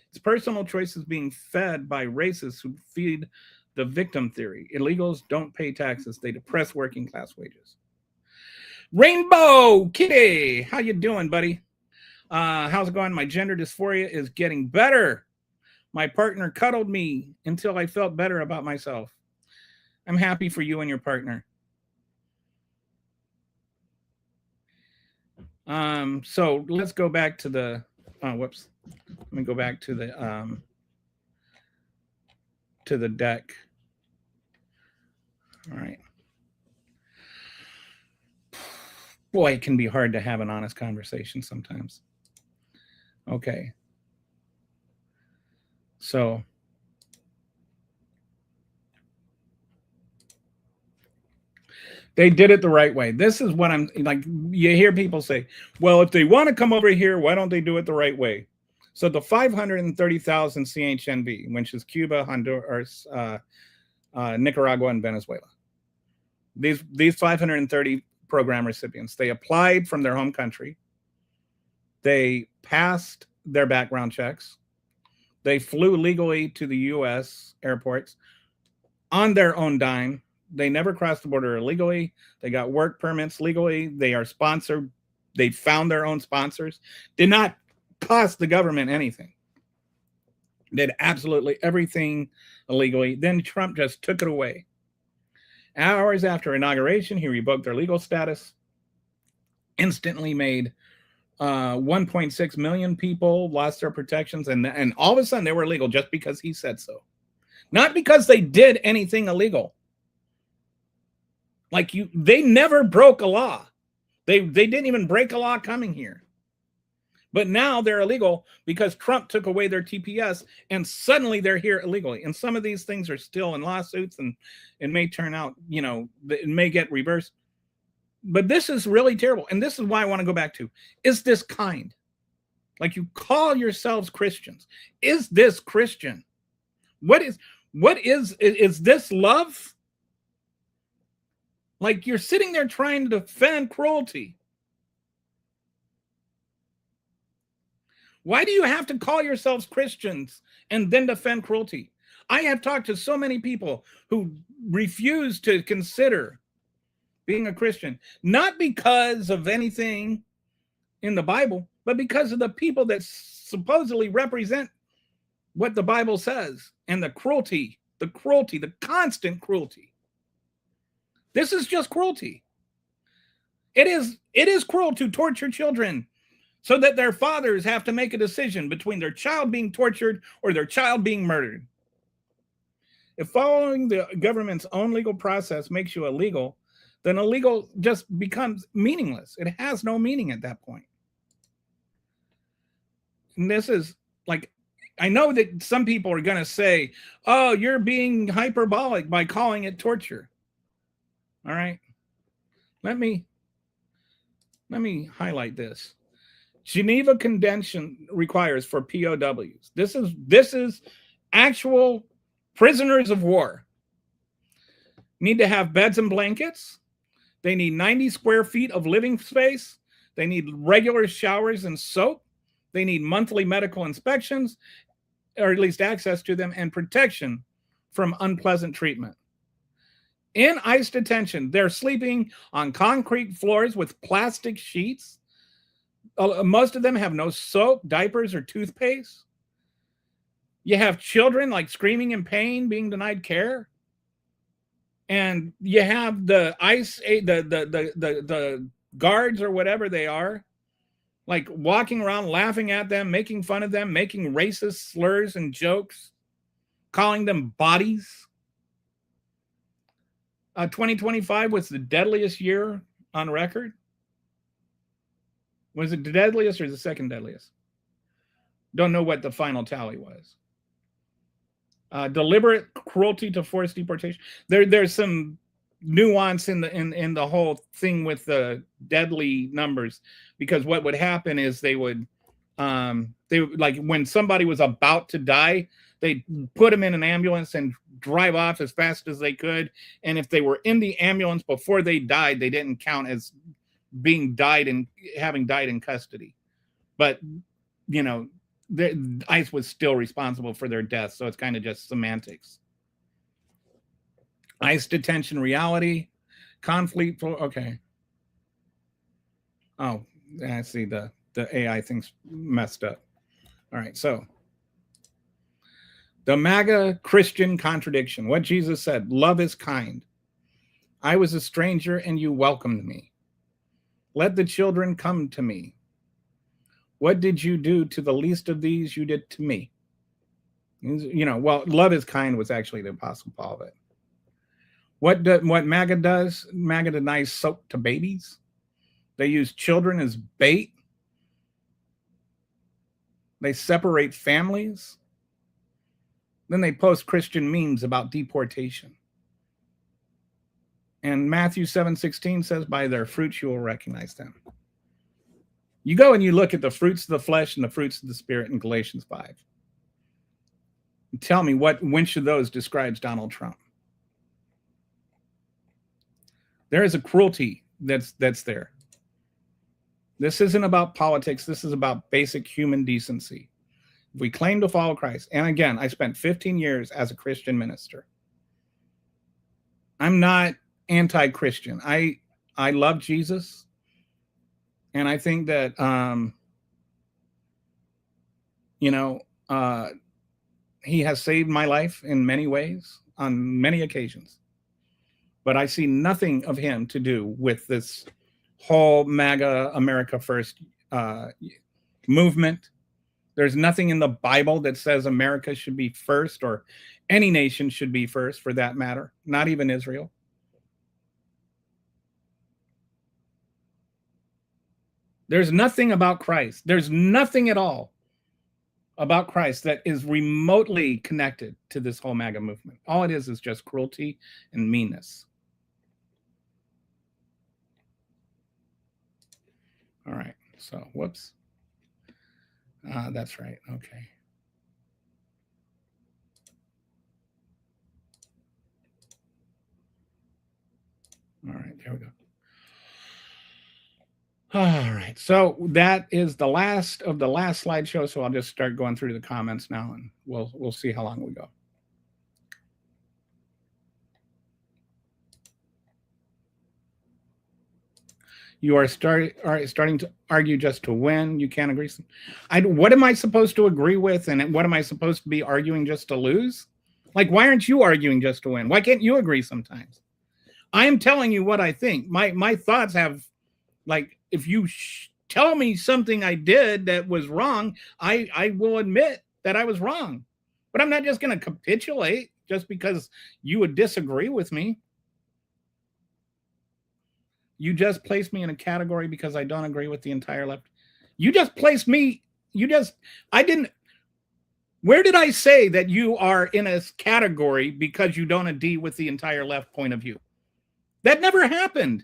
It's personal choices being fed by racists who feed the victim theory. Illegals don't pay taxes. They depress working class wages. Rainbow Kitty, how you doing, buddy? How's it going? My gender dysphoria is getting better. My partner cuddled me until I felt better about myself. I'm happy for you and your partner. So let's go back to the, whoops. Let me go back to the deck. All right. Boy, it can be hard to have an honest conversation sometimes. Okay. So they did it the right way. This is what I'm like. You hear people say, well, if they want to come over here, why don't they do it the right way? So the 530,000 CHNV, which is Cuba, Honduras, Nicaragua, and Venezuela. These 530 program recipients, they applied from their home country. They passed their background checks. They flew legally to the U.S. airports on their own dime. They never crossed the border illegally. They got work permits legally. They are sponsored. They found their own sponsors. Did not cost the government anything. Did absolutely everything illegally. Then Trump just took it away. Hours after inauguration, he revoked their legal status. Instantly made 1.6 million people lost their protections. And all of a sudden they were illegal just because he said so. Not because they did anything illegal. They never broke a law. They didn't even break a law coming here. But now they're illegal because Trump took away their TPS and suddenly they're here illegally. And some of these things are still in lawsuits and it may turn out, it may get reversed. But this is really terrible. And this is why I want to go back to, is this kind? Like, you call yourselves Christians. Is this Christian? What is this love? Like, you're sitting there trying to defend cruelty. Why do you have to call yourselves Christians and then defend cruelty? I have talked to so many people who refuse to consider being a Christian, not because of anything in the Bible, but because of the people that supposedly represent what the Bible says and the cruelty, the constant cruelty. This is just cruelty. It is cruel to torture children so that their fathers have to make a decision between their child being tortured or their child being murdered. If following the government's own legal process makes you illegal, then illegal just becomes meaningless. It has no meaning at that point. And this is like, I know that some people are going to say, oh, you're being hyperbolic by calling it torture. All right. Let me highlight this. Geneva Convention requires for POWs. This is actual prisoners of war. Need to have beds and blankets. They need 90 square feet of living space. They need regular showers and soap. They need monthly medical inspections, or at least access to them, and protection from unpleasant treatment. In ICE detention, they're sleeping on concrete floors with plastic sheets. Most of them have no soap, diapers, or toothpaste. You have children like screaming in pain, being denied care. And you have the ICE, the guards or whatever they are, like walking around, laughing at them, making fun of them, making racist slurs and jokes, calling them bodies. 2025 was the deadliest year on record. Was it the deadliest or the second deadliest? Don't know what the final tally was. Deliberate cruelty to forced deportation. There's some nuance in the whole thing with the deadly numbers, because what would happen is they would like when somebody was about to die, they'd put them in an ambulance and drive off as fast as they could. And if they were in the ambulance before they died, they didn't count as being died and having died in custody. But you know, the ICE was still responsible for their deaths, so it's kind of just semantics. ICE detention reality, conflict. Okay. Oh, I see the AI thing's messed up. All right, so the MAGA Christian contradiction. What Jesus said: love is kind. I was a stranger and you welcomed me. Let the children come to me. What did you do to the least of these? You did to me. You know, well, love is kind was actually the Apostle Paul. But what MAGA does, MAGA denies soap to babies. They use children as bait. They separate families. Then they post Christian memes about deportation. And Matthew 7:16 says, by their fruits you will recognize them. You go and you look at the fruits of the flesh and the fruits of the spirit in Galatians 5. And tell me which of those describes Donald Trump. There is a cruelty that's there. This isn't about politics. This is about basic human decency. If we claim to follow Christ, and again, I spent 15 years as a Christian minister. I'm not anti-Christian. I love Jesus. And I think that, he has saved my life in many ways, on many occasions. But I see nothing of him to do with this whole MAGA America First movement. There's nothing in the Bible that says America should be first, or any nation should be first for that matter, not even Israel. There's nothing about Christ. There's nothing at all about Christ that is remotely connected to this whole MAGA movement. All it is just cruelty and meanness. All right. So, whoops. That's right. Okay. All right. There we go. All right, so that is the last of the last slideshow. So I'll just start going through the comments now, and we'll see how long we go. You are starting to argue just to win. You can't agree. What am I supposed to agree with, and what am I supposed to be arguing just to lose? Like, why aren't you arguing just to win? Why can't you agree sometimes? I am telling you what I think. My thoughts have, like, if you tell me something I did that was wrong, I will admit that I was wrong. But I'm not just going to capitulate just because you would disagree with me. You just placed me in a category because I don't agree with the entire left. You just placed me. I didn't. Where did I say that you are in a category because you don't agree with the entire left point of view? That never happened.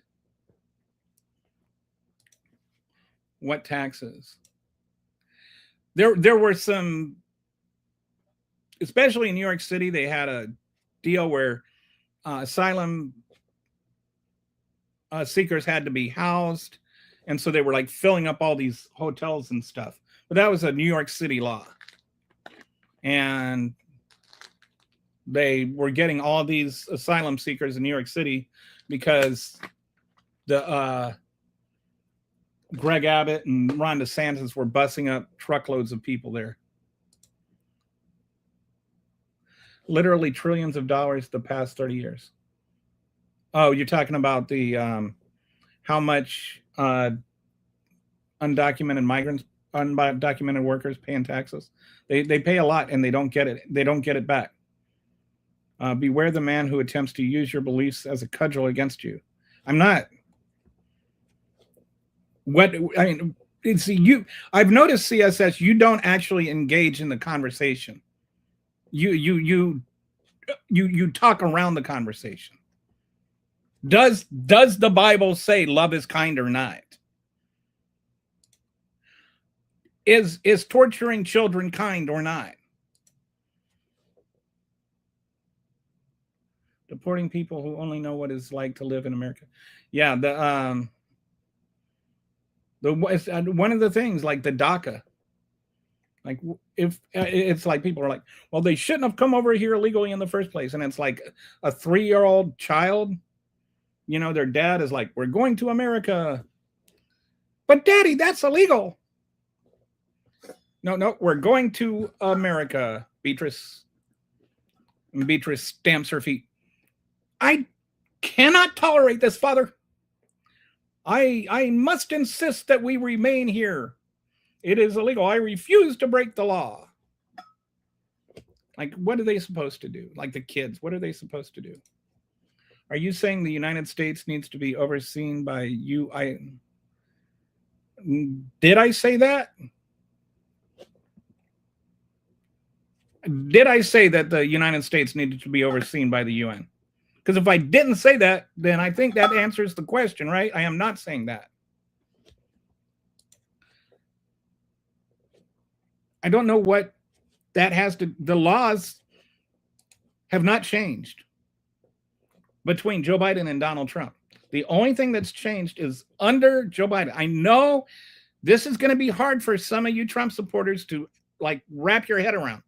What taxes? There were some, especially in New York City, they had a deal where asylum seekers had to be housed, and so they were like filling up all these hotels and stuff. But that was a New York City law, and they were getting all these asylum seekers in New York City because the Greg Abbott and Ron DeSantis were busing up truckloads of people there. Literally trillions of dollars the past 30 years. Oh, you're talking about the how much undocumented migrants, undocumented workers pay in taxes. They pay a lot and they don't get it. They don't get it back. Beware the man who attempts to use your beliefs as a cudgel against you. I'm not. What I mean, it's you. I've noticed, CSS, you don't actually engage in the conversation. You talk around the conversation. Does the Bible say love is kind or not? Is torturing children kind or not? Deporting people who only know what it's like to live in America. Yeah, one of the things, like the DACA, like if it's like people are like, well, they shouldn't have come over here illegally in the first place, and it's like a 3-year-old child, you know, their dad is like, we're going to America, but daddy, that's illegal. No, we're going to America. Beatrice stamps her feet. I cannot tolerate this, Father. I must insist that we remain here. It is illegal. I refuse to break the law. Like, what are they supposed to do? Like the kids, what are they supposed to do? Are you saying the United States needs to be overseen by you? Did I say that? Did I say that the United States needed to be overseen by the UN? Because if I didn't say that, then I think that answers the question, right? I am not saying that. I don't know what that has to. The laws have not changed between Joe Biden and Donald Trump. The only thing that's changed is under Joe Biden. I know this is going to be hard for some of you Trump supporters to like wrap your head around.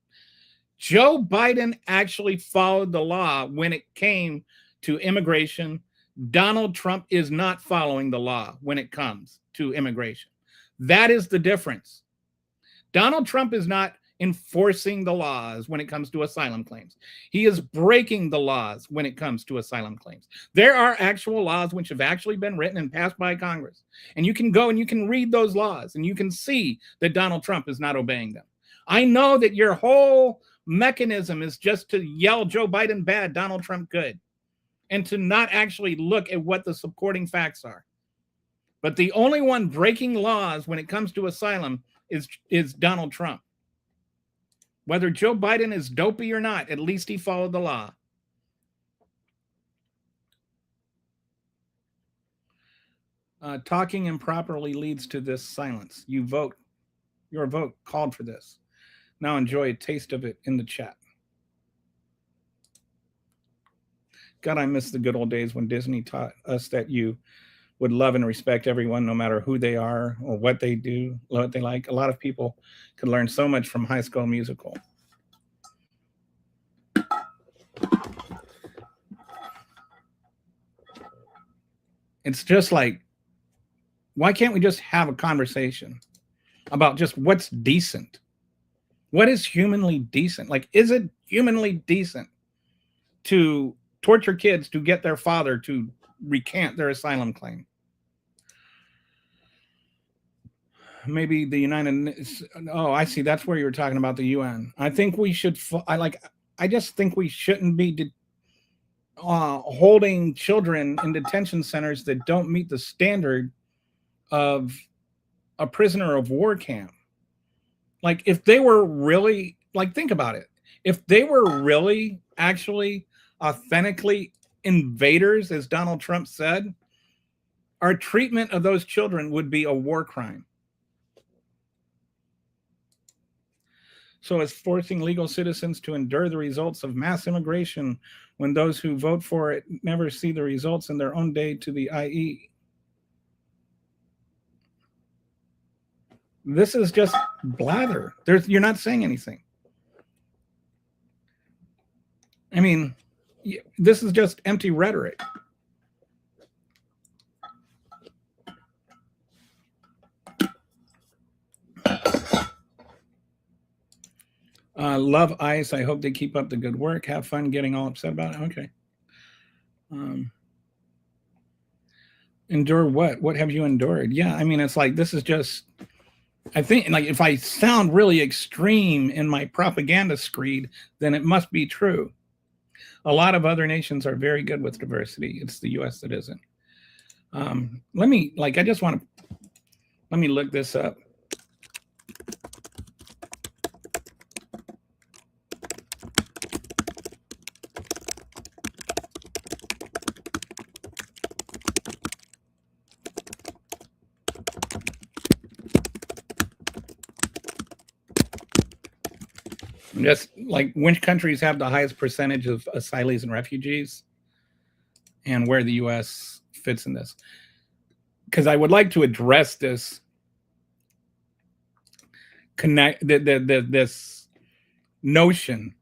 Joe Biden actually followed the law when it came to immigration. Donald Trump is not following the law when it comes to immigration. That is the difference. Donald Trump is not enforcing the laws when it comes to asylum claims. He is breaking the laws when it comes to asylum claims. There are actual laws which have actually been written and passed by Congress. And you can go and you can read those laws and you can see that Donald Trump is not obeying them. I know that your whole mechanism is just to yell Joe Biden bad, Donald Trump good, and to not actually look at what the supporting facts are. But the only one breaking laws when it comes to asylum is Donald Trump. Whether Joe Biden is dopey or not, at least he followed the law. Talking improperly leads to this silence. Your vote called for this. Now enjoy a taste of it in the chat. God, I miss the good old days when Disney taught us that you would love and respect everyone, no matter who they are or what they do, what they like. A lot of people could learn so much from High School Musical. It's just like Why can't we just have a conversation about just what's decent? What is humanly decent? Like, is it humanly decent to torture kids to get their father to recant their asylum claim? Maybe the I see, that's where you were talking about the UN. I think we should, I just think we shouldn't be holding children in detention centers that don't meet the standard of a prisoner of war camp. Like, if they were really, like, think about it. If they were really, actually, authentically invaders, as Donald Trump said, our treatment of those children would be a war crime. So it's forcing legal citizens to endure the results of mass immigration when those who vote for it never see the results in their own day to the IE. This is just blather. You're not saying anything. I mean, this is just empty rhetoric. Love ICE. I hope they keep up the good work. Have fun getting all upset about it. Okay. Endure what? What have you endured? Yeah, I mean, it's like, this is just, I think, like, if I sound really extreme in my propaganda screed, then it must be true. A lot of other nations are very good with diversity. It's the US that isn't. Let me look this up. Just like, which countries have the highest percentage of asylees and refugees, and where the US fits in this. Because I would like to address this this notion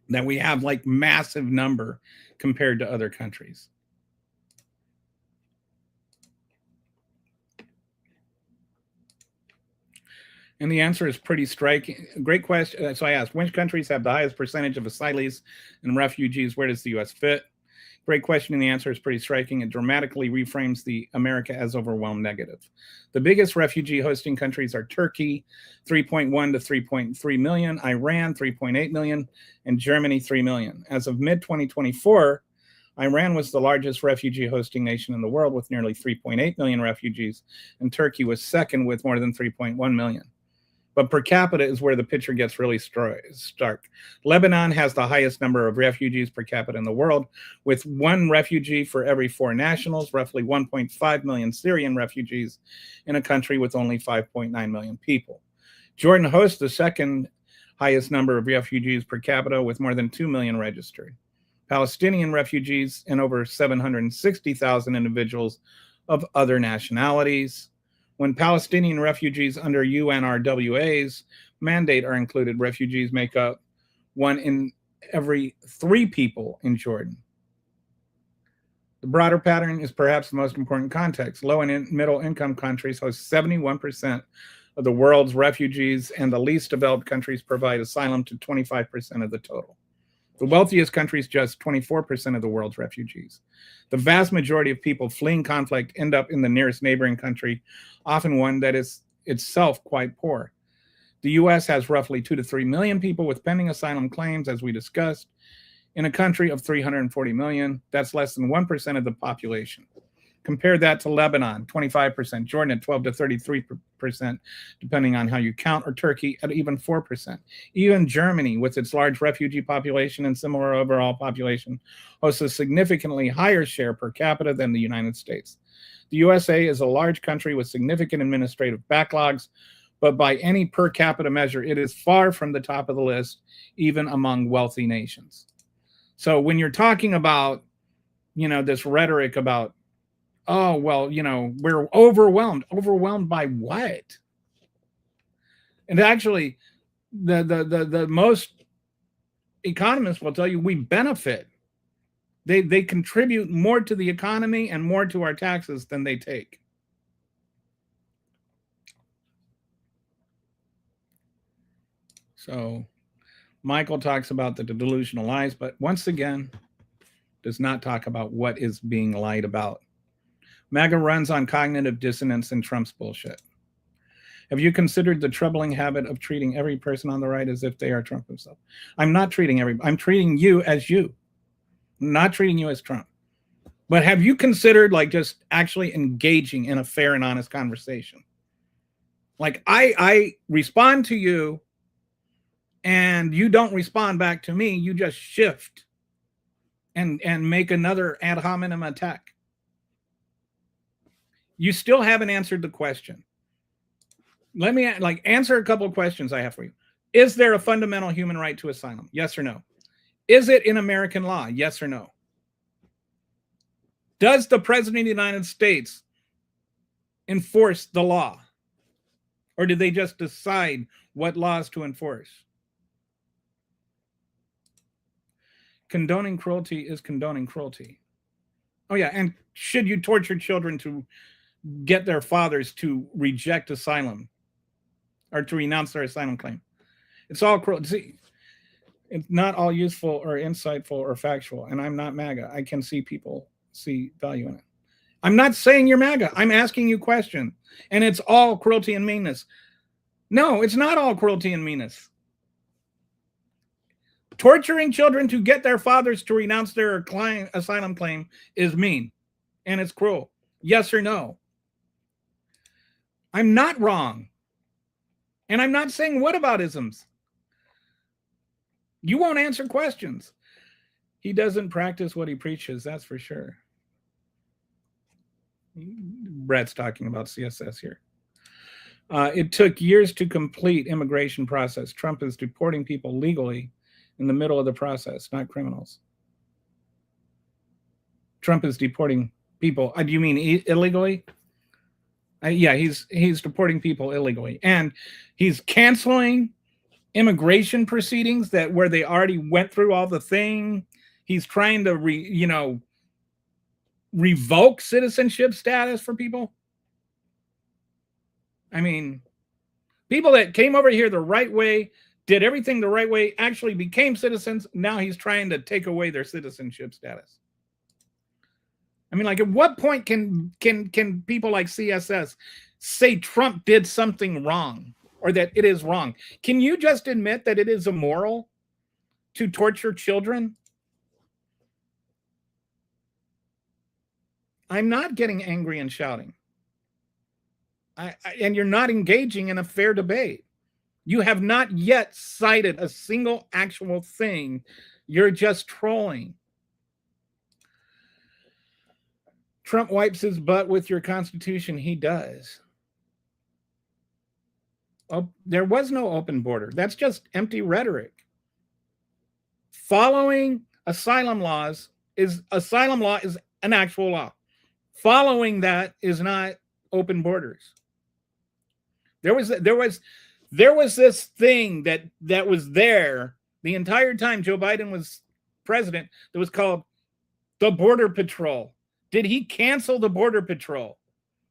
that we have like massive number compared to other countries. And the answer is pretty striking. Great question. So I asked, which countries have the highest percentage of asylees and refugees? Where does the US fit? Great question. And the answer is pretty striking. It dramatically reframes the America as overwhelmed negative. The biggest refugee hosting countries are Turkey, 3.1 to 3.3 million, Iran, 3.8 million, and Germany, 3 million. As of mid-2024, Iran was the largest refugee hosting nation in the world with nearly 3.8 million refugees, and Turkey was second with more than 3.1 million. But per capita is where the picture gets really stark. Lebanon has the highest number of refugees per capita in the world, with 1 refugee for every 4 nationals, roughly 1.5 million Syrian refugees in a country with only 5.9 million people. Jordan hosts the second highest number of refugees per capita, with more than 2 million registered. Palestinian refugees and over 760,000 individuals of other nationalities. When Palestinian refugees under UNRWA's mandate are included, refugees make up 1 in every 3 people in Jordan. The broader pattern is perhaps the most important context. Low and middle income countries host 71% of the world's refugees, and the least developed countries provide asylum to 25% of the total. The wealthiest countries just 24% of the world's refugees. The vast majority of people fleeing conflict end up in the nearest neighboring country, often one that is itself quite poor. The US has roughly 2 to 3 million people with pending asylum claims, as we discussed. In a country of 340 million, that's less than 1% of the population. Compare that to Lebanon, 25%, Jordan at 12 to 33%, depending on how you count, or Turkey at even 4%. Even Germany, with its large refugee population and similar overall population, hosts a significantly higher share per capita than the United States. The USA is a large country with significant administrative backlogs, but by any per capita measure, it is far from the top of the list, even among wealthy nations. So when you're talking about, this rhetoric about, oh, well, we're overwhelmed. Overwhelmed by what? And actually, the most economists will tell you we benefit They contribute more to the economy and more to our taxes than they take. So Michael talks about the delusional lies, but once again, does not talk about what is being lied about. MAGA runs on cognitive dissonance and Trump's bullshit. Have you considered the troubling habit of treating every person on the right as if they are Trump himself? I'm not treating everybody. I'm treating you as you, not treating you as Trump. But have you considered like just actually engaging in a fair and honest conversation? Like I respond to you and you don't respond back to me. You just shift and make another ad hominem attack. You still haven't answered the question. Let me answer a couple of questions I have for you. Is there a fundamental human right to asylum? Yes or no? Is it in American law? Yes or no? Does the President of the United States enforce the law? Or do they just decide what laws to enforce? Condoning cruelty is condoning cruelty. Oh yeah, and should you torture children to get their fathers to reject asylum or to renounce their asylum claim? It's all cruel. See, it's not all useful or insightful or factual. And I'm not MAGA. I can see people see value in it. I'm not saying you're MAGA. I'm asking you a question. And it's all cruelty and meanness. No, it's not all cruelty and meanness. Torturing children to get their fathers to renounce their asylum claim is mean. And it's cruel. Yes or no? I'm not wrong. And I'm not saying whataboutisms. You won't answer questions. He doesn't practice what he preaches, that's for sure. Brett's talking about CSS here. It took years to complete immigration process. Trump is deporting people legally in the middle of the process, not criminals. Trump is deporting people. Do you mean illegally? Yeah, he's deporting people illegally, and he's canceling immigration proceedings where they already went through all the thing. He's trying to revoke citizenship status for people. I mean, people that came over here the right way, did everything the right way, actually became citizens. Now he's trying to take away their citizenship status. I mean, like, at what point can people like CSS say Trump did something wrong or that it is wrong? Can you just admit that it is immoral to torture children? I'm not getting angry and shouting. And you're not engaging in a fair debate. You have not yet cited a single actual thing. You're just trolling. Trump wipes his butt with your Constitution. He does. Oh, there was no open border. That's just empty rhetoric. Following asylum law is an actual law. Following that is not open borders. There was this thing that was there the entire time Joe Biden was president that was called the Border Patrol. Did he cancel the Border Patrol?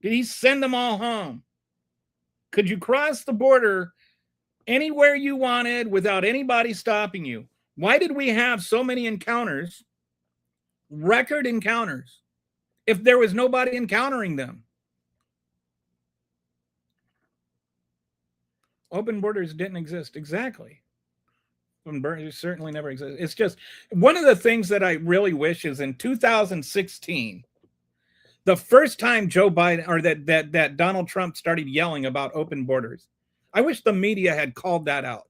Did he send them all home? Could you cross the border anywhere you wanted without anybody stopping you? Why did we have so many encounters, record encounters, if there was nobody encountering them? Open borders didn't exist. Exactly. Open borders certainly never existed. It's just one of the things that I really wish is in 2016, the first time Joe Biden or that Donald Trump started yelling about open borders, I wish the media had called that out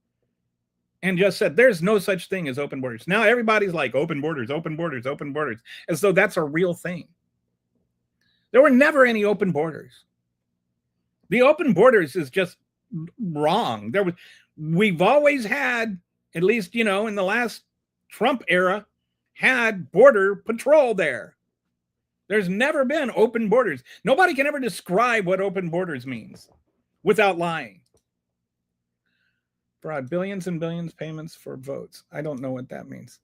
and just said, there's no such thing as open borders. Now everybody's like open borders, open borders, open borders, as though that's a real thing. There were never any open borders. The open borders is just wrong. We've always had, at least, in the last Trump era, had border patrol there. There's never been open borders. Nobody can ever describe what open borders means without lying. Fraud, billions and billions payments for votes. I don't know what that means.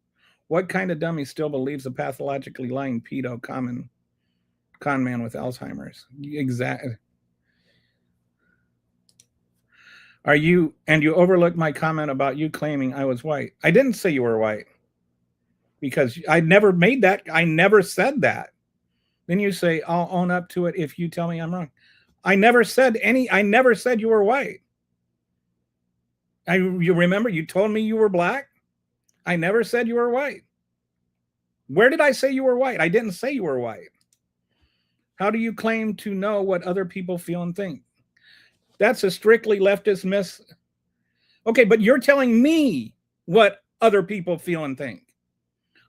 What kind of dummy still believes a pathologically lying pedo con man with Alzheimer's? Exactly. You overlooked my comment about you claiming I was white. I didn't say you were white because I never made that. I never said that. Then you say, I'll own up to it if you tell me I'm wrong. I never said you were white. You remember you told me you were black? I never said you were white. Where did I say you were white? I didn't say you were white. How do you claim to know what other people feel and think? That's a strictly leftist miss. Okay, but you're telling me what other people feel and think.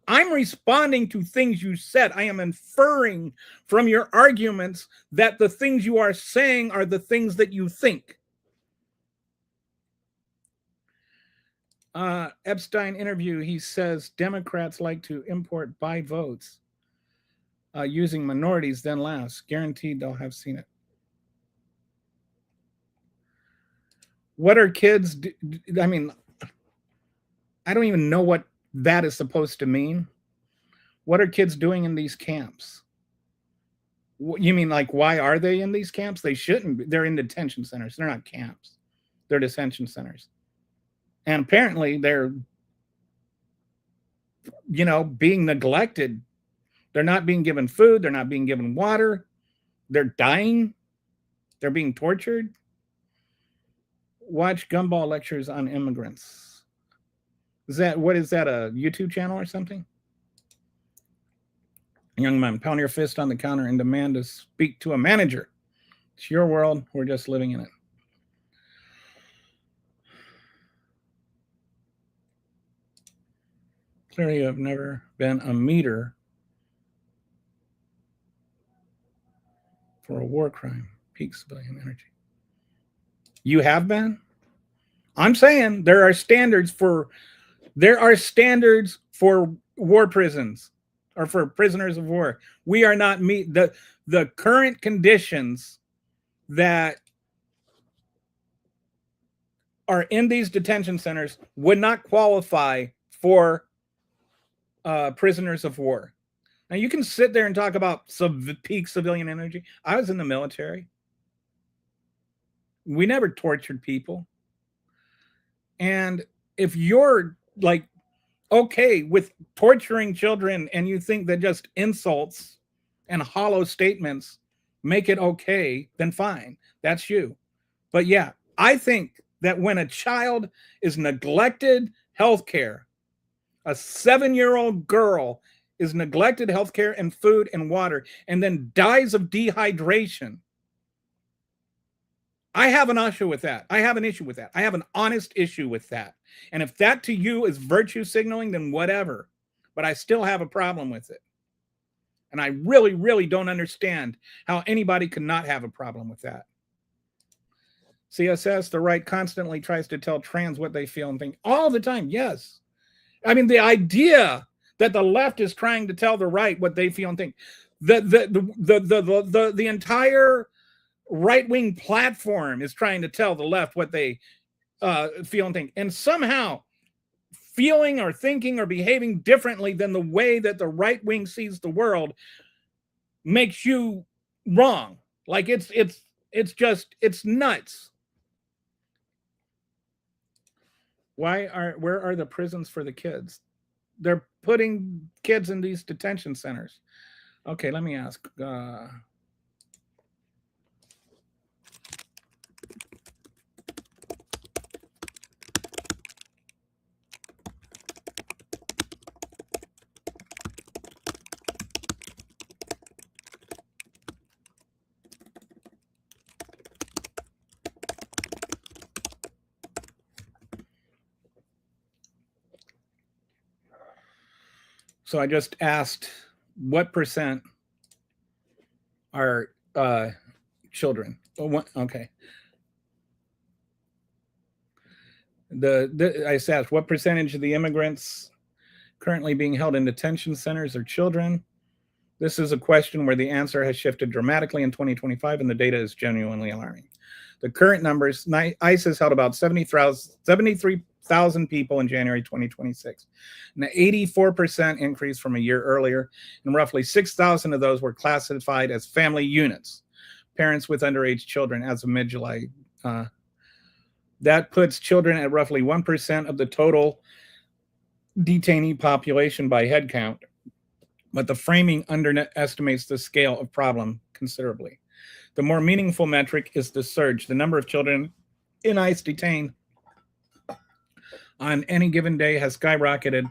I'm responding to things you said. I am inferring from your arguments that the things you are saying are the things that you think. Epstein interview, he says Democrats like to import by votes using minorities, then last. Guaranteed they'll have seen it. What are kids? I mean, I don't even know what that is supposed to mean. What are kids doing in these camps? You mean like, why are they in these camps? They shouldn't be. They're in detention centers. They're not camps. They're detention centers. And apparently they're, being neglected. They're not being given food. They're not being given water. They're dying. They're being tortured. Watch Gumball lectures on immigrants. What is that, a YouTube channel or something? Young man, pound your fist on the counter and demand to speak to a manager. It's your world. We're just living in it. Clearly, you have never been a meter for a war crime. Peak civilian energy. You have been? I'm saying there are standards for war prisons or for prisoners of war. We are not the current conditions that are in these detention centers would not qualify for prisoners of war. Now you can sit there and talk about peak civilian energy. I was in the military. We never tortured people. And if you're like, okay with torturing children and you think that just insults and hollow statements make it okay, then fine. That's you. But yeah, I think that when a child is neglected healthcare, a 7-year-old girl is neglected healthcare and food and water and then dies of dehydration, I have an issue with that. I have an honest issue with that. And if that to you is virtue signaling, then whatever. But I still have a problem with it. And I really, really don't understand how anybody could not have a problem with that. CSS, the right constantly tries to tell trans what they feel and think all the time. Yes. I mean, the idea that the left is trying to tell the right what they feel and think. The entire right-wing platform is trying to tell the left what they feel and think, and somehow feeling or thinking or behaving differently than the way that the right wing sees the world makes you wrong. Like it's nuts. Where are the prisons for the kids? They're putting kids in these detention centers. Okay, let me ask. So I just asked, what percent are children? Okay. I asked, what percentage of the immigrants currently being held in detention centers are children? This is a question where the answer has shifted dramatically in 2025, and the data is genuinely alarming. The current numbers, ICE has held about 73 1,000 people in January 2026, an 84% increase from a year earlier, and roughly 6,000 of those were classified as family units, parents with underage children as of mid-July. That puts children at roughly 1% of the total detainee population by head count, but the framing underestimates the scale of problem considerably. The more meaningful metric is the surge. The number of children in ICE detained on any given day has skyrocketed,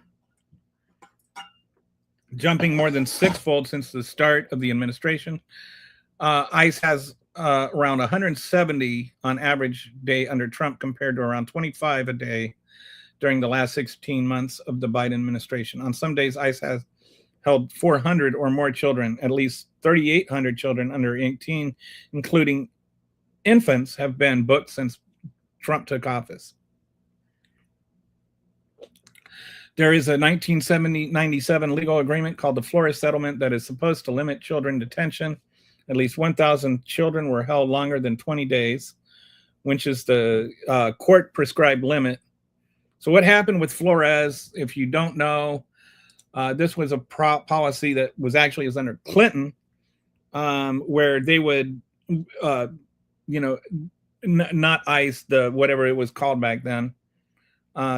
jumping more than sixfold since the start of the administration. ICE has around 170 on average day under Trump compared to around 25 a day during the last 16 months of the Biden administration. On some days, ICE has held 400 or more children. At least 3,800 children under 18, including infants, have been booked since Trump took office. There is a 1997 legal agreement called the Flores Settlement that is supposed to limit children detention. At least 1,000 children were held longer than 20 days, which is the court-prescribed limit. So what happened with Flores, if you don't know, this was a policy that was actually under Clinton, where they would, not ICE, whatever it was called back then,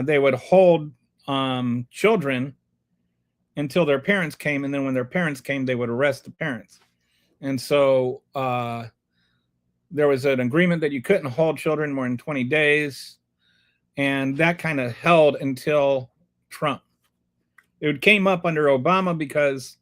they would hold children until their parents came, and then when their parents came, they would arrest the parents. And so there was an agreement that you couldn't hold children more than 20 days, and that kind of held until Trump. It came up under Obama because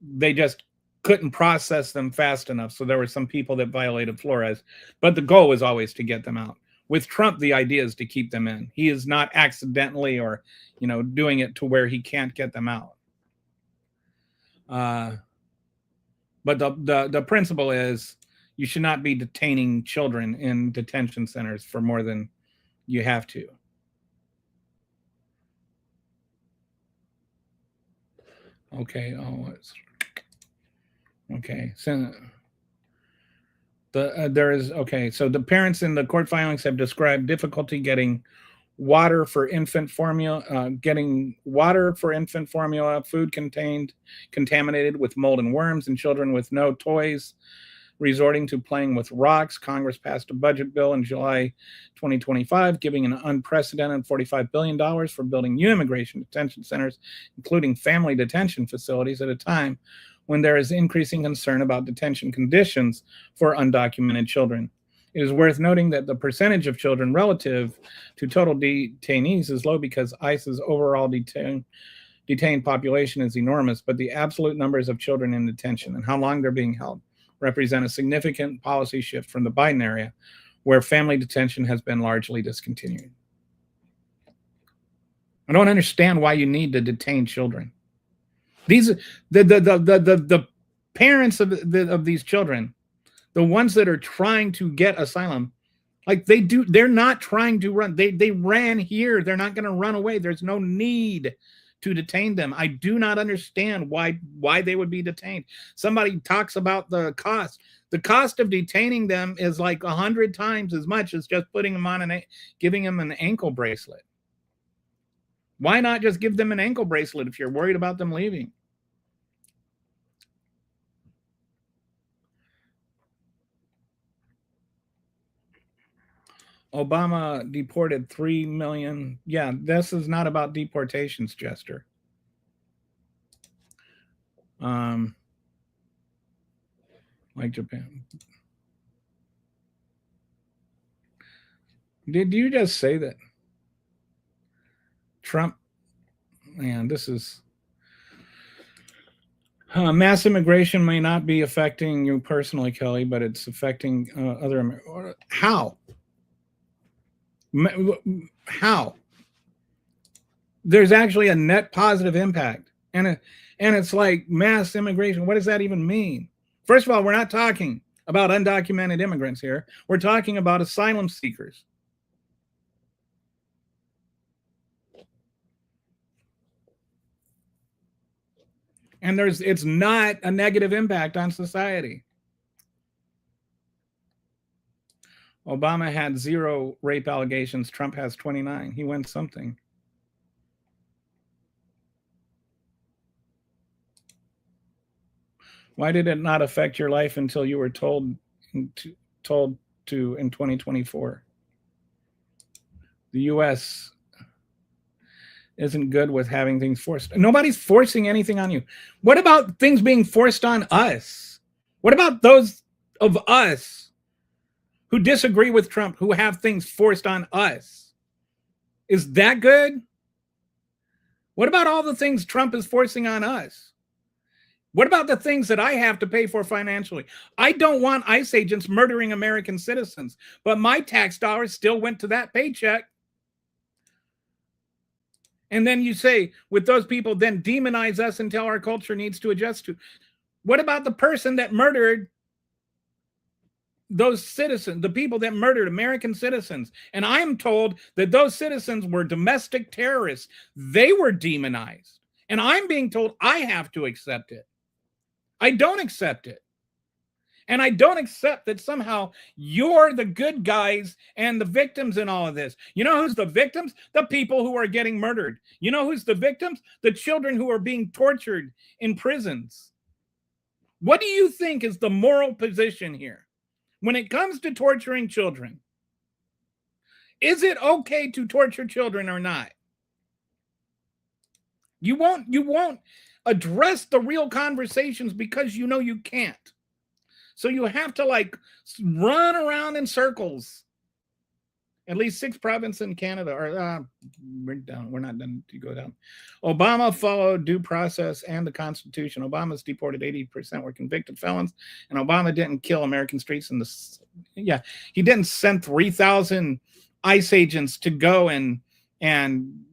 they just couldn't process them fast enough. So there were some people that violated Flores, but the goal was always to get them out. With Trump, the idea is to keep them in. He is not accidentally or, doing it to where he can't get them out. But the principle is you should not be detaining children in detention centers for more than you have to. Okay. Okay. So so the parents in the court filings have described difficulty getting water for infant formula, food contaminated with mold and worms, and children with no toys resorting to playing with rocks. Congress passed a budget bill in July 2025, giving an unprecedented $45 billion for building new immigration detention centers, including family detention facilities, at a time when there is increasing concern about detention conditions for undocumented children. It is worth noting that the percentage of children relative to total detainees is low because ICE's overall detained population is enormous, but the absolute numbers of children in detention and how long they're being held represent a significant policy shift from the Biden era, where family detention has been largely discontinued. I don't understand why you need to detain children. These the parents of these children, the ones that are trying to get asylum, they're not trying to run. They ran here. They're not going to run away. There's no need to detain them. I do not understand why they would be detained. Somebody talks about the cost. The cost of detaining them is like 100 times as much as just putting them on giving them an ankle bracelet. Why not just give them an ankle bracelet if you're worried about them leaving? Obama deported 3 million. Yeah, this is not about deportations, Jester. Like Japan. Did you just say that Trump? Man, this is mass immigration may not be affecting you personally, Kelly, but it's affecting other. How? How? There's actually a net positive impact, and it's like mass immigration. What does that even mean? First of all, we're not talking about undocumented immigrants here. We're talking about asylum seekers. And it's not a negative impact on society. Obama had 0 rape allegations. Trump has 29. He wins something. Why did it not affect your life until you were told to in 2024? The U.S. isn't good with having things forced. Nobody's forcing anything on you. What about things being forced on us? What about those of us who disagree with Trump, who have things forced on us? Is that good? What about all the things Trump is forcing on us? What about the things that I have to pay for financially? I don't want ICE agents murdering American citizens, but my tax dollars still went to that paycheck. And then you say, with those people, then demonize us until our culture needs to adjust to. What about the person that murdered those citizens, the people that murdered American citizens? And I'm told that those citizens were domestic terrorists. They were demonized. And I'm being told I have to accept it. I don't accept it. And I don't accept that somehow you're the good guys and the victims in all of this. You know who's the victims? The people who are getting murdered. You know who's the victims? The children who are being tortured in prisons. What do you think is the moral position here when it comes to torturing children? Is it okay to torture children or not? You won't address the real conversations because you know you can't. So you have to like run around in circles. At least 6 provinces in Canada are we're down. We're not done to go down. Obama followed due process and the Constitution. Obama's deported 80% were convicted felons, and Obama didn't kill American streets in the he didn't send 3,000 ICE agents to go and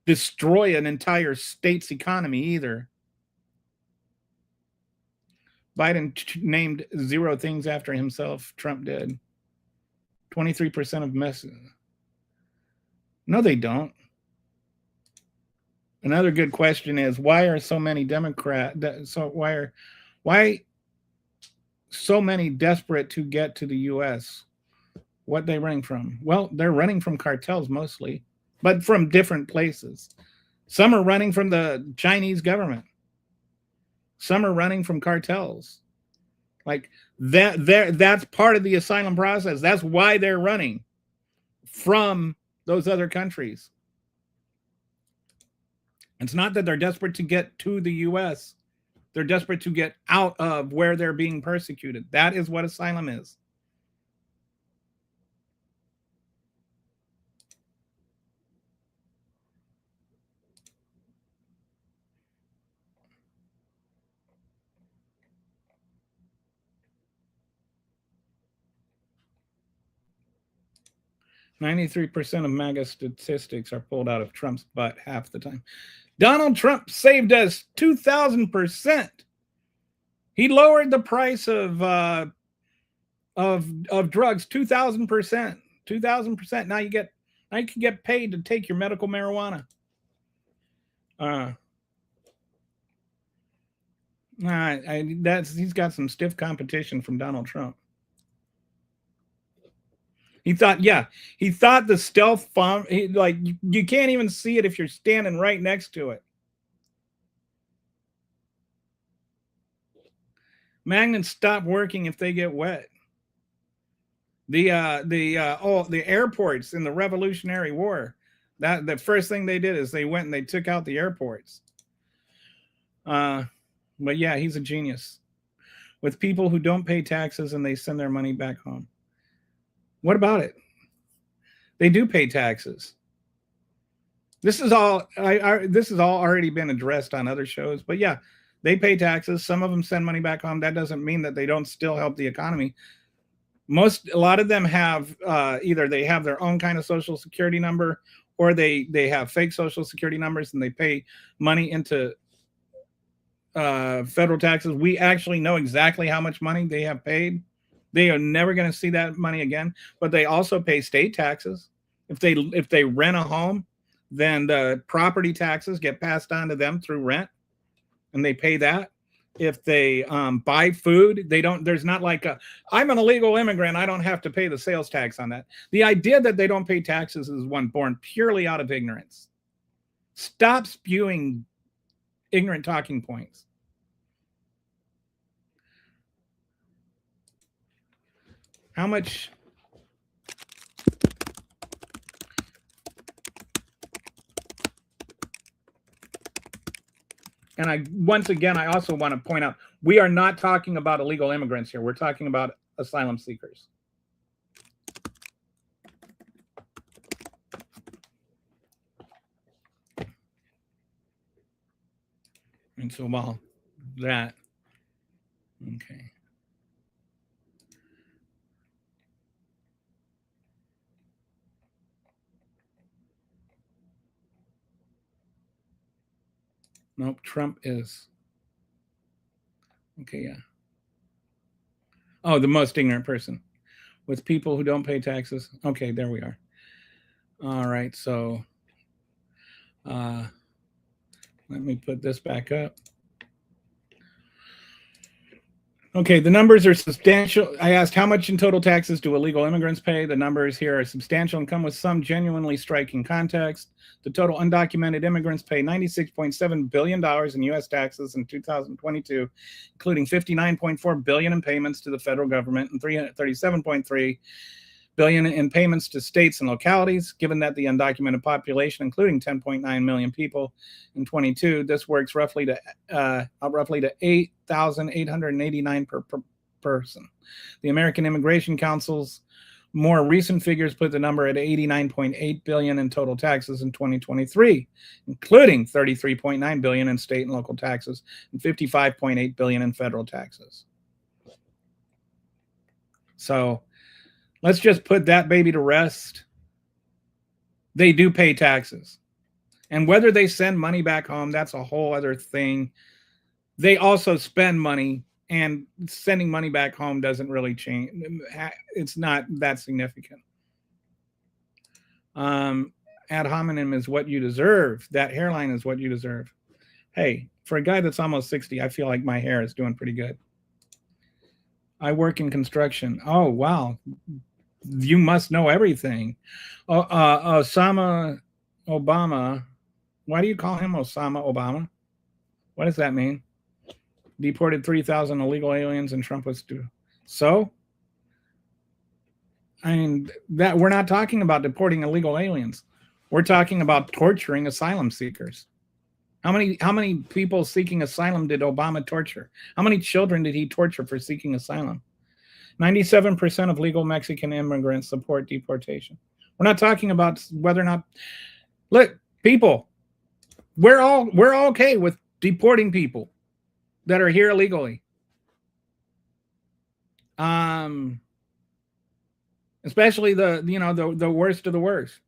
destroy an entire state's economy either. Biden named 0 things after himself. Trump did. 23% of messes. No, they don't. Another good question is, why are so many why so many desperate to get to the U.S.? What they running from? Well, they're running from cartels mostly, but from different places. Some are running from the Chinese government. Some are running from cartels. Like that's part of the asylum process. That's why they're running from those other countries. It's not that they're desperate to get to the U.S. They're desperate to get out of where they're being persecuted. That is what asylum is. %93 of MAGA statistics are pulled out of Trump's butt half the time. Donald Trump saved us 2,000%. He lowered the price of drugs 2,000%. 2,000%. Now you can get paid to take your medical marijuana. He's got some stiff competition from Donald Trump. He thought the stealth bomb, you can't even see it if you're standing right next to it. Magnets stop working if they get wet. The airports in the Revolutionary War, that the first thing they did is they went and they took out the airports. But yeah, he's a genius. With people who don't pay taxes and they send their money back home. What about it? They do pay taxes. This is all already been addressed on other shows, but yeah, they pay taxes. Some of them send money back home. That doesn't mean that they don't still help the economy. A lot of them have either they have their own kind of social security number, or they have fake social security numbers and they pay money into federal taxes. We actually know exactly how much money they have paid. They are never going to see that money again, but they also pay state taxes. If they rent a home, then the property taxes get passed on to them through rent, and they pay that. if they buy food, they don't, there's not like I'm an illegal immigrant, I don't have to pay the sales tax on that. The idea that they don't pay taxes is one born purely out of ignorance. Stop spewing ignorant talking points. How much? And once again, I also want to point out, we are not talking about illegal immigrants here. We're talking about asylum seekers. And so while that, okay. Nope, Trump is. Okay, yeah. Oh, the most ignorant person. With people who don't pay taxes. Okay, there we are. All right, so let me put this back up. Okay, the numbers are substantial. I asked how much in total taxes do illegal immigrants pay? The numbers here are substantial and come with some genuinely striking context. The total undocumented immigrants pay $96.7 billion in U.S. taxes in 2022, including $59.4 billion in payments to the federal government and $337.3 billion in payments to states and localities. Given that the undocumented population, including 10.9 million people in 22, this works roughly to $8,889 per person. The American Immigration Council's more recent figures put the number at $89.8 billion in total taxes in 2023, including $33.9 billion in state and local taxes and $55.8 billion in federal taxes. So let's just put that baby to rest. They do pay taxes. And whether they send money back home, that's a whole other thing. They also spend money, and sending money back home doesn't really change. It's not that significant. Ad hominem is what you deserve. That hairline is what you deserve. Hey, for a guy that's almost 60, I feel like my hair is doing pretty good. I work in construction. Oh, wow. You must know everything. Osama Obama. Why do you call him Osama Obama? What does that mean? Deported 3,000 illegal aliens and Trump was due. So, I mean, that we're not talking about deporting illegal aliens. We're talking about torturing asylum seekers. How many people seeking asylum did Obama torture? How many children did he torture for seeking asylum? 97% of legal Mexican immigrants support deportation. We're not talking about whether or not. Look, people, we're all okay with deporting people that are here illegally. Especially the worst of the worst.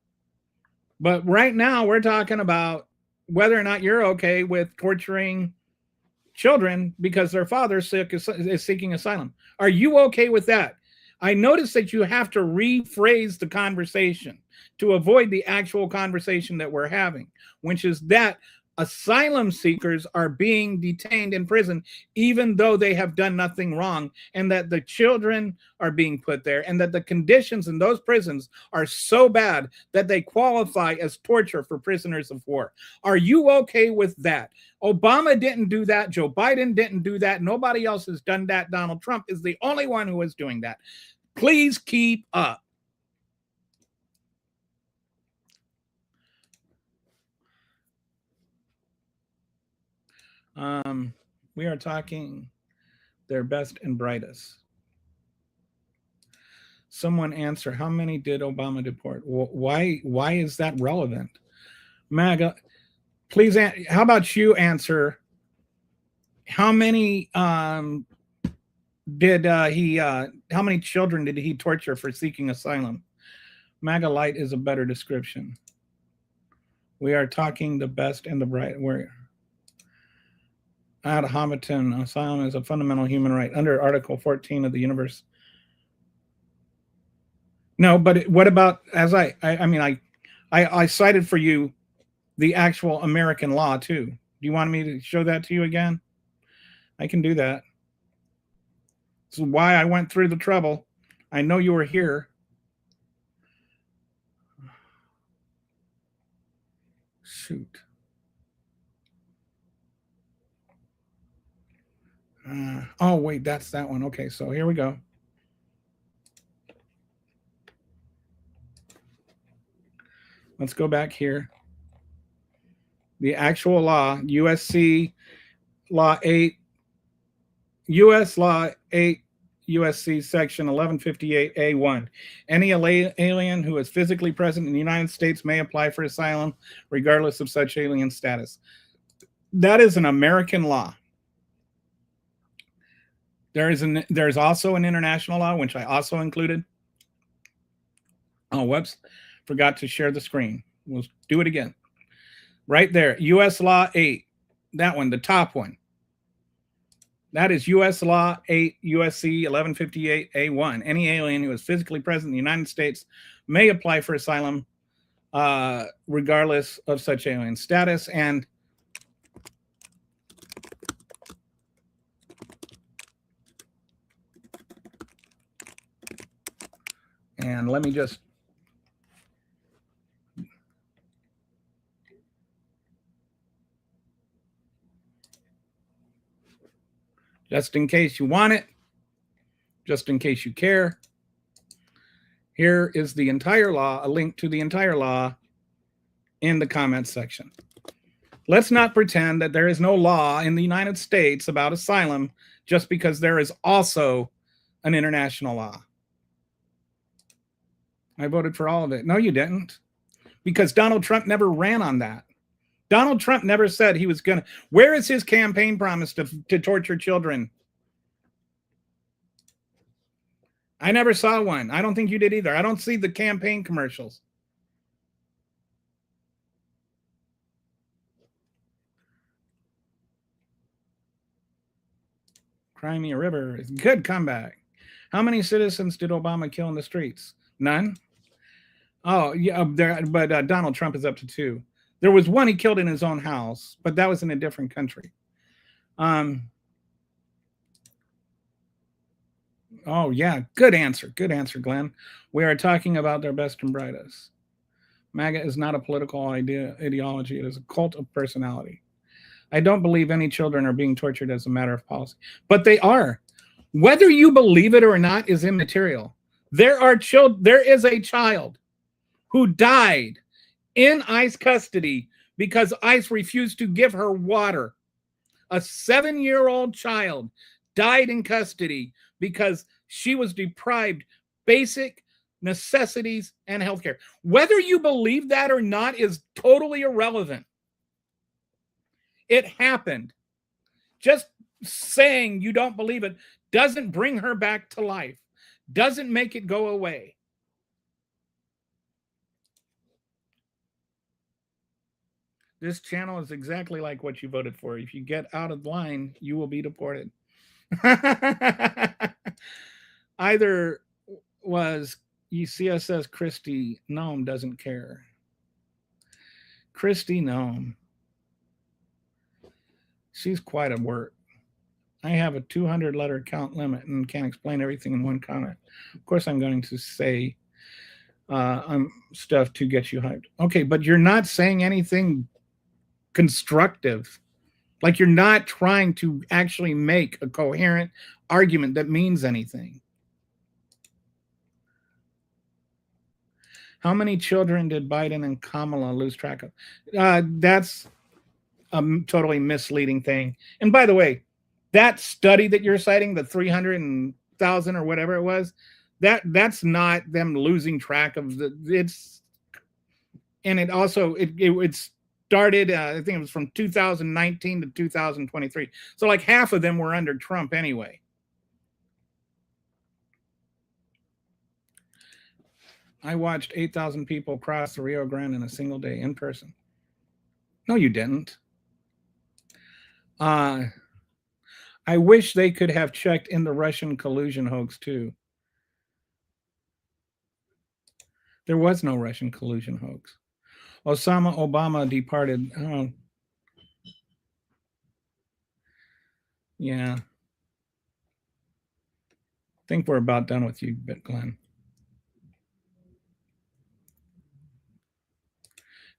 But right now we're talking about whether or not you're okay with torturing children because their father is seeking asylum. Are you okay with that? I notice that you have to rephrase the conversation to avoid the actual conversation that we're having, which is that asylum seekers are being detained in prison even though they have done nothing wrong, and that the children are being put there, and that the conditions in those prisons are so bad that they qualify as torture for prisoners of war. Are you okay with that? Obama didn't do that. Joe Biden didn't do that. Nobody else has done that. Donald Trump is the only one who is doing that. Please keep up. We are talking their best and brightest. Someone answer, how many did Obama deport? Why is that relevant? MAGA, please, how about you answer, how many how many children did he torture for seeking asylum? MAGA Light is a better description. We are talking the best and the bright. Ad hominem, asylum is a fundamental human right under Article 14 of the universe. No, but what about, as I cited for you the actual American law too. Do you want me to show that to you again? I can do that. This is why I went through the trouble. I know you were here. Shoot. Oh, wait, that's that one. Okay, so here we go. Let's go back here. The actual law, USC Law 8, U.S. Law 8, USC Section 1158A1. Any alien who is physically present in the United States may apply for asylum, regardless of such alien status. That is an American law. There's also an international law, which I also included. Oh, whoops. Forgot to share the screen. We'll do it again. Right there, U.S. Law 8. That one, the top one. That is U.S. Law 8, USC 1158A1. Any alien who is physically present in the United States may apply for asylum, regardless of such alien status. And let me just in case you want it, just in case you care, here is the entire law, a link to the entire law in the comments section. Let's not pretend that there is no law in the United States about asylum just because there is also an international law. I voted for all of it. No, you didn't. Because Donald Trump never ran on that. Donald Trump never said he was going to. Where is his campaign promise to torture children? I never saw one. I don't think you did either. I don't see the campaign commercials. Crimea River is a good comeback. How many citizens did Obama kill in the streets? None. Oh, yeah, but Donald Trump is up to 2. There was one he killed in his own house, but that was in a different country. Oh, yeah. Good answer. Good answer, Glenn. We are talking about their best and brightest. MAGA is not a political ideology. It is a cult of personality. I don't believe any children are being tortured as a matter of policy, but they are. Whether you believe it or not is immaterial. There is a child who died in ICE custody because ICE refused to give her water. A 7-year-old child died in custody because she was deprived basic necessities and healthcare. Whether you believe that or not is totally irrelevant. It happened. Just saying you don't believe it doesn't bring her back to life, doesn't make it go away. This channel is exactly like what you voted for. If you get out of line, you will be deported. Either was CSS Christy Gnome doesn't care. Christy Gnome. She's quite a work. I have a 200-letter count limit and can't explain everything in one comment. Of course, I'm going to say stuff to get you hyped. Okay, but you're not saying anything constructive. Like you're not trying to actually make a coherent argument that means anything. How many children did Biden and Kamala lose track of? That's a totally misleading thing. And by the way, that study that you're citing, the 300,000 or whatever it was, that's not them losing track of it's started, I think it was from 2019 to 2023. So like half of them were under Trump anyway. I watched 8,000 people cross the Rio Grande in a single day in person. No, you didn't. I wish they could have checked in the Russian collusion hoax too. There was no Russian collusion hoax. Obama departed. Oh. Yeah. I think we're about done with you, Glenn.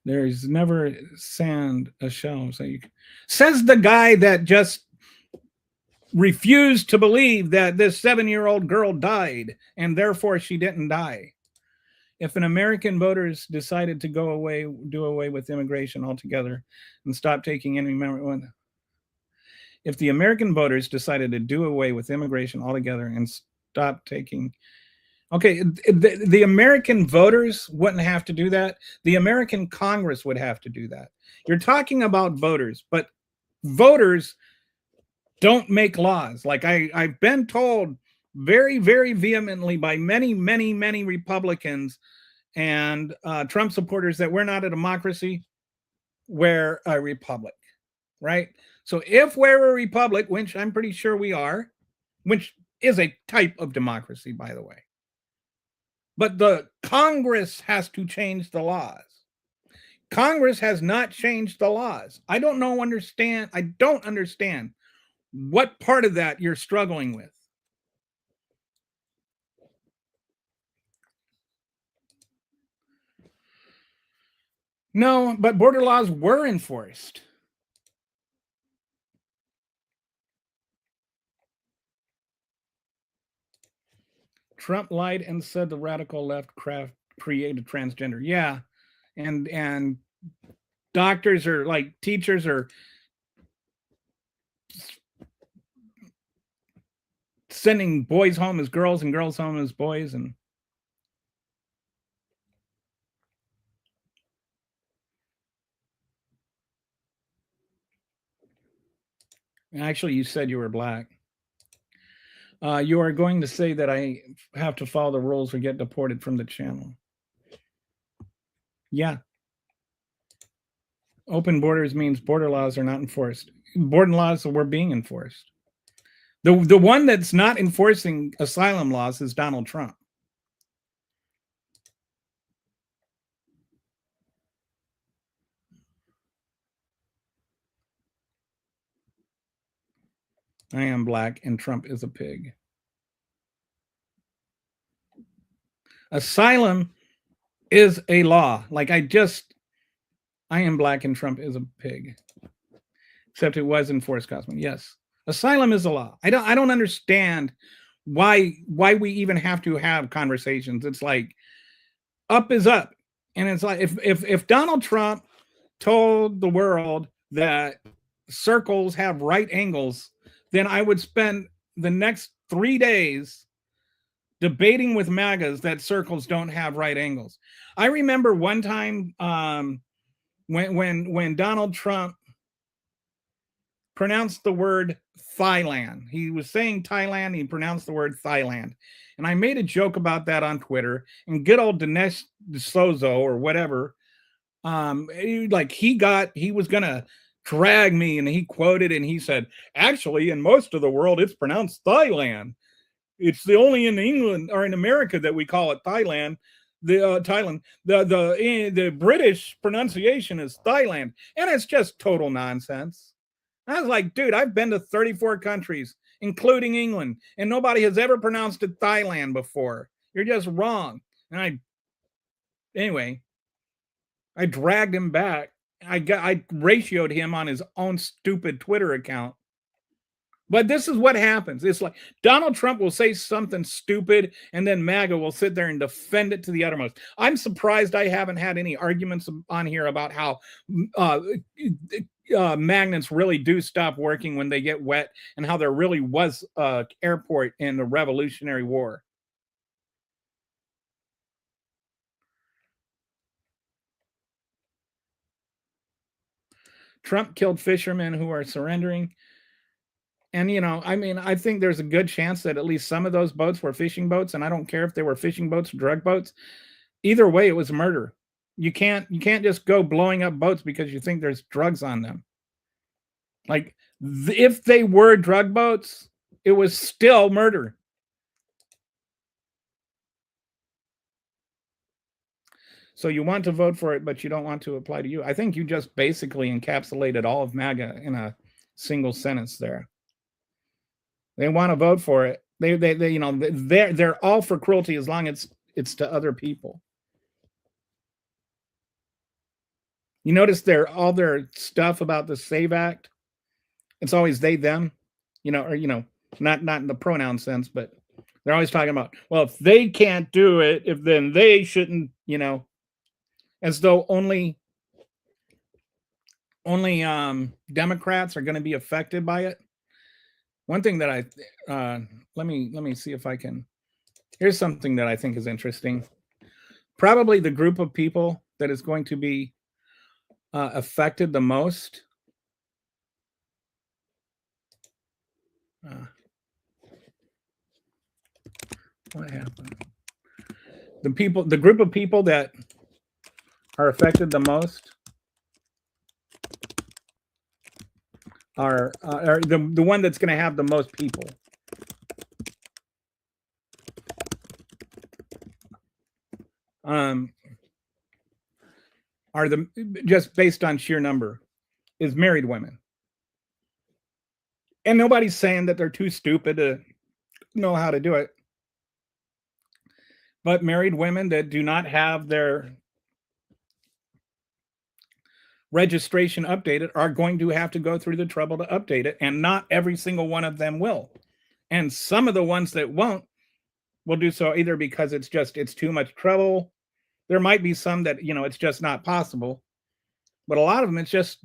There's never sand a shell. So says the guy that just refused to believe that this 7-year-old girl died and therefore she didn't die. If an American voters decided to do away with immigration altogether and stop taking any if the American voters decided to do away with immigration altogether and stop taking, okay, the American voters wouldn't have to do that. The American Congress would have to do that. You're talking about voters, but voters don't make laws. Like I've been told very, very vehemently by many, many, many Republicans and Trump supporters that we're not a democracy, we're a republic, right? So if we're a republic, which I'm pretty sure we are, which is a type of democracy, by the way, but the Congress has to change the laws. Congress has not changed the laws. I don't understand what part of that you're struggling with. No, but border laws were enforced. Trump lied and said the radical left created transgender. Yeah. And doctors are like teachers are sending boys home as girls and girls home as boys. And actually, you said you were black. You are going to say that I have to follow the rules or get deported from the channel. Yeah. Open borders means border laws are not enforced. Border laws were being enforced. The one that's not enforcing asylum laws is Donald Trump. I am black and Trump is a pig. Asylum is a law. Like I am black and Trump is a pig. Except it was enforced, Cosmo. Yes. Asylum is a law. I don't understand why we even have to have conversations. It's like up is up. And it's like if Donald Trump told the world that circles have right angles, then I would spend the next 3 days debating with MAGAs that circles don't have right angles. I remember one time when Donald Trump pronounced the word Thailand. He was saying Thailand, he pronounced the word Thailand. And I made a joke about that on Twitter, and good old Dinesh D'Souza or whatever, he was gonna drag me, and he quoted and he said, actually, in most of the world, it's pronounced Thailand. It's the only in England or in America that we call it Thailand. The British pronunciation is Thailand, and it's just total nonsense. I was like, dude, I've been to 34 countries, including England, and nobody has ever pronounced it Thailand before. You're just wrong. And I dragged him back. I ratioed him on his own stupid Twitter account. But this is what happens. It's like Donald Trump will say something stupid, and then MAGA will sit there and defend it to the uttermost. I'm surprised I haven't had any arguments on here about how magnets really do stop working when they get wet, and how there really was an airport in the Revolutionary War. Trump killed fishermen who are surrendering. And, I think there's a good chance that at least some of those boats were fishing boats. And I don't care if they were fishing boats or drug boats. Either way, it was murder. You can't just go blowing up boats because you think there's drugs on them. Like, if they were drug boats, it was still murder. So you want to vote for it, but you don't want to apply to you. I think you just basically encapsulated all of MAGA in a single sentence there. They want to vote for it. They you know, they're all for cruelty as long as it's to other people. You notice all their stuff about the SAVE Act. It's always they, them, you know, or, you know, not in the pronoun sense, but they're always talking about, well, if they can't do it, if then they shouldn't, you know, as though only Democrats are going to be affected by it. One thing that let me see if I can. Here's something that I think is interesting. Probably the group of people that is going to be affected the most. What happened? The group of people that are affected the most are the one that's going to have the most people. Are just based on sheer number is married women. And nobody's saying that they're too stupid to know how to do it. But married women that do not have their registration updated are going to have to go through the trouble to update it, and not every single one of them will. And some of the ones that won't will do so either because it's too much trouble. There might be some that, you know, it's just not possible. But a lot of them, it's just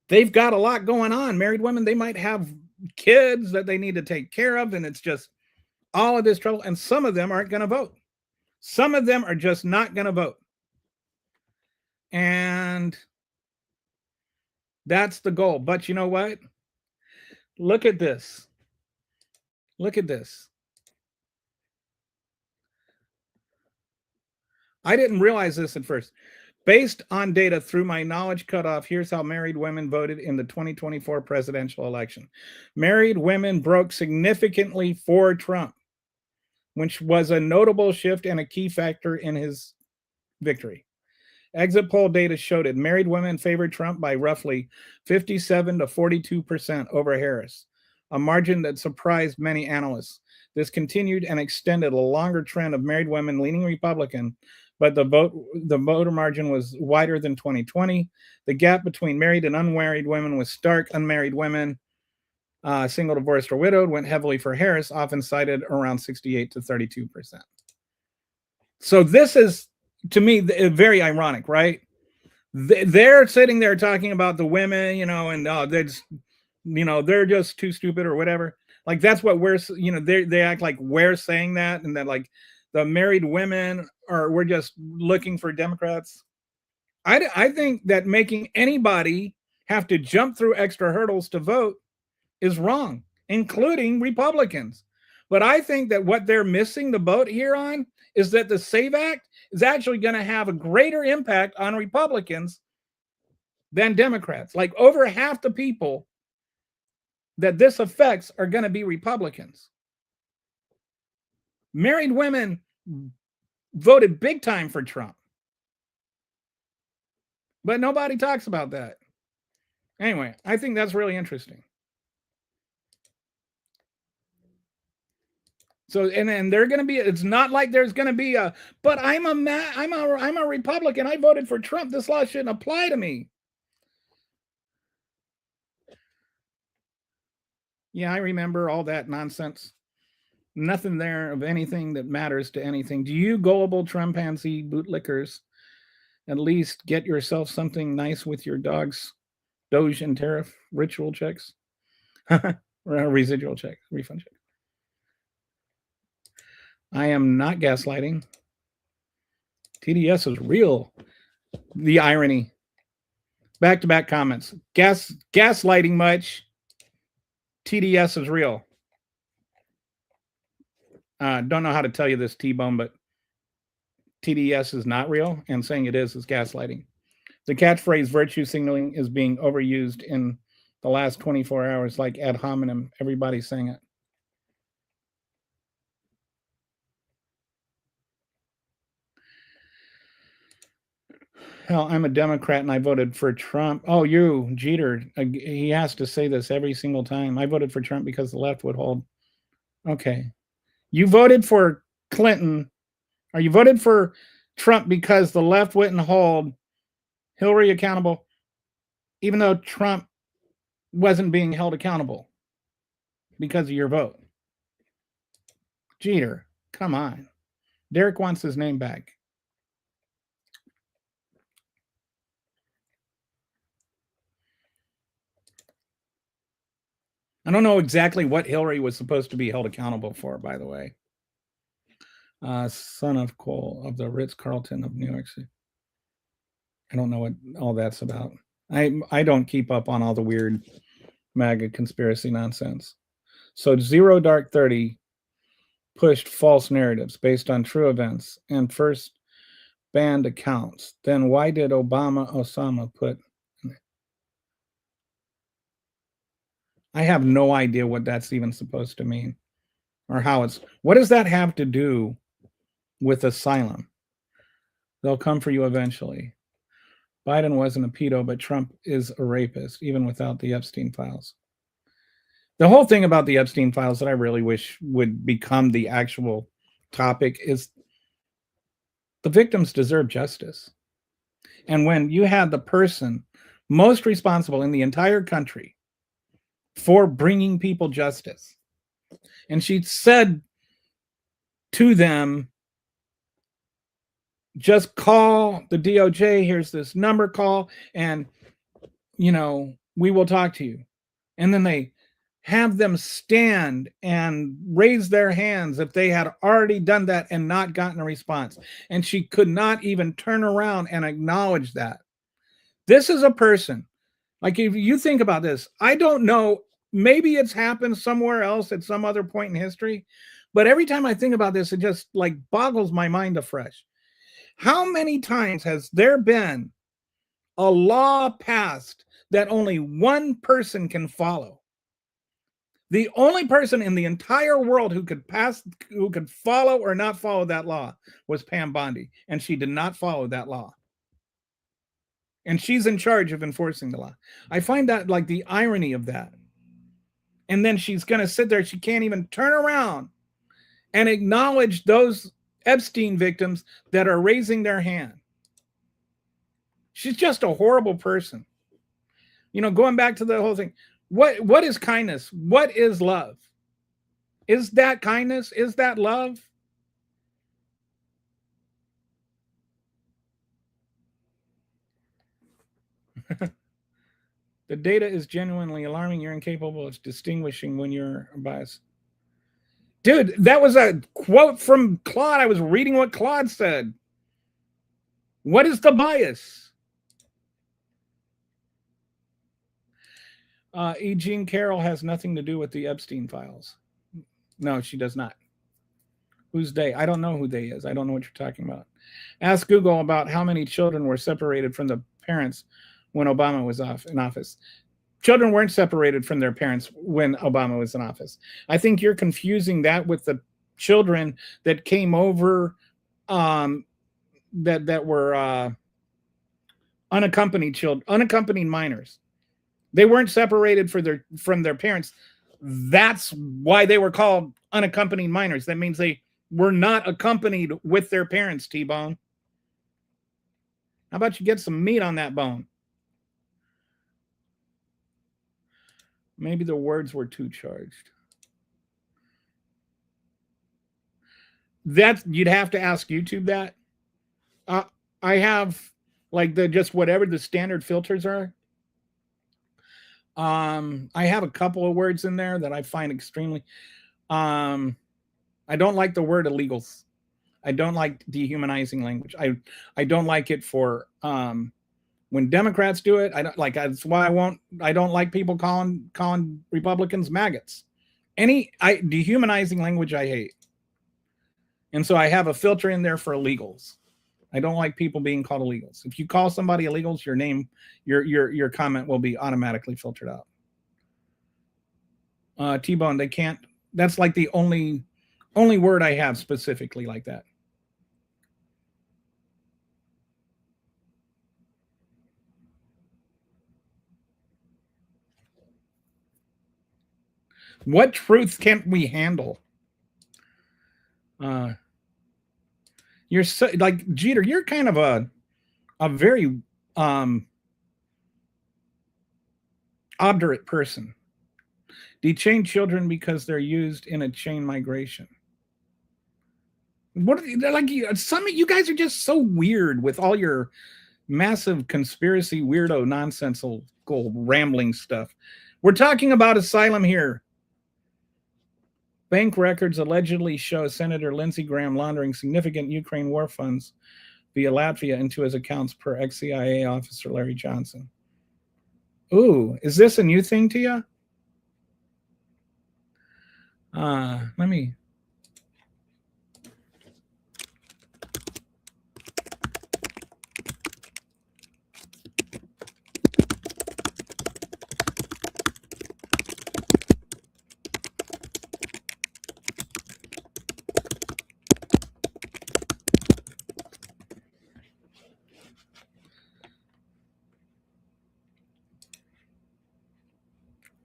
they've got a lot going on. Married women, they might have kids that they need to take care of, and it's just all of this trouble. And some of them aren't going to vote. Some of them are just not going to vote. And that's the goal. But you know what? Look at this. Look at this. I didn't realize this at first. Based on data through my knowledge cutoff, here's how married women voted in the 2024 presidential election. Married women broke significantly for Trump, which was a notable shift and a key factor in his victory. Exit poll data showed it. Married women favored Trump by roughly 57 to 42% over Harris, a margin that surprised many analysts. This continued and extended a longer trend of married women leaning Republican, but the voter margin was wider than 2020. The gap between married and unmarried women was stark. Unmarried women, single, divorced, or widowed, went heavily for Harris, often cited around 68 to 32%. So this is, to me, very ironic, right? They're sitting there talking about the women, you know, and they're just too stupid or whatever. Like that's what we're, you know, they act like we're saying that, and that like the married women we're just looking for Democrats. I think that making anybody have to jump through extra hurdles to vote is wrong, including Republicans. But I think that what they're missing the boat here on is that the SAVE Act is actually going to have a greater impact on Republicans than Democrats. Like over half the people that this affects are going to be Republicans. Married women voted big time for Trump. But nobody talks about that. Anyway, I think that's really interesting. So, and they're going to be, it's not like there's going to be but I'm a Republican. I voted for Trump. This law shouldn't apply to me. Yeah, I remember all that nonsense. Nothing there of anything that matters to anything. Do you gullible Trumpanzee bootlickers at least get yourself something nice with your dog's Doge and tariff ritual checks? Residual check, refund check. I am not gaslighting. TDS is real. The irony. Back-to-back comments. Gaslighting much. TDS is real. Don't know how to tell you this, T-Bone, but TDS is not real, and saying it is gaslighting. The catchphrase virtue signaling is being overused in the last 24 hours like ad hominem. Everybody's saying it. Hell, I'm a Democrat and I voted for Trump. Oh, you, Jeter. He has to say this every single time. I voted for Trump because the left would hold. Okay. You voted for Clinton, or you voted for Trump because the left wouldn't hold Hillary accountable, even though Trump wasn't being held accountable because of your vote. Jeter, come on. Derek wants his name back. I don't know exactly what Hillary was supposed to be held accountable for, by the way. Son of Cole of the Ritz-Carlton of New York City. I don't know what all that's about. I don't keep up on all the weird MAGA conspiracy nonsense. So Zero Dark 30 pushed false narratives based on true events and first banned accounts. Then why did Osama put... I have no idea what that's even supposed to mean or how it's... What does that have to do with asylum? They'll come for you eventually. Biden wasn't a pedo, but Trump is a rapist, even without the Epstein files. The whole thing about the Epstein files that I really wish would become the actual topic is the victims deserve justice. And when you had the person most responsible in the entire country for bringing people justice, and she said to them, just call the DOJ, here's this number, call, and, you know, we will talk to you. And then they have them stand and raise their hands if they had already done that and not gotten a response. And she could not even turn around and acknowledge that. This is a person, like, if you think about this, I don't know, maybe it's happened somewhere else at some other point in history, but every time I think about this, it just like boggles my mind afresh. How many times has there been a law passed that only one person can follow? The only person in the entire world who could follow or not follow that law was Pam Bondi, and she did not follow that law. And she's in charge of enforcing the law. I find that, like, the irony of that. And then she's going to sit there, she can't even turn around and acknowledge those Epstein victims that are raising their hand. She's just a horrible person. You know, going back to the whole thing, what is kindness? What is love? Is that kindness? Is that love? The data is genuinely alarming. You're incapable of distinguishing when you're biased. Dude, that was a quote from Claude. I was reading what Claude said. What is the bias? E. Jean Carroll has nothing to do with the Epstein files. No, she does not. Who's they? I don't know who they is. I don't know what you're talking about. Ask Google about how many children were separated from the parents when Obama was in office. Children weren't separated from their parents when Obama was in office. I think you're confusing that with the children that came over that were unaccompanied minors. They weren't separated from their parents. That's why they were called unaccompanied minors. That means they were not accompanied with their parents, T-Bone. How about you get some meat on that bone? Maybe the words were too charged. That you'd have to ask YouTube that. I have like just whatever the standard filters are. I have a couple of words in there that I find extremely. I don't like the word illegals. I don't like dehumanizing language. I don't like it for when Democrats do it. I don't like. That's why I don't like people calling Republicans maggots. Dehumanizing language I hate. And so I have a filter in there for illegals. I don't like people being called illegals. If you call somebody illegals, your name, your comment will be automatically filtered out. T-Bone, they can't. That's like the only word I have specifically like that. What truth can't we handle? You're so like Jeter. You're kind of a very obdurate person. Dechain children because they're used in a chain migration. What like some of you guys are just so weird with all your massive conspiracy weirdo nonsensical rambling stuff. We're talking about asylum here. Bank records allegedly show Senator Lindsey Graham laundering significant Ukraine war funds via Latvia into his accounts per ex-CIA officer Larry Johnson. Ooh, is this a new thing to you? Let me.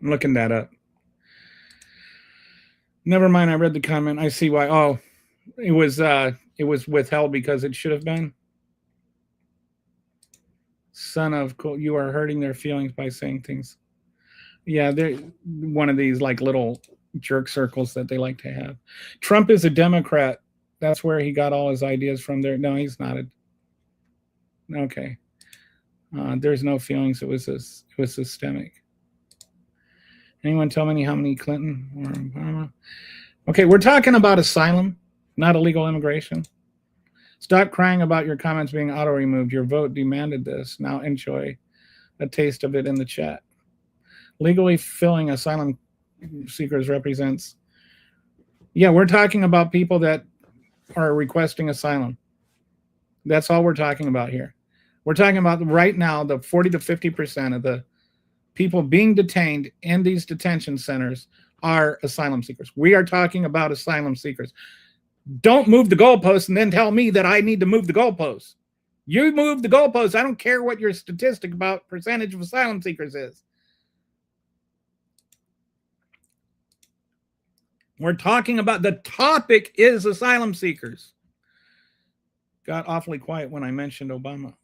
I'm looking that up. Never mind. I read the comment. I see why. Oh, it was withheld because it should have been. Son of, you are hurting their feelings by saying things. Yeah, they're one of these like little jerk circles that they like to have. Trump is a Democrat. That's where he got all his ideas from. There. No, he's not. Okay. There's no feelings. It was systemic. Anyone tell me how many Clinton or Obama? Okay, we're talking about asylum, not illegal immigration. Stop crying about your comments being auto-removed. Your vote demanded this. Now enjoy a taste of it in the chat. Legally filling asylum seekers represents... Yeah, we're talking about people that are requesting asylum. That's all we're talking about here. We're talking about right now the 40 to 50% of the people being detained in these detention centers are asylum seekers. We are talking about asylum seekers. Don't move the goalposts and then tell me that I need to move the goalposts. You move the goalposts. I don't care what your statistic about percentage of asylum seekers is. We're talking about the topic is asylum seekers. Got awfully quiet when I mentioned Obama.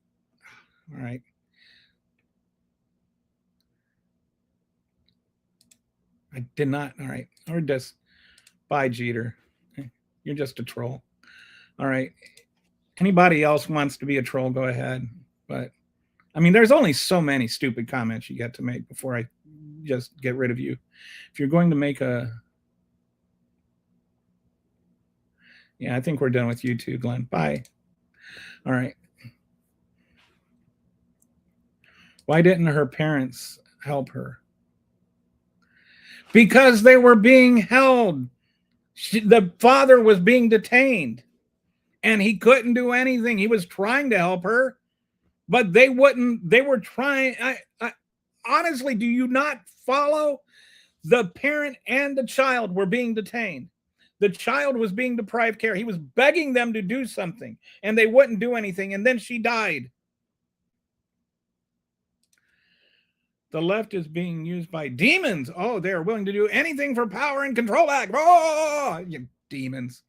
All right. I did not. All right. Or just bye, Jeter. You're just a troll. All right. Anybody else wants to be a troll, go ahead. But I mean, there's only so many stupid comments you get to make before I just get rid of you. If you're going to make a... Yeah, I think we're done with you too, Glenn. Bye. All right. Why didn't her parents help her? Because they were being held. The father was being detained and he couldn't do anything. He was trying to help her, but they wouldn't. They were trying. Honestly, do you not follow? The parent and the child were being detained. The child was being deprived care. He was begging them to do something and they wouldn't do anything. And then she died. The left is being used by demons. Oh, they're willing to do anything for power and control back. Oh, you demons.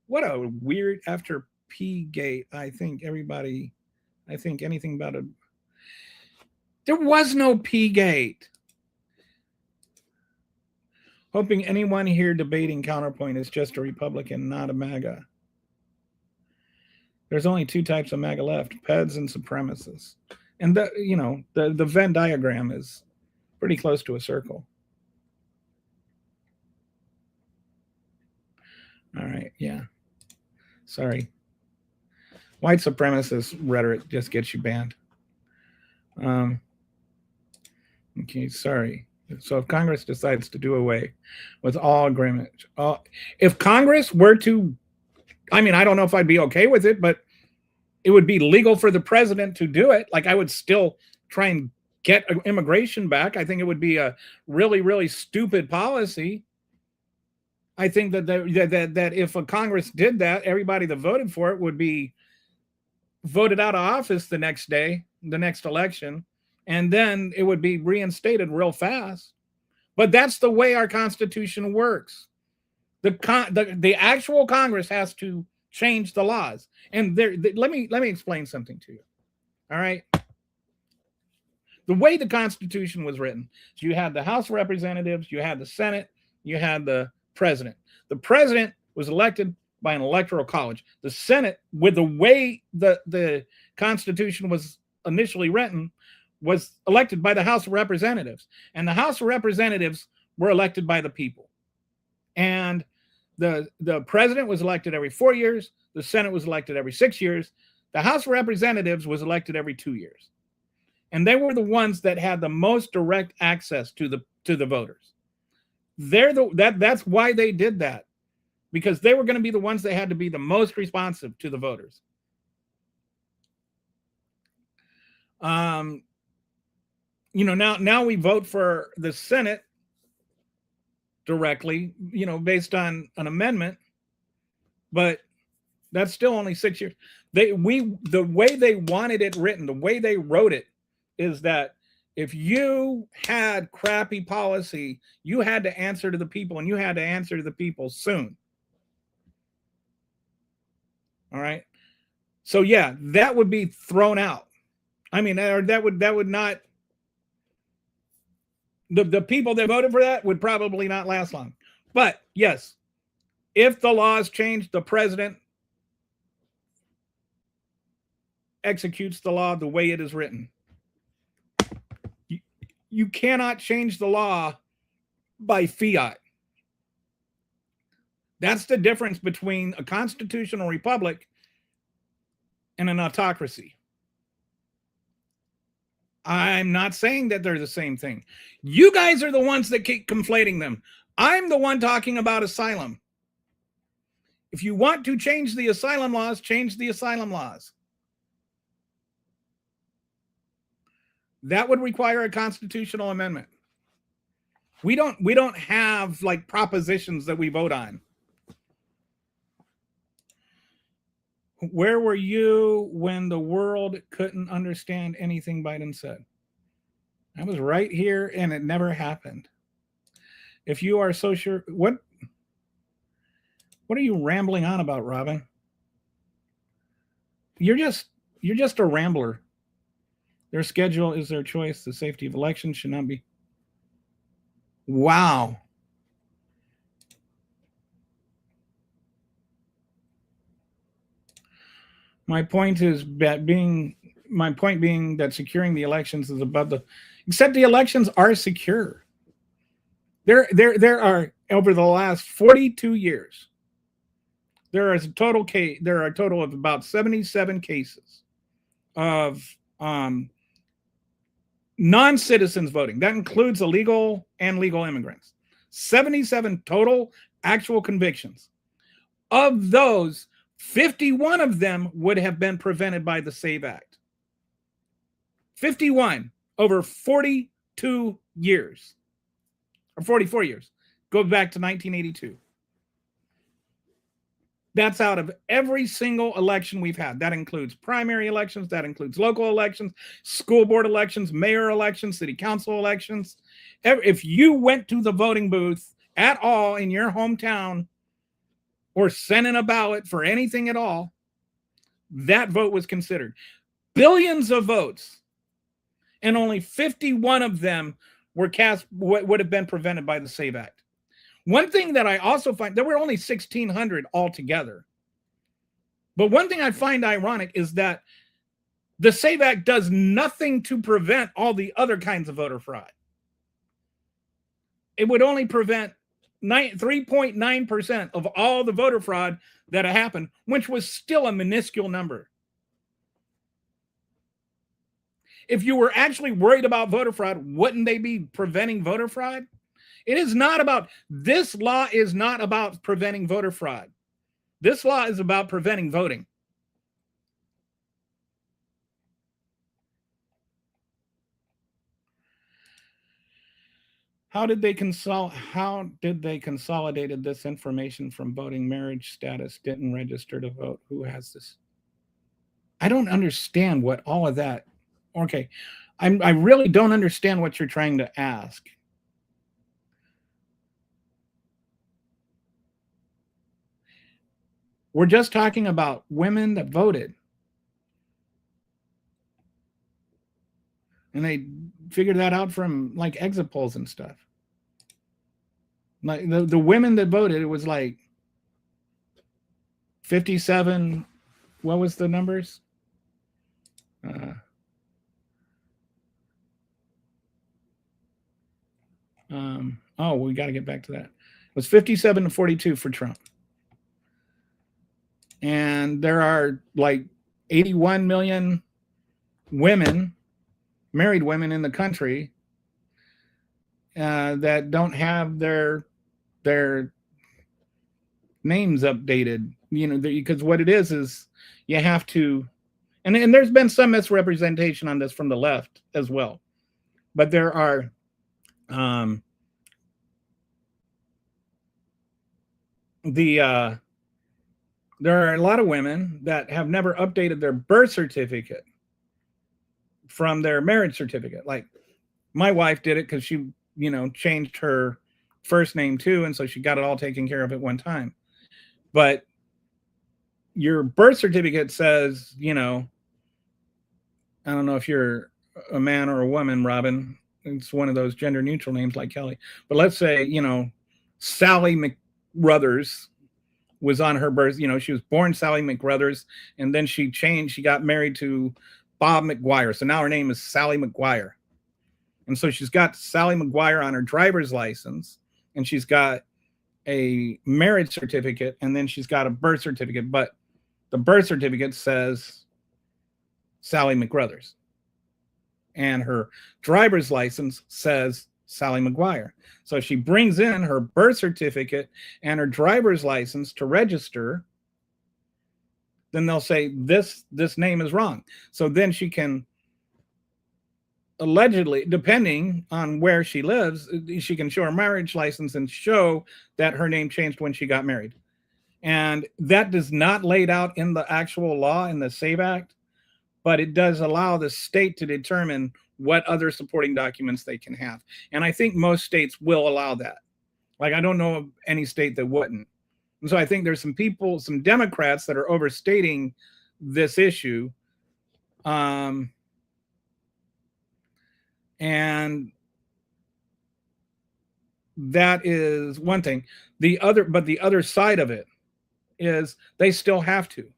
What a weird, after P-gate, I think anything about it. There was no P-gate. Hoping anyone here debating Counterpoint is just a Republican, not a MAGA. There's only two types of MAGA left, peds and supremacists. And the Venn diagram is pretty close to a circle. All right, yeah. Sorry. White supremacist rhetoric just gets you banned. Okay, sorry. So if Congress decides to do away with all agreement, if Congress were to, I mean, I don't know if I'd be okay with it, but it would be legal for the president to do it. Like I would still try and get immigration back. I think it would be a really, really stupid policy. I think that if a Congress did that, everybody that voted for it would be voted out of office the next day, the next election, and then it would be reinstated real fast. But that's the way our Constitution works. The actual Congress has to change the laws. And let me explain something to you. All right. The way the Constitution was written, so you had the House of Representatives, you had the Senate, you had the president. The president was elected by an electoral college. The Senate, with the way the Constitution was initially written, was elected by the House of Representatives. And the House of Representatives were elected by the people. And the president was elected every 4 years. The Senate was elected every 6 years. The House of Representatives was elected every 2 years. And they were the ones that had the most direct access to the voters. That's why they did that, because they were going to be the ones that had to be the most responsive to the voters. Now we vote for the Senate directly, based on an amendment, but that's still only 6 years. The way they wanted it written, the way they wrote it, is that if you had crappy policy, you had to answer to the people, and you had to answer to the people soon. All right. So yeah, that would be thrown out. I mean, or that would not. The people that voted for that would probably not last long. But yes, if the laws change, the president executes the law the way it is written. You cannot change the law by fiat. That's the difference between a constitutional republic and an autocracy. I'm not saying that they're the same thing. You guys are the ones that keep conflating them. I'm the one talking about asylum. If you want to change the asylum laws, change the asylum laws. That would require a constitutional amendment. We don't have like propositions that we vote on. Where were you when the world couldn't understand anything Biden said? I was right here, and it never happened. If you are so sure, what are you rambling on about, Robin? You're just a rambler. Their schedule is their choice. The safety of elections should not be. Wow. My point being that securing the elections is above except the elections are secure. There are, over the last 42 years, there are a total of about 77 cases of non-citizens voting. That includes illegal and legal immigrants. 77 total actual convictions. Of those, 51 of them would have been prevented by the SAVE Act. 51 over 42 years. Or 44 years. Go back to 1982. That's out of every single election we've had. That includes primary elections. That includes local elections, school board elections, mayor elections, city council elections. If you went to the voting booth at all in your hometown or sent in a ballot for anything at all, that vote was considered. Billions of votes, and only 51 of them were cast, would have been prevented by the SAVE Act. One thing that I also find, there were only 1,600 altogether. But one thing I find ironic is that the SAVE Act does nothing to prevent all the other kinds of voter fraud. It would only prevent 3.9% of all the voter fraud that happened, which was still a minuscule number. If you were actually worried about voter fraud, wouldn't they be preventing voter fraud? It is not about, this law is not about preventing voter fraud. This law is about preventing voting. How did they consolidated this information from voting? Marriage status, didn't register to vote. Who has this? I don't understand what all of that. Okay. I really don't understand what you're trying to ask. We're just talking about women that voted. And they figured that out from like exit polls and stuff. Like the women that voted, it was like 57. What was the numbers? Oh, we got to get back to that. It was 57 to 42 for Trump. And there are like 81 million women, married women in the country that don't have their names updated, you know, because what it is you have to, and there's been some misrepresentation on this from the left as well, but there are there are a lot of women that have never updated their birth certificate from their marriage certificate. Like my wife did it because she, you know, changed her first name too, and so she got it all taken care of at one time. But your birth certificate says, you know, I don't know if you're a man or a woman, Robin. It's one of those gender neutral names like Kelly. But let's say, you know, Sally McRuthers was on her birth, you know, she was born Sally McRuthers, and then she changed, she got married to Bob McGuire. So now her name is Sally McGuire. And so she's got Sally McGuire on her driver's license, and she's got a marriage certificate, and then she's got a birth certificate, but the birth certificate says Sally McRuthers. And her driver's license says Sally McGuire. So she brings in her birth certificate and her driver's license to register, then they'll say this name is wrong. So then she can allegedly, depending on where she lives, she can show her marriage license and show that her name changed when she got married. And that is not laid out in the actual law in the SAVE Act, but it does allow the state to determine what other supporting documents they can have. And I think most states will allow that. Like, I don't know of any state that wouldn't. And so I think there's some people, some Democrats that are overstating this issue. And that is one thing. But the other side of it is they still have to.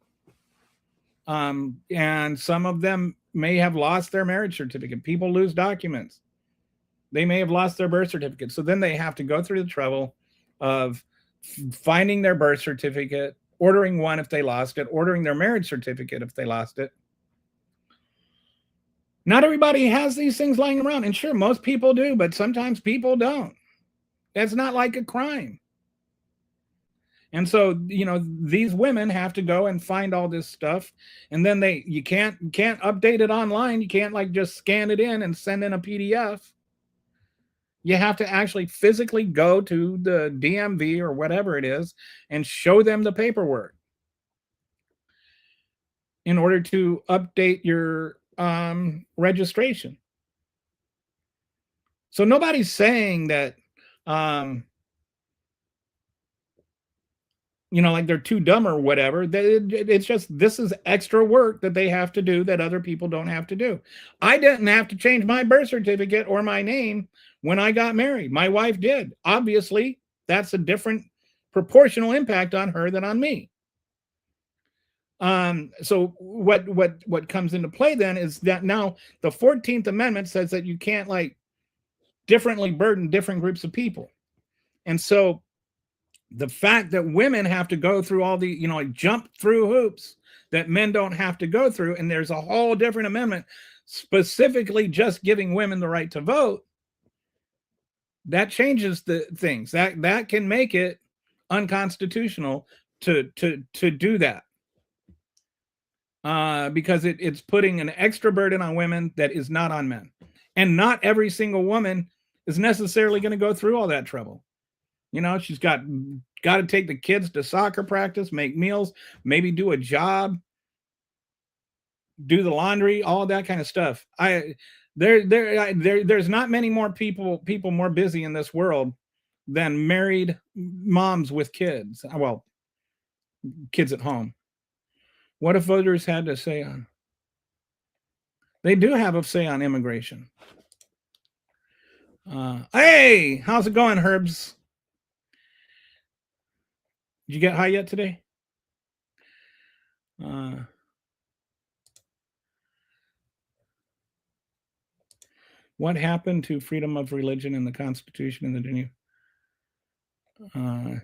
And some of them may have lost their marriage certificate. People lose documents. They may have lost their birth certificate. So then they have to go through the trouble of finding their birth certificate, ordering one if they lost it, ordering their marriage certificate if they lost it. Not everybody has these things lying around. And sure, most people do, but sometimes people don't. That's not like a crime. And so, you know, these women have to go and find all this stuff. And then you can't update it online. You can't like just scan it in and send in a PDF. You have to actually physically go to the DMV or whatever it is and show them the paperwork in order to update your registration. So nobody's saying that, you know, like they're too dumb or whatever. It's just, this is extra work that they have to do that other people don't have to do. I didn't have to change my birth certificate or my name when I got married. My wife did. Obviously, that's a different proportional impact on her than on me. So what comes into play then is that now the 14th Amendment says that you can't like differently burden different groups of people. And so the fact that women have to go through all the, you know, like jump through hoops that men don't have to go through, and there's a whole different amendment specifically just giving women the right to vote, that changes the things. That can make it unconstitutional to do that. Because it's putting an extra burden on women that is not on men. And not every single woman is necessarily going to go through all that trouble. You know, she's got to take the kids to soccer practice, make meals, maybe do a job, do the laundry, all that kind of stuff. There's not many more people more busy in this world than married moms with kids. Well, kids at home. What if voters had to say on? They do have a say on immigration. Hey, how's it going, Herbs? Did you get high yet today? What happened to freedom of religion in the Constitution and the Geneva?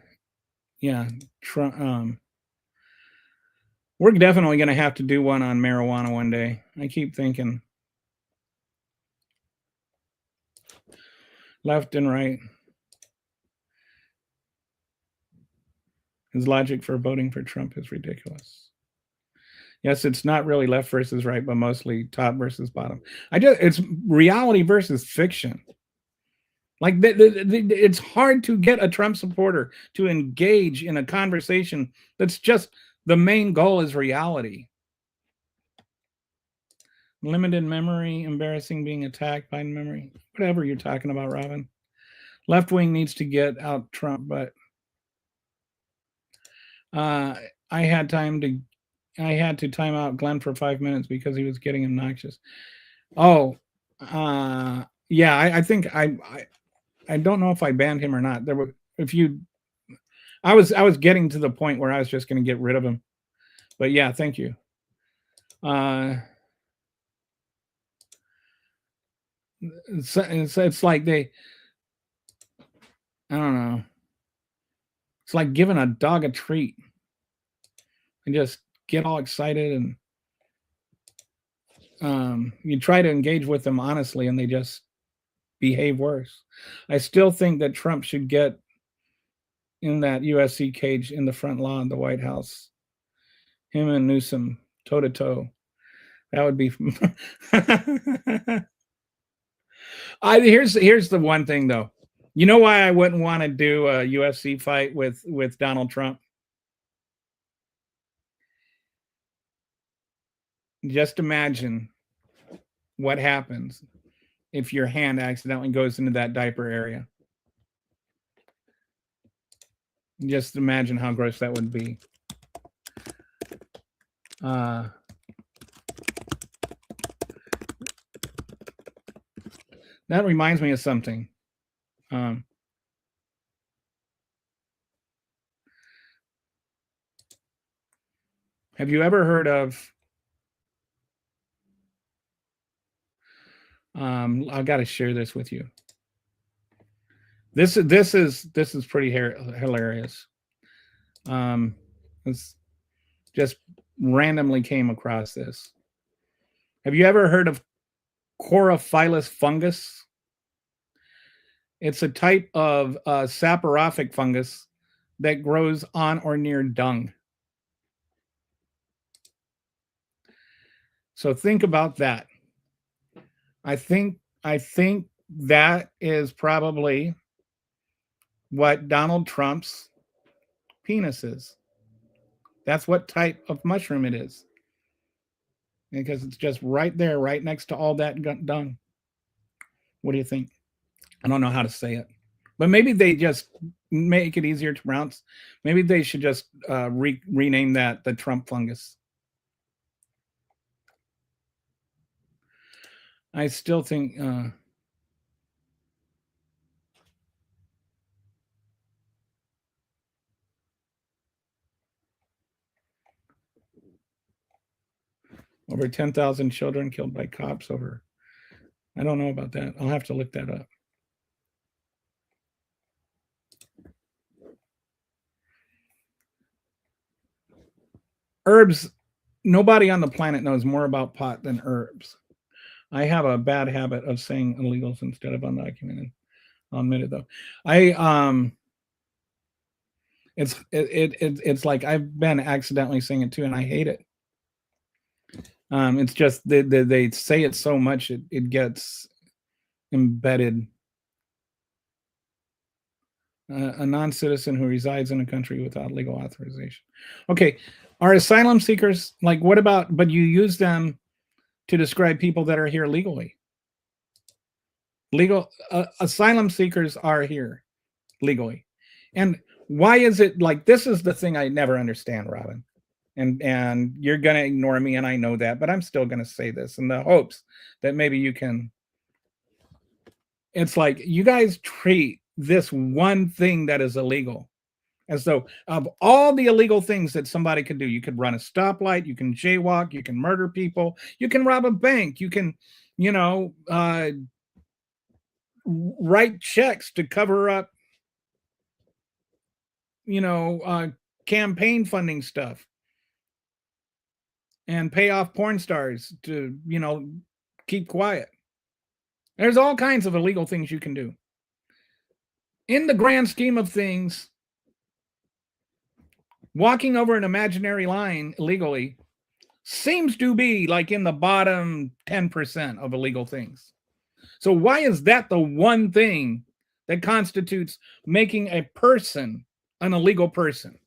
Yeah, Trump. We're definitely going to have to do one on marijuana one day. I keep thinking. Left and right. His logic for voting for Trump is ridiculous. Yes, it's not really left versus right, but mostly top versus bottom. It's reality versus fiction. Like it's hard to get a Trump supporter to engage in a conversation that's just the main goal is reality. Limited memory, embarrassing being attacked by memory, whatever you're talking about, Robin. Left wing needs to get out Trump, but I had to time out Glenn for 5 minutes because he was getting obnoxious. Oh, yeah, I think I don't know if I banned him or not. I was getting to the point where I was just going to get rid of him. But yeah, thank you. It's like I don't know. It's like giving a dog a treat and just get all excited and you try to engage with them honestly and they just behave worse. I still think that Trump should get in that USC cage in the front lawn of the White House. Him and Newsom toe to toe. That would be. Here's the one thing though. You know why I wouldn't want to do a UFC fight with Donald Trump? Just imagine what happens if your hand accidentally goes into that diaper area. Just imagine how gross that would be. That reminds me of something. Have you ever heard of? I got to share this with you. This is pretty hilarious. It's just randomly came across this. Have you ever heard of Chlorophyllus fungus? It's a type of saprophytic fungus that grows on or near dung. So think about that. I think that is probably what Donald Trump's penis is. That's what type of mushroom it is. Because it's just right there, right next to all that dung. What do you think? I don't know how to say it. But maybe they just make it easier to pronounce. Maybe they should just rename that the Trump fungus. I still think over 10,000 children killed by cops over. I don't know about that. I'll have to look that up. Herbs. Nobody on the planet knows more about pot than herbs. I have a bad habit of saying illegals instead of undocumented. I'll admit it though. It's like I've been accidentally saying it too, and I hate it. It's just they say it so much it gets embedded. A non-citizen who resides in a country without legal authorization. Okay, are asylum seekers like what about? But you use them to describe people that are here legally. Legal asylum seekers are here legally, and Why is it like this is the thing I never understand, Robin. And you're going to ignore me, and I know that, but I'm still going to say this in the hopes that maybe you can. It's like you guys treat this one thing that is illegal as though of all the illegal things that somebody could do. You could run a stoplight, you can jaywalk, you can murder people, you can rob a bank, you can, write checks to cover up, campaign funding stuff and pay off porn stars to, keep quiet. There's all kinds of illegal things you can do. In the grand scheme of things, walking over an imaginary line illegally seems to be like in the bottom 10% of illegal things. So why is that the one thing that constitutes making a person an illegal person?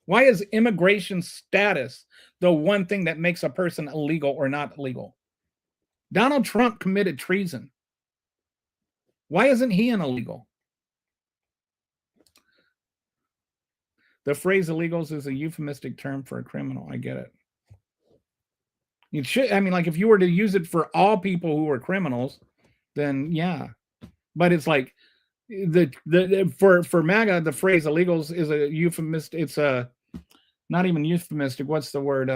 Why is immigration status the one thing that makes a person illegal or not illegal? Donald Trump committed treason. Why isn't he an illegal? The phrase illegals is a euphemistic term for a criminal. I get it. It should, like if you were to use it for all people who are criminals, then yeah. But it's like for MAGA, the phrase illegals is a euphemistic. It's a not even euphemistic. What's the word?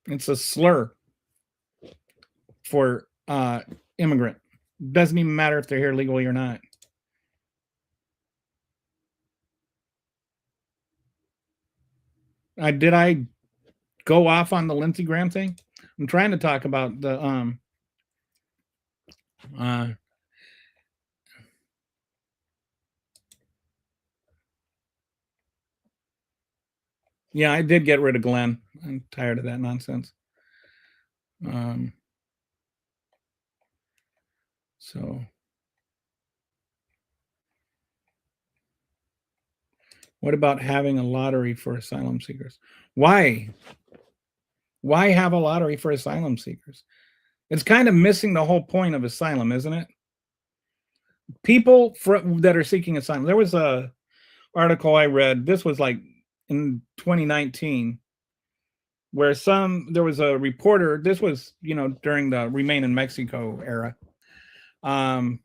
It's a slur for immigrant. Doesn't even matter if they're here legally or not. Did I go off on the Lindsey Graham thing? I'm trying to talk about the yeah, I did get rid of Glenn. I'm tired of that nonsense. So what about having a lottery for asylum seekers? Why? Why have a lottery for asylum seekers? It's kind of missing the whole point of asylum, isn't it? People that are seeking asylum. There was a article I read. This was like in 2019, where there was a reporter. This was, during the Remain in Mexico era. A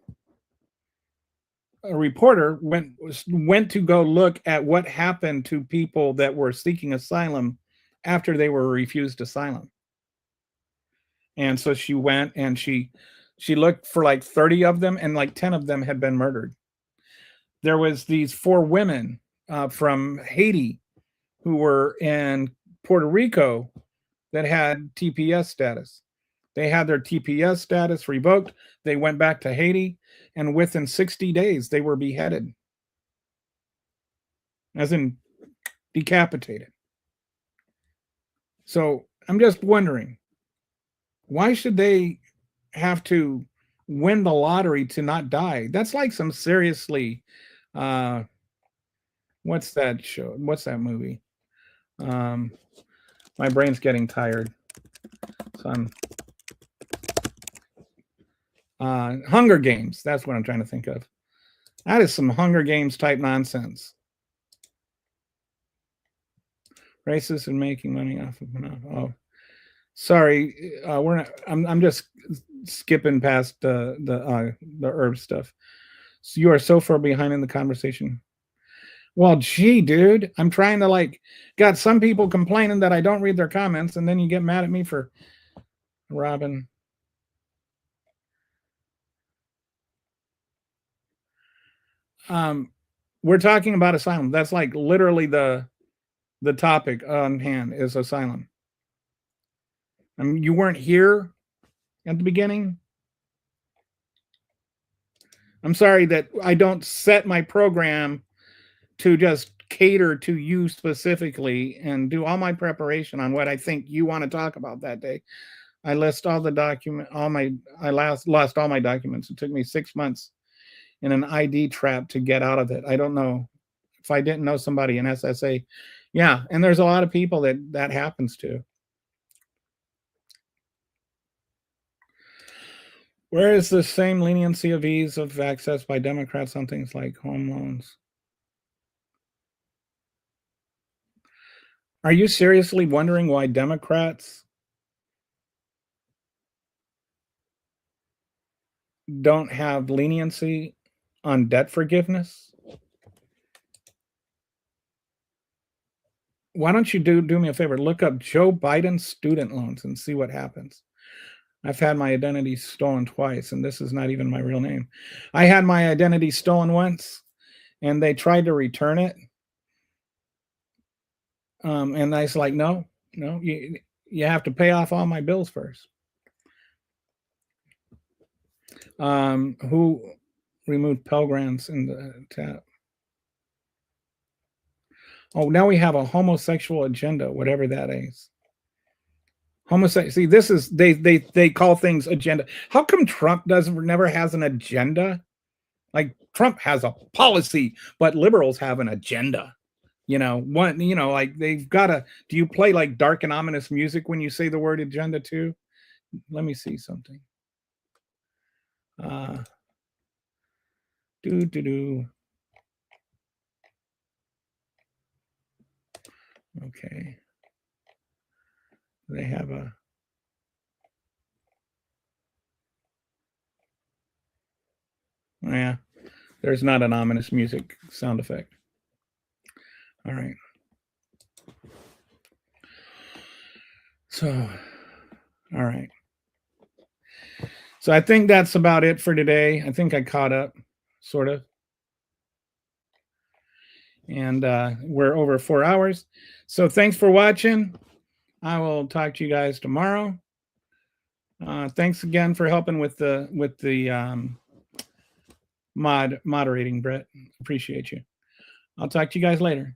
reporter went to go look at what happened to people that were seeking asylum after they were refused asylum. And so she went and she looked for like 30 of them, and like 10 of them had been murdered. There was these 4 women from Haiti who were in Puerto Rico that had TPS status. They had their TPS status revoked. They went back to Haiti, and within 60 days, they were beheaded. As in decapitated. So I'm just wondering, why should they have to win the lottery to not die? That's like some seriously, what's that show? What's that movie? My brain's getting tired. So I'm Hunger Games. That's what I'm trying to think of. That is some Hunger Games type nonsense. Racist and making money off of oh, sorry, we're not. I'm just skipping past the herb stuff. So you are so far behind in the conversation. Well, gee, dude, I'm trying to got some people complaining that I don't read their comments, and then you get mad at me for Robin. We're talking about asylum. That's like literally the topic on hand is asylum. You weren't here at the beginning. I'm sorry that I don't set my program to just cater to you specifically and do all my preparation on what I think you want to talk about that day. I list all the I lost all my documents. It took me 6 months in an ID trap to get out of it. I don't know if I didn't know somebody in SSA. Yeah, and there's a lot of people that happens to. Where is the same leniency of ease of access by Democrats on things like home loans? Are you seriously wondering why Democrats don't have leniency on debt forgiveness? Why don't you do me a favor? Look up Joe Biden student loans and see what happens. I've had my identity stolen twice, and this is not even my real name. I had my identity stolen once, and they tried to return it. And I was like, no, you have to pay off all my bills first. Who removed Pell Grants in the tab? Oh, now we have a homosexual agenda, whatever that is. Homosexual. See, this is they call things agenda. How come Trump never has an agenda? Like Trump has a policy, but liberals have an agenda. Like they've got to. Do you play like dark and ominous music when you say the word agenda too? Let me see something. Okay. They have a. Yeah, there's not an ominous music sound effect. All right. So, all right. So I think that's about it for today. I think I caught up, sort of. And we're over 4 hours. So thanks for watching. I will talk to you guys tomorrow. Thanks again for helping with the moderating, Brett. Appreciate you. I'll talk to you guys later.